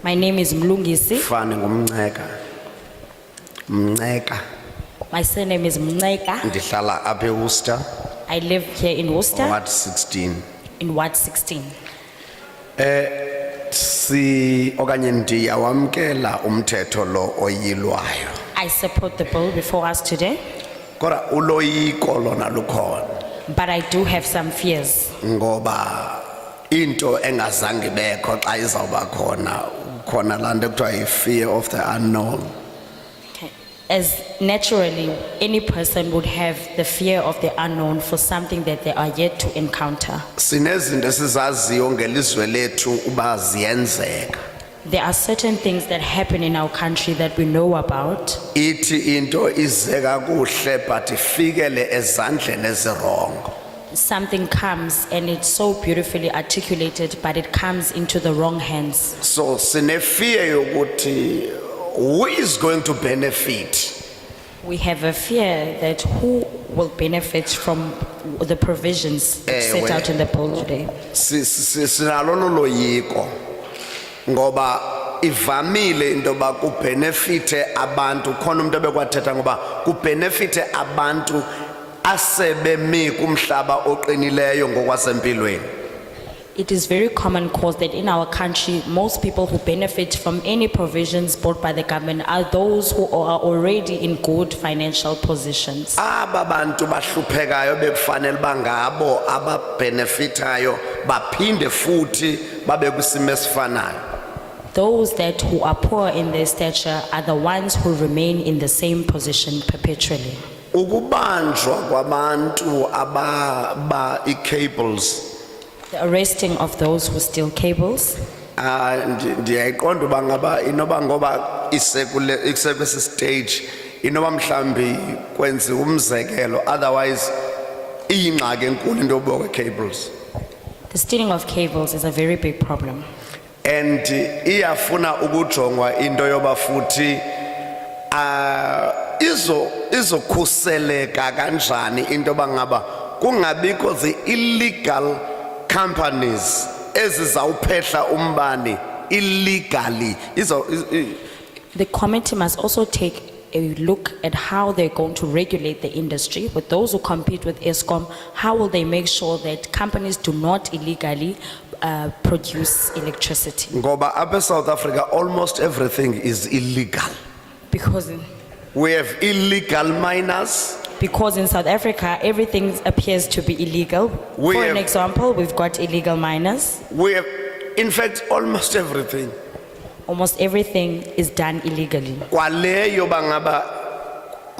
My name is Mlungisi. Fani ngumnceka. Mnceka. My surname is Mneka. Ndihlala apha eWorcester. I live here in Worcester. Ward 16. In Ward 16. Okanye ndiyawamkela umthetho lo oyilwayo. I support the bill before us today. Kodwa uloyiko lona lukhona. But I do have some fears. Ngoba into engazange bekho xa izawuba khona laa nto ekuthiwa fear of the unknown. As naturally, any person would have the fear of the unknown for something that they are yet to encounter. Sinezinto esizaziyo ngelizwe lethu uba ziyenzeka. There are certain things that happen in our country that we know about. Ithi into ize kakuhle but ifikele ezandleni ezirongo. Something comes and it's so beautifully articulated, but it comes into the wrong hands. So sinefear yokuthi who is going to benefit? We have a fear that who will benefit from the provisions set out in the bill today. Sinalo noloyiko ngoba ivamile into ba ku benefite abantu khona umuntu obekwathetha ngoba ku benefite abantu asebemi kumhlaba oqinileyo ngokwasempilweni. It is very common cause that in our country, most people who benefit from any provisions brought by the government are those who are already in good financial positions. Aba bantu bahluphekayo bekufanele bangabo ababenefitayo baphinde futhi babe kwisimo esifanayo. Those that who are poor in their stature are the ones who remain in the same position perpetually. Ukubanjwa kwabantu ababa cables. The arresting of those who steal cables. Ndiyayiqonda uba ngaba inoba ngoba isekwesi stage inoba mhlambi kwenza umzekelo, otherwise iyingxaki enkulu into yobuka cables. The stealing of cables is a very big problem. And iyafuna ukujongwa into yoba futhi izokhuseleka kanjani into bangaba kungabikho the illegal companies ezizawuphehla umbane illegally. The committee must also take a look at how they're going to regulate the industry. With those who compete with ESCOM, how will they make sure that companies do not illegally produce electricity? Ngoba apha South Africa almost everything is illegal. Because we have illegal miners. Because in South Africa, everything appears to be illegal. For an example, we've got illegal miners. We have, in fact, almost everything. Almost everything is done illegally. Kwaleyo bangaba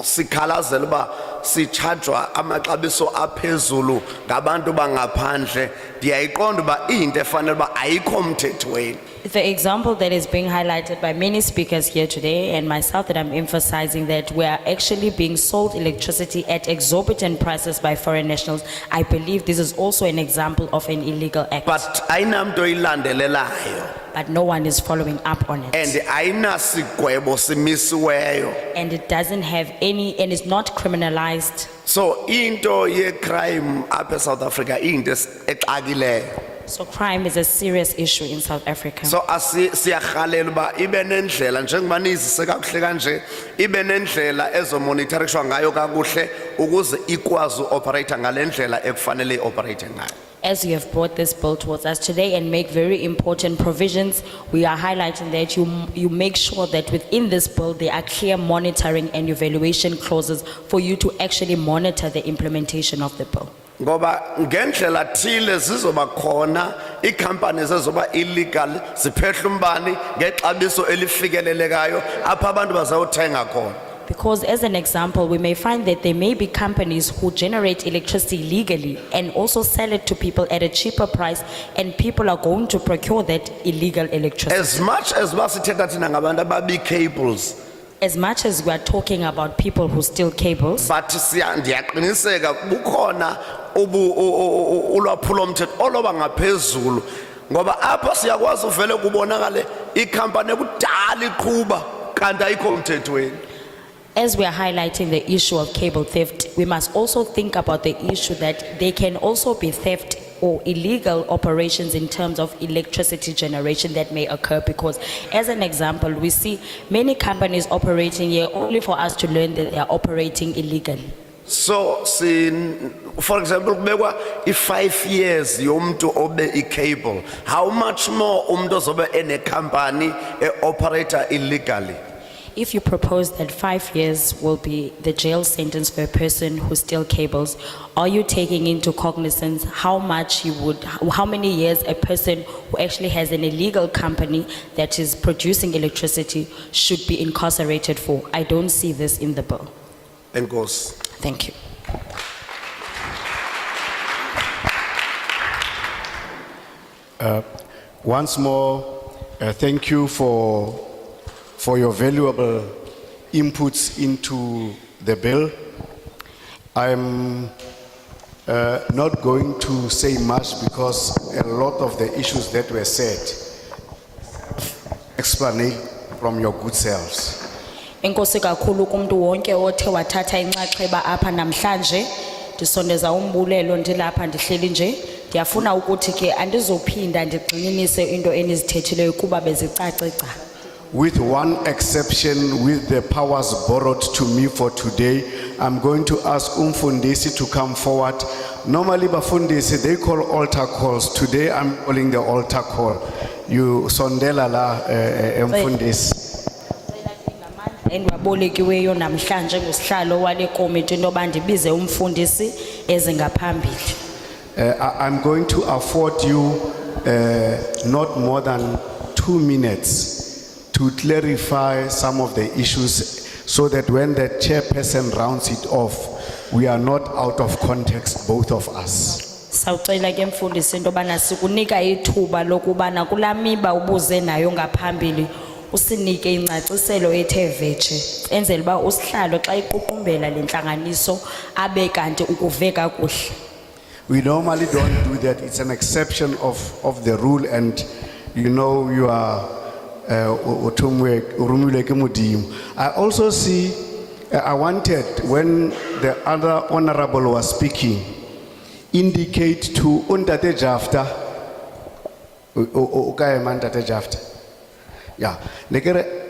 sikhalazela uba sichargewa amaxabiso aphezulu ngabantu bangaphandle. Ndiyayiqonda uba into efanele uba ayikho mthethweni. The example that is being highlighted by many speakers here today, and myself that I'm emphasizing, that we are actually being sold electricity at exorbitant prices by foreign nationals. I believe this is also an example of an illegal act. But ayinamnto ilandelelayo. But no one is following up on it. And ayinasigwebo simisiweyo. And it doesn't have any, and it's not criminalized. So into ye crime apha South Africa into exakileyo. So crime is a serious issue in South Africa. So siyakhalela uba ibe nendlela njengoba nizise kakuhle kanje ibe nendlela ezomonitoringwa ngayo kakuhle ukuze ikwazi operate ngalendlela ekufanele operate ngayo. As you have brought this bill towards us today and make very important provisions, we are highlighting that you make sure that within this bill there are clear monitoring and evaluation clauses for you to actually monitor the implementation of the bill. Ngoba ngendlela thile zizoba khona icompanies ezoba illegal ziphehla umbani ngexabiso elifikelelekayo apha abantu bazawuthenga khona. Because as an example, we may find that there may be companies who generate electricity legally and also sell it to people at a cheaper price, and people are going to procure that illegal electricity. As much as basithetha thina ngabantu ababi cables, as much as we are talking about people who steal cables, but ndiyaqiniseka bukhona ulwaphulo mthetho oloba ngaphezulu ngoba apha siyakwazi uvele kubonakale ikhampani ekudala iqhuba kanti ayikho umthethweni. as we are highlighting the issue of cable theft, we must also think about the issue that there can also be theft or illegal operations in terms of electricity generation that may occur, because as an example, we see many companies operating here only for us to learn that they are operating illegally. So, for example, if 5 years yomntu obe I-cable, how much more umntu zobe ene company operator illegally? If you propose that 5 years will be the jail sentence for a person who steals cables, are you taking into cognizance how many years a person who actually has an illegal company that is producing electricity should be incarcerated for? I don't see this in the bill. Enkosi. Thank you. Once more, thank you for your valuable inputs into the bill. I'm not going to say much because a lot of the issues that were said explain from your good selves. Enkosi kakhulu kumuntu wonke othe wathatha inxaxheba apha namhlanje, ndisondeza umbulelo ndilapha ndihleli nje. Ndiyafuna ukuthi ke andizophinda ndigxininise into enizithethileyo kuba bezicacica. With one exception, with the powers borrowed to me for today, I'm going to ask Umfundisi to come forward. Normally, Bafundisi, they call altar calls. Today, I'm calling the altar call. You sondela la Umfundisi. Endiwabolekiweyo namhlanje ngusihlalo wale komiti into yoba ndibize umfundisi ezingaphambili. I'm going to afford you not more than 2 minutes to clarify some of the issues so that when the chairperson rounds it off, we are not out of context, both of us. Sawucela ke mfundisi into yoba sikunika ithuba lokubana kulaa miba ubuze nayo ngaphambili usinike ingcaciselo ethe vetshe enzele uba usihlalo xa iququmbela le ntlanganiso abe kanti ukuve kakuhle. We normally don't do that. It's an exception of the rule, and you know you are I also see, I wanted, when the other honorable was speaking, indicate to Untate Jafta, yeah,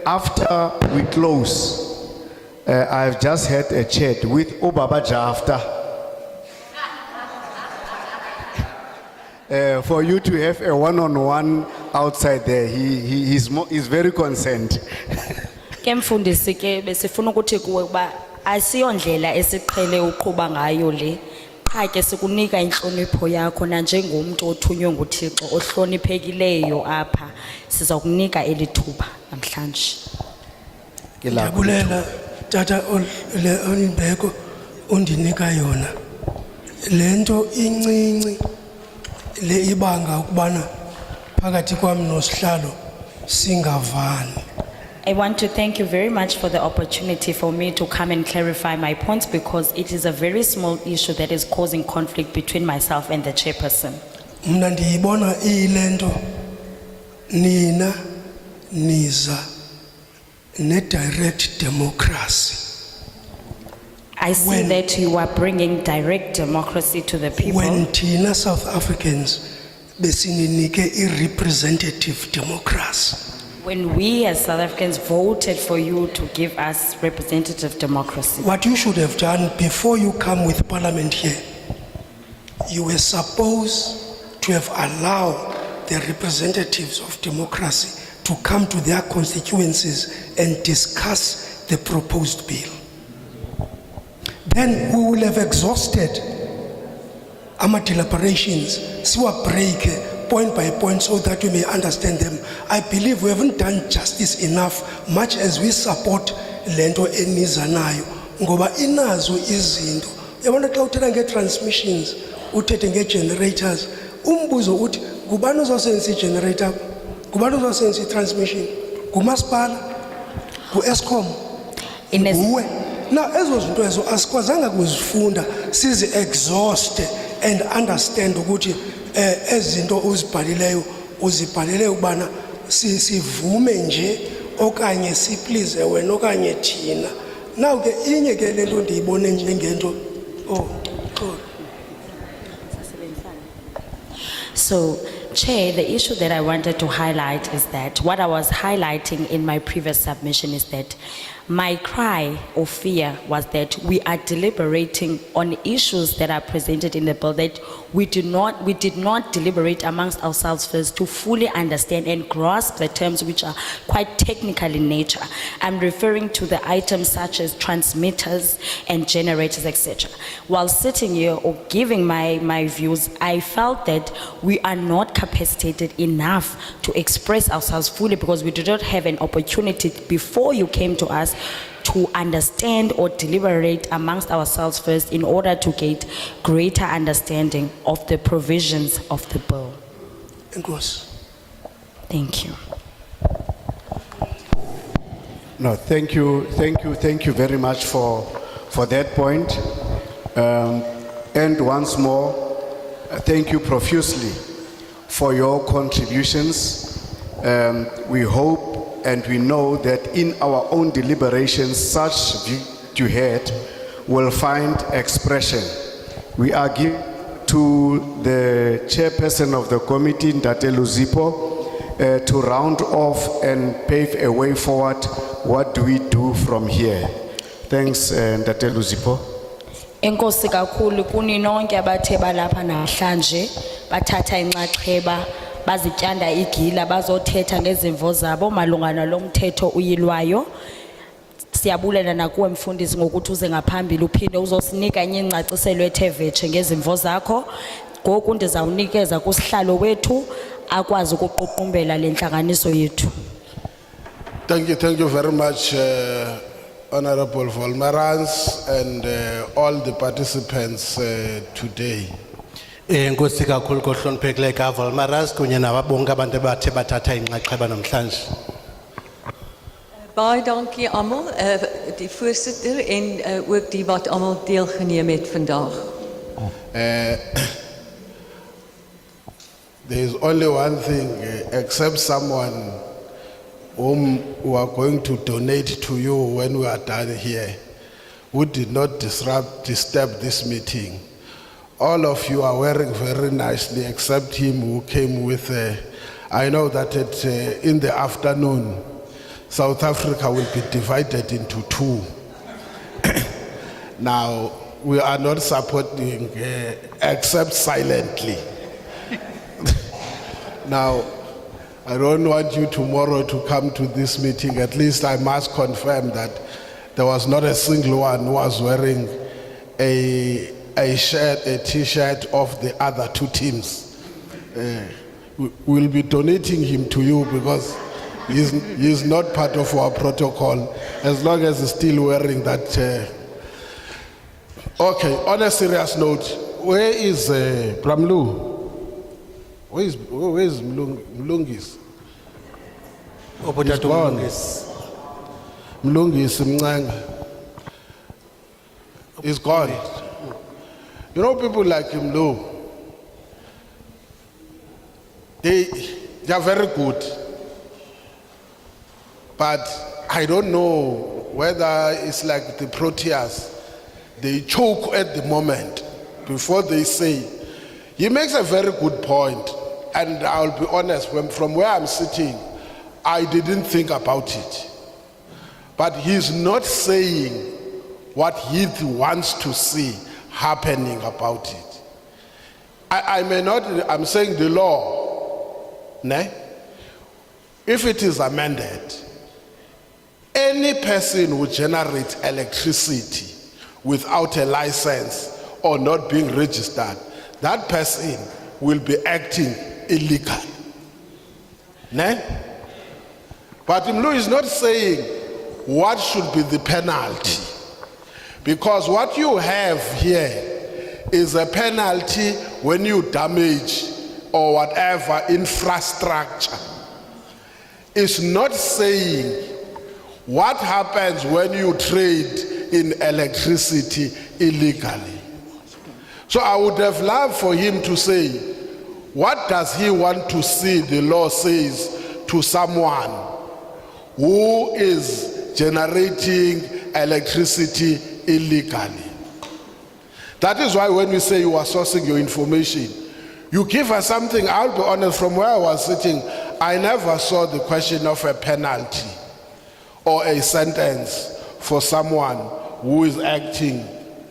after we close, I've just had a chat with Obaba Jafta for you to have a one-on-one outside there. He's very concerned. Ke mfundisi ke besifuna ukuthi kuwe kuba asiyondlela esiqhele uqhuba ngayo le. Cha ke sikunika inhlonipho yakho na njengomuntu othunywe nguThixo ohloniphekileyo apha. Siza kunika elithuba namhlanje. Ngiyabulela tata Olimbeko undinika yona. Lento incinci le ibanga ukubana phakathi kwami nosihlalo singavani. I want to thank you very much for the opportunity for me to come and clarify my points, because it is a very small issue that is causing conflict between myself and the chairperson. Mna ndiyibona iyilento nina niza ne direct democracy. I see that you are bringing direct democracy to the people. When Tina South Africans besininike i-representative democracy. When we as South Africans voted for you to give us representative democracy, What you should have done before you come with parliament here, you were supposed to have allowed the representatives of democracy to come to their constituencies and discuss the proposed bill. Then we will have exhausted our deliberations, siwa break point by point so that we may understand them. I believe we haven't done justice enough, much as we support lento eniza nayo, ngoba inazo izinto. Yabona xa uthetha nge-transmissions, uthethe nge-generators, umbuzo uthi, ngubani uzawusebenzisa i-generator, ngubani uzawusebenzisa i-transmission, ngumasipala, ngu-Eskom, nguwe. Now, ezo zinto ezo asikwazanga kuzifunda, sizi-exhauste and understand ukuthi ezinto uzibhalile ukubana sivume nje okanye siplease wena okanye thina. Now ke inye ke lento ndiyibone njengento So, Chair, the issue that I wanted to highlight is that what I was highlighting in my previous submission is that my cry or fear was that we are deliberating on issues that are presented in the bill that we did not deliberate amongst ourselves first to fully understand and grasp the terms which are quite technical in nature. I'm referring to the items such as transmitters and generators, etc. While sitting here or giving my views, I felt that we are not capacitated enough to express ourselves fully because we did not have an opportunity before you came to us to understand or deliberate amongst ourselves first in order to get greater understanding of the provisions of the bill. Thank you. No, thank you very much for that point. And once more, thank you profusely for your contributions. We hope and we know that in our own deliberations, such view you had will find expression. We are giving to the chairperson of the committee, Ntate Luzipo, to round off and pave a way forward. What do we do from here? Thanks, Ntate Luzipo. Enkosi kakhulu kuni nonke abathe balapha namhlanje bathatha inxaxheba bazityanda igila bazothetha ngezimvo zabo malungana lomthetho uyilwayo. Siyabulela nakuwe mfundisi ngokuthi uze ngaphambili uphinde uzosinika enye ingcaciselo ethe vetshe ngezimvo zakho. Ngoku ndizawunikeza kusihlalo wethu akwazi ukuququmbela lenhlanganiso yethu. Thank you very much, Honorable Volmarans and all the participants today. Enkosi kakhulu kohloniphekileyo ka Volmarans kunye nababonke abantu abathe bathatha inxaxheba namhlanje. Baie dankie almal, die voorsitter en ook die wat almal deelgeneem het vandag. There is only one thing, except someone whom we are going to donate to you when we are done here, who did not disturb this meeting. All of you are wearing very nicely, except him who came with, I know that in the afternoon, South Africa will be divided into two. Now, we are not supporting, except silently. Now, I don't want you tomorrow to come to this meeting. At least I must confirm that there was not a single one who was wearing a shirt, a t-shirt of the other two teams. We'll be donating him to you because he's not part of our protocol as long as he's still wearing that. Okay, on a serious note, where is Pramlu? Where is Mlungis? Mlungis Mnanga. He's gone. You know, people like Mlu, they are very good. But I don't know whether it's like the Proteas. They choke at the moment before they say. He makes a very good point. And I'll be honest, from where I'm sitting, I didn't think about it. But he's not saying what he wants to see happening about it. I may not, I'm saying the law, ne? If it is amended, any person who generates electricity without a license or not being registered, that person will be acting illegal. Ne? But Mlu is not saying what should be the penalty. Because what you have here is a penalty when you damage or whatever infrastructure. It's not saying what happens when you trade in electricity illegally. So I would have loved for him to say, what does he want to see the law says to someone who is generating electricity illegally? That is why when we say you are sourcing your information, you give us something. I'll be honest, from where I was sitting, I never saw the question of a penalty or a sentence for someone who is acting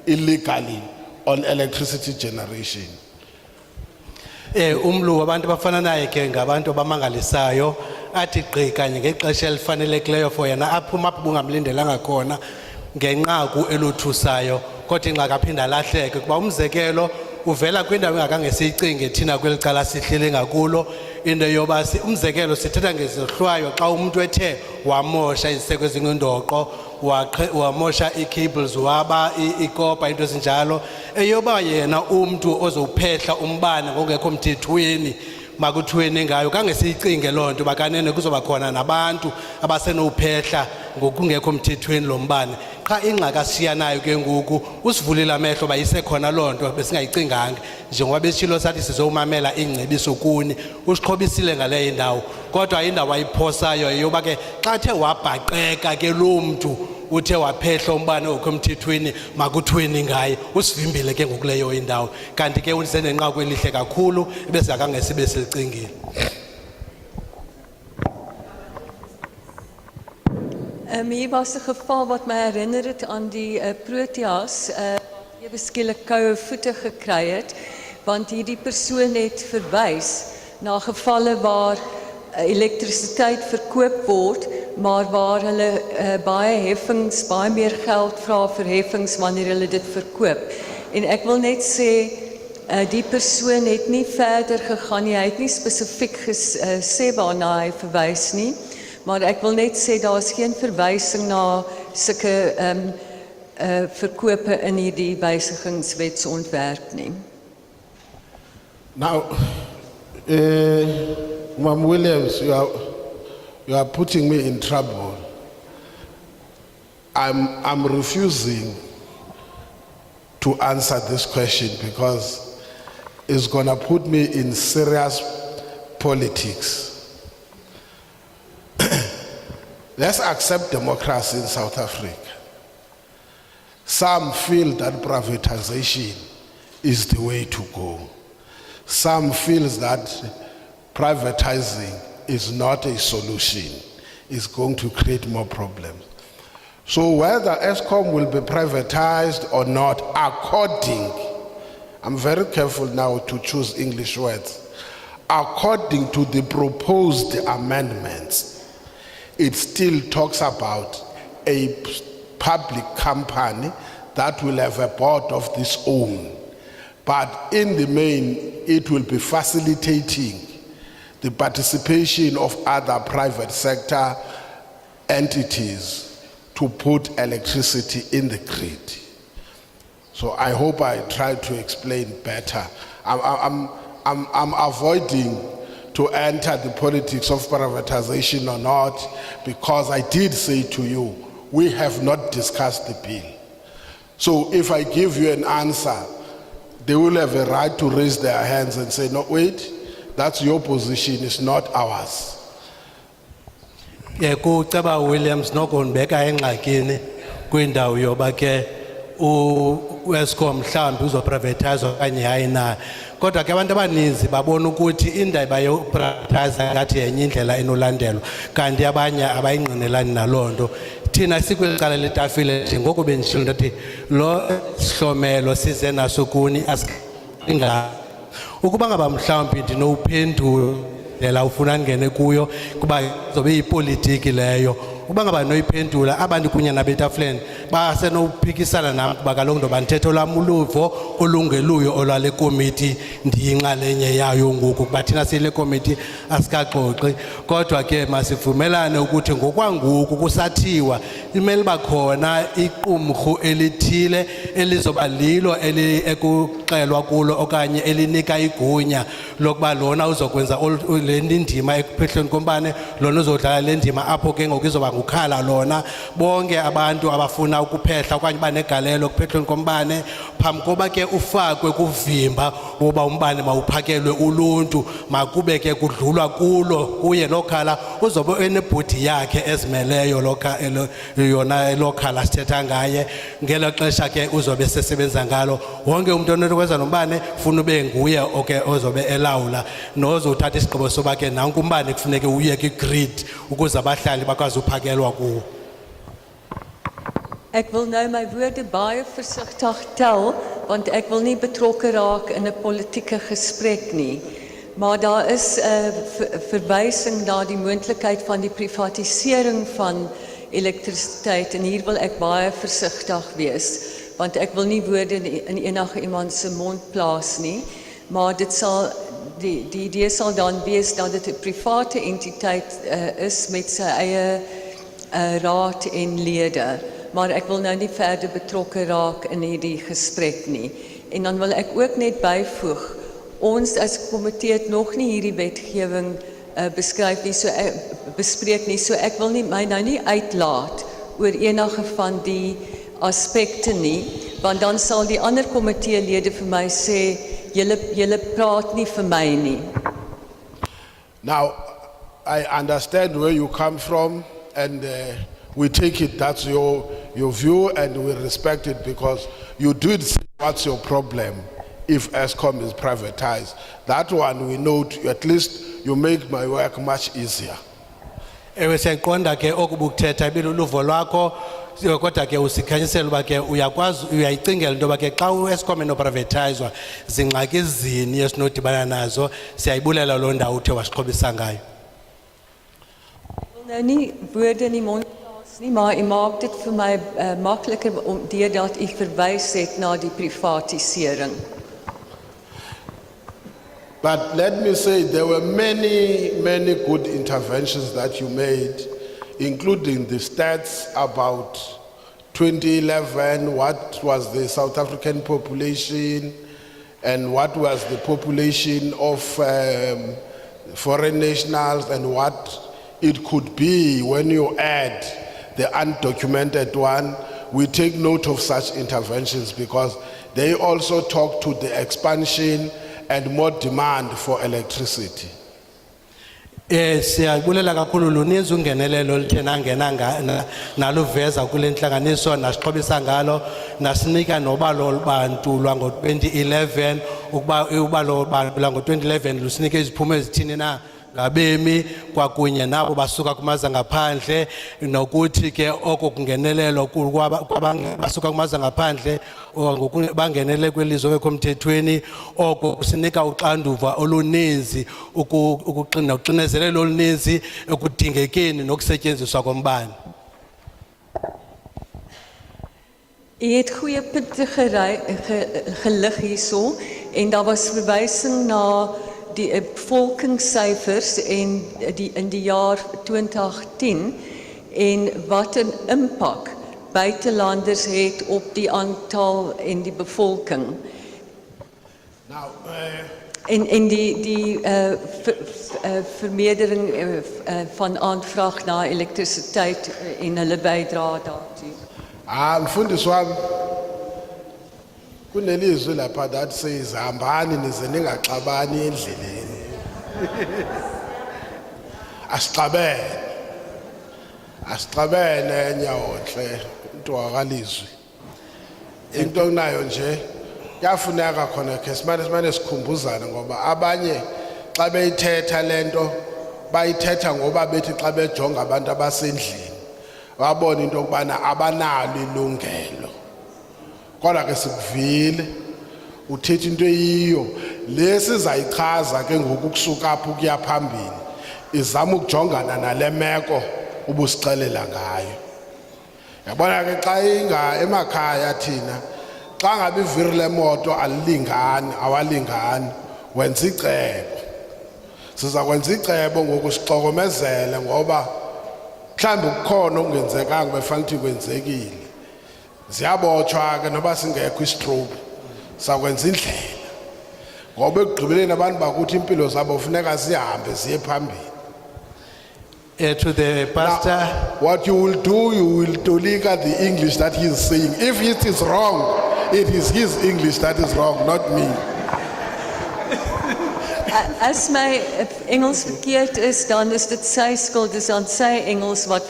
illegally on electricity generation. Umlu abantu bafana naye ke ngabantu bamangalisayo athi gqi kanye ngexesha elifanelekileyo for yena aphuma apho bungamlindelanga khona ngenqaku elothusayo kodwa ingxaki aphinda lahleke kuba umzekelo uvela kwindawo engakangesiyincinge thina kwelicala sihlele ngakulo into yoba umzekelo sithetha ngezihlwayo xa umuntu ethe wamosha iziseko ezingundoqo wamosha i-cables waba ikopa into ezinjalo eyoba yena umuntu ozophehla umbane ngokungekho mthethweni makuthweni ngayo kangesiyicinge loo nto bakanene kuzoba khona nabantu abasenowuphehla ngokungekho mthethweni lo mbane qha ingxaki asiyanayo ke ngoku usivulile amehlo bayisekhona loo nto besingayicinganga njengoba besitshilo sathi sizowumamela ingcebiso kuni usiqhobisile ngaleyo indawo kodwa indawo ayiphosayo yoba ke xa the wabhaqeka ke lo mntu uthe waphehla umbane ongekho mthethweni makuthweni ngaye usivimbile ke ngokuleyo indawo kanti ke usenenqaku elihle kakhulu bese akangesibe silicingile. Hier was 'n geval wat my herinner het aan die Proteas ewe skielik koue voete gekry het want hierdie persoon het verwys na gevalle waar elektrisiteit verkoop word maar waar hulle baie heffings, baie meer geld vra vir heffings wanneer hulle dit verkoop. En ek wil net sê die persoon het nie verder gegaan nie, hy het nie spesifiek gesê waarna hy verwys nie. Maar ek wil net sê daar is geen verwysing na sulke verkope in hierdie wysigingswetsontwerp nie. Now, Ma'am Williams, you are putting me in trouble. I'm refusing to answer this question because it's going to put me in serious politics. Let's accept democracy in South Africa. Some feel that privatization is the way to go. Some feel that privatizing is not a solution. It's going to create more problems. So whether ESCOM will be privatized or not, according, I'm very careful now to choose English words, according to the proposed amendments, it still talks about a public company that will have a board of its own. But in the main, it will be facilitating the participation of other private sector entities to put electricity in the grid. So I hope I tried to explain better. I'm avoiding to enter the politics of privatization or not, because I did say to you, we have not discussed the bill. So if I give you an answer, they will have a right to raise their hands and say, no, wait, that's your position, it's not ours. Kucaba Williams nokonbeka engxakini kwindawo yoba ke Eskom mhlambi uzoprivatize okanye hayi na. Kodwa ke abantu abaninzi babona ukuthi indaba yoprivatize ngathi yenye indlela enolandelwa kanti abanye abayingqinelani nalonto. Thina sikwicala letafile nje ngoku bendishilo ndathi lo sihlomelo size naso kuni asinga ukuba ngaba mhlawumbi ndinowuphendula lela ufuna ngene kuyo kuba zobe yipolitiki leyo uba ngaba noyiphendula abantu kunye nabetafuleni basenophikisana nami kuba kaloku ndoba ndithetho lwam uluvo olungeluyo olwale komiti ndiyinxalenye yayo ngoku kuba thina siyile komiti asikaxoxi kodwa ke masivumelane ukuthi ngokwangoku kusathiwa imele bakhona iqumrhu elithile elizoba lilo ekuxelwa kulo okanye elinika igunya lokuba lona uzokwenza le ndima ekuphehlweni kombane lona uzodlala le ndima apho ke ngoku izoba ngukhala lona bonke abantu abafuna ukuphehla okanye banegalelo ekuphehlweni kombane phambi koba ke ufakwe kuvimba woba umbane mawuphakelwe uluntu makube ke kudlulwa kulo kuye lokhala uzobe enebhodi yakhe ezimeleyo yona lokhala sithetha ngaye ngelo xesha ke uzobe sesebenza ngalo wonke umuntu onokwenza nombane ufuna ube nguye oke ozobe elawula nozothatha isigqibo soba ke nanku umbane kufuneke uyeke igrid ukuze abahlali bakwazi uphakelwa kuwo. Ek wil nou my woorde baie versigtig tel want ek wil nie betrokke raak in 'n politieke gesprek nie. Maar daar is 'n verwysing na die moontlikheid van die privatisering van elektrisiteit en hier wil ek baie versigtig wees want ek wil nie woorde in enige iemand se mond plaas nie. Maar dit sal die idee sal dan wees dat dit 'n private entiteit is met sy eie raad en lede. Maar ek wil nou nie verder betrokke raak in hierdie gesprek nie. En dan wil ek ook net byvoeg, ons as komitee het nog nie hierdie wetgewing beskryf nie, bespreek nie, so ek wil nie my nou nie uitlaat oor enige van die aspekte nie, want dan sal die ander komiteelede vir my sê, julle praat nie vir my nie. Now, I understand where you come from and we take it, that's your view and we respect it because you did say what's your problem if Eskom is privatized. That one we know, at least you make my work much easier. Ewe siyayiqonda ke okubukuthetha ibeluluvo lwakho kodwa ke usikhanyisela uba ke uyakwazi uyayicingela into yoba ke xa u-Eskom enoprivatizwa zingxaki zini esinodibana nazo siyayibulela loo ndawo uthe wasixhobisa ngayo. Nou nie woorde in die mond plaas nie, maar u maak dit vir my makliker deurdat u verwys het na die privatisering. But let me say, there were many good interventions that you made, including the stats about 2011, what was the South African population, and what was the population of foreign nationals, and what it could be when you add the undocumented one. We take note of such interventions because they also talk to the expansion and more demand for electricity. Siyabulela kakhulu luninzi ungenelelo lithena ngena naluveza kule ntlanganiso nasixhobisa ngalo nasinika nobalo olubantu lwango-2011 ukuba ubalo lwango-2011 lusinike iziphumo ezithini na ngabemi kwakunye nabo basuka kumazwe ngaphandle nokuthi ke oko kungenelelo basuka kumazwe ngaphandle bangenele kwelizwe ekomthethweni oko kusinika uxanduva oluninzi ukuxinezelelo oluninzi ekudingekeni nokusetyenziswa kombane. U het goeie punte gelig hierso en daar was verwysing na die bevolkingssyfers in die jaar 2010 en wat 'n impak buitelanders het op die aantal en die bevolking. Now, en die vermeerdering van aanvraag na elektrisiteit en hulle bydra daartoe. Mfundisi wami, kunelizwi lapha that says hambani nize ningaxabani endleleni. Asixabene nyawonhle into akalizwi. into nayo nje yafuneka khona ke simane sikhumbuzana ngoba abanye xa beyithetha lento bayithetha ngoba bethi xa bejonga abantu abasendlini wabona into kubana abanalo ilungelo kodwa ke sikuvile uthetha into eyiyo lesizayichaza ke ngoku kusuka apho kuya phambili izama ukujongana nale meko ubusixelela ngayo yabona ke xa inga emakhaya thina xa ngabe iviri lemoto alilingani awalingani wenza icebo siza kwenza icebo ngoku sixokomezele ngoba mhlawumbe kukhona okungenzekanga befanele ukuthi kwenzekile ziyabotshwa ke noba singekho istroke sakwenza indlela ngoba ekugqibeleni abantu bakuthi impilo zabo funeka zihambe ziye phambili. To the pastor, now, what you will do, you will tolika the English that he is saying. If it is wrong, it is his English that is wrong, not me. As my Engels verkeerd is, dan is dit sy skuld, dis aan sy Engels wat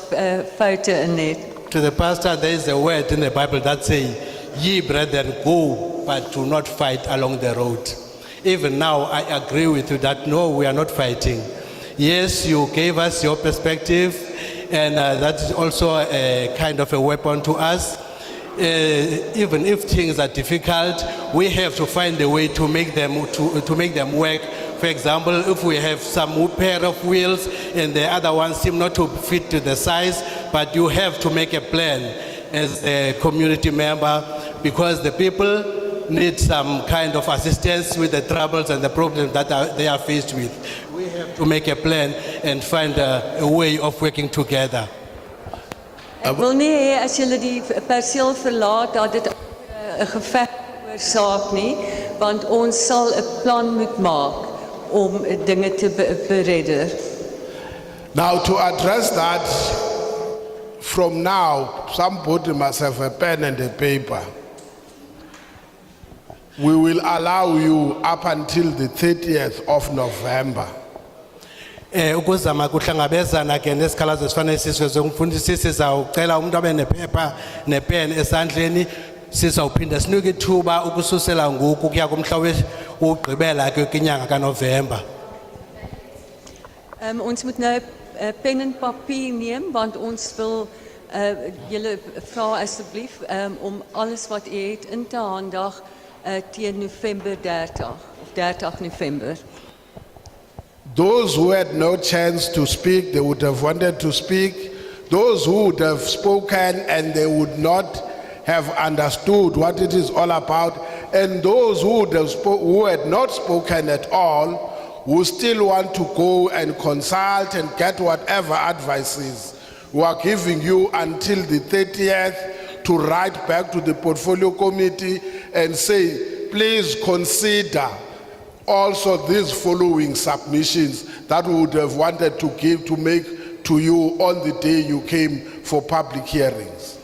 foute in het. to the pastor, there is a word in the Bible that says, "Ye brethren, go, but do not fight along the road." Even now, I agree with you that no, we are not fighting. Yes, you gave us your perspective, and that is also a kind of a weapon to us. Even if things are difficult, we have to find a way to make them to make them work. For example, if we have some pair of wheels and the other ones seem not to fit to the size, but you have to make a plan as a community member, because the people need some kind of assistance with the troubles and the problems that they are faced with. We have to make a plan and find a way of working together. Ek wil nie hê as julle die perseel verlaat dat dit 'n geveg veroorsaak nie, want ons sal 'n plan moet maak om dinge te beredder. Now, to address that, from now, somebody must have a pen and a paper. We will allow you up until the 30th of November. Ukuzama kuhlangabezana ke nesikhalazo esifanele sizwe umfundisi sizawucela umuntu abe nephepha nepen esandleni sizawuphinda sinike ithuba ukususela ngoku kuya kumhla wokugqibela ke kwinyanga kaNovember. Ons moet nou pen en papier neem want ons wil julle vra asseblief om alles wat u het in te handig teen November 30 of 30 November. Those who had no chance to speak, they would have wanted to speak. Those who would have spoken and they would not have understood what it is all about. And those who, who had not spoken at all, who still want to go and consult and get whatever advices we are giving you until the 30th to write back to the portfolio committee and say, please consider also these following submissions that we would have wanted to give to make to you on the day you came for public hearings.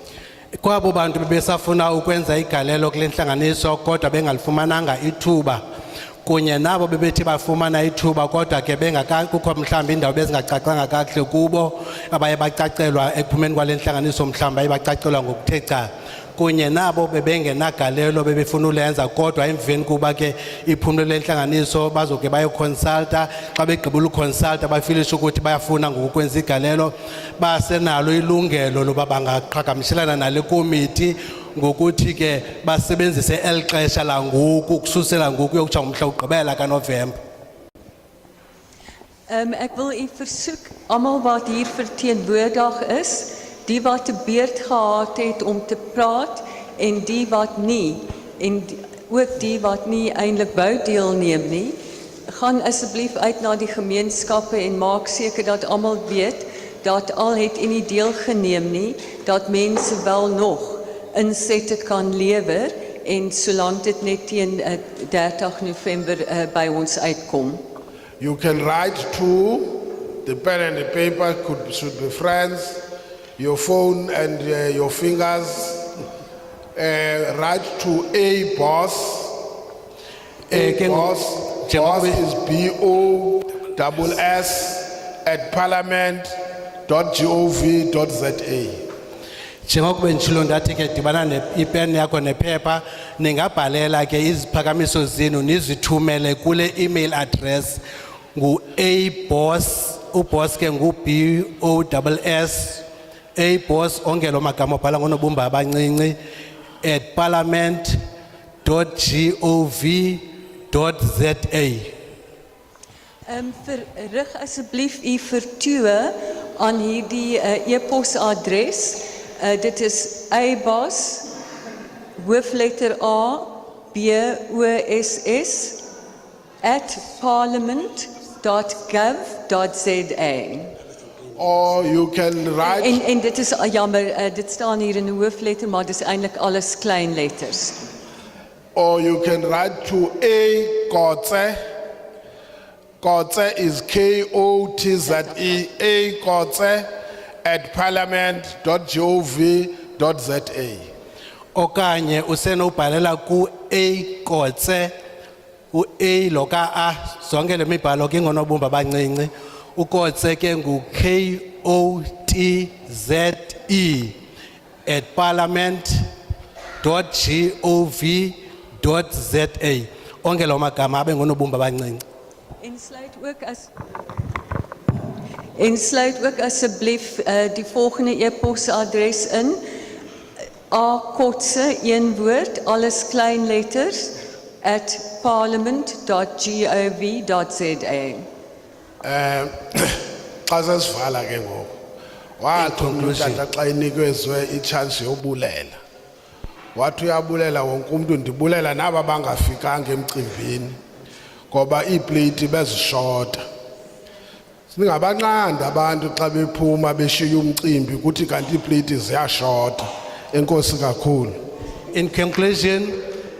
Kwabo bantu bebesafuna ukwenza igalelo kule nhlanganiso kodwa bengalifumananga ithuba kunye nabo bebethi bafumana ithuba kodwa ke bengakukho mhlawumbe indawo bezingacacanga kakuhle kubo abaye bacacelwa ekuphumeni kwale nhlanganiso mhlawumbe ayibacacelwa ngokuthe cha kunye nabo bebengenagalelo bebefuna ulenza kodwa emveni kuba ke iphumile lenhlanganiso bazoke bayoconsulta xa begqibula uconsulta bafilisha ukuthi bayafuna ngokwenza igalelo basenalo ilungelo loba bangaqhagamshelana nale committee ngokuthi ke basebenzise elixesha la ngoku kususela ngoku yokuthi umhla ugqibela kaNovember. Ek wil u versoek almal wat hier verteenwoordig is, die wat te beurt gehad het om te praat en die wat nie en ook die wat nie eintlik wou deelneem nie, gaan asseblief uit na die gemeenskappe en maak seker dat almal weet dat al het u nie deelgeneem nie, dat mense wel nog insette kan lewer en solank dit net teen 30 November by ons uitkom. You can write to the pen and the paper should be friends. Your phone and your fingers, write to a boss. Boss is BOSS @parliament.gov.za. Njengokuba nditshilo ndathi ke dibana ipeni yakho nephepha ningabhalela ke iziphakamiso zenu nizithumele kule email address ngu-aboss uboss ke ngu-BOSS aboss onke lo magama obhala ngonobumba abancinci @parliament.gov.za. Verrig asseblief u vertoe aan hierdie e-posadres. Dit is ABOS hoofletter A BOSS @parliament.gov.za. Or you can write. En dit is jammer, dit staan hier in 'n hoofletter, maar dis eintlik alles klein letters. Or you can write to A Kotse. Kotse is KOTZE. A Kotse @parliament.gov.za. Okanye usenobhalela ku A-Kotse u-A loka A zonke le mibhalo ke ngonobumba abancinci ukotse ke ngu-KOTZE @parliament.gov.za. onke lo magama abe ngonobumba abancinci. En sluit ook asseblief die volgende e-posadres in. A Kotse, een woord, alles klein letters, @parliament.gov.za. Xa sesivala ke ngoku. Wathi umntana xa inikezwe i-chance yobulela. Wathi uyabulela wonke umuntu ndibulela naba bangafikanga emcimbini ngoba iiplate bezishota. Singabanqanda abantu xa bephuma beshiya umcimbi ukuthi kanti iiplate ziyashota. Enkosi kakhulu. In conclusion,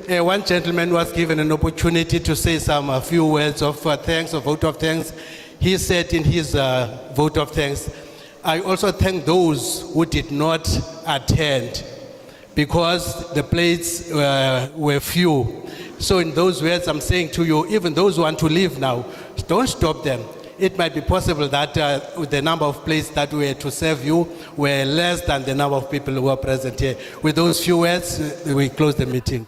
one gentleman was given an opportunity to say a few words of thanks, a vote of thanks. He said in his vote of thanks, I also thank those who did not attend because the plates were few. So in those words, I'm saying to you, even those who want to leave now, don't stop them. It might be possible that the number of plates that were to serve you were less than the number of people who are present here. With those few words, we close the meeting.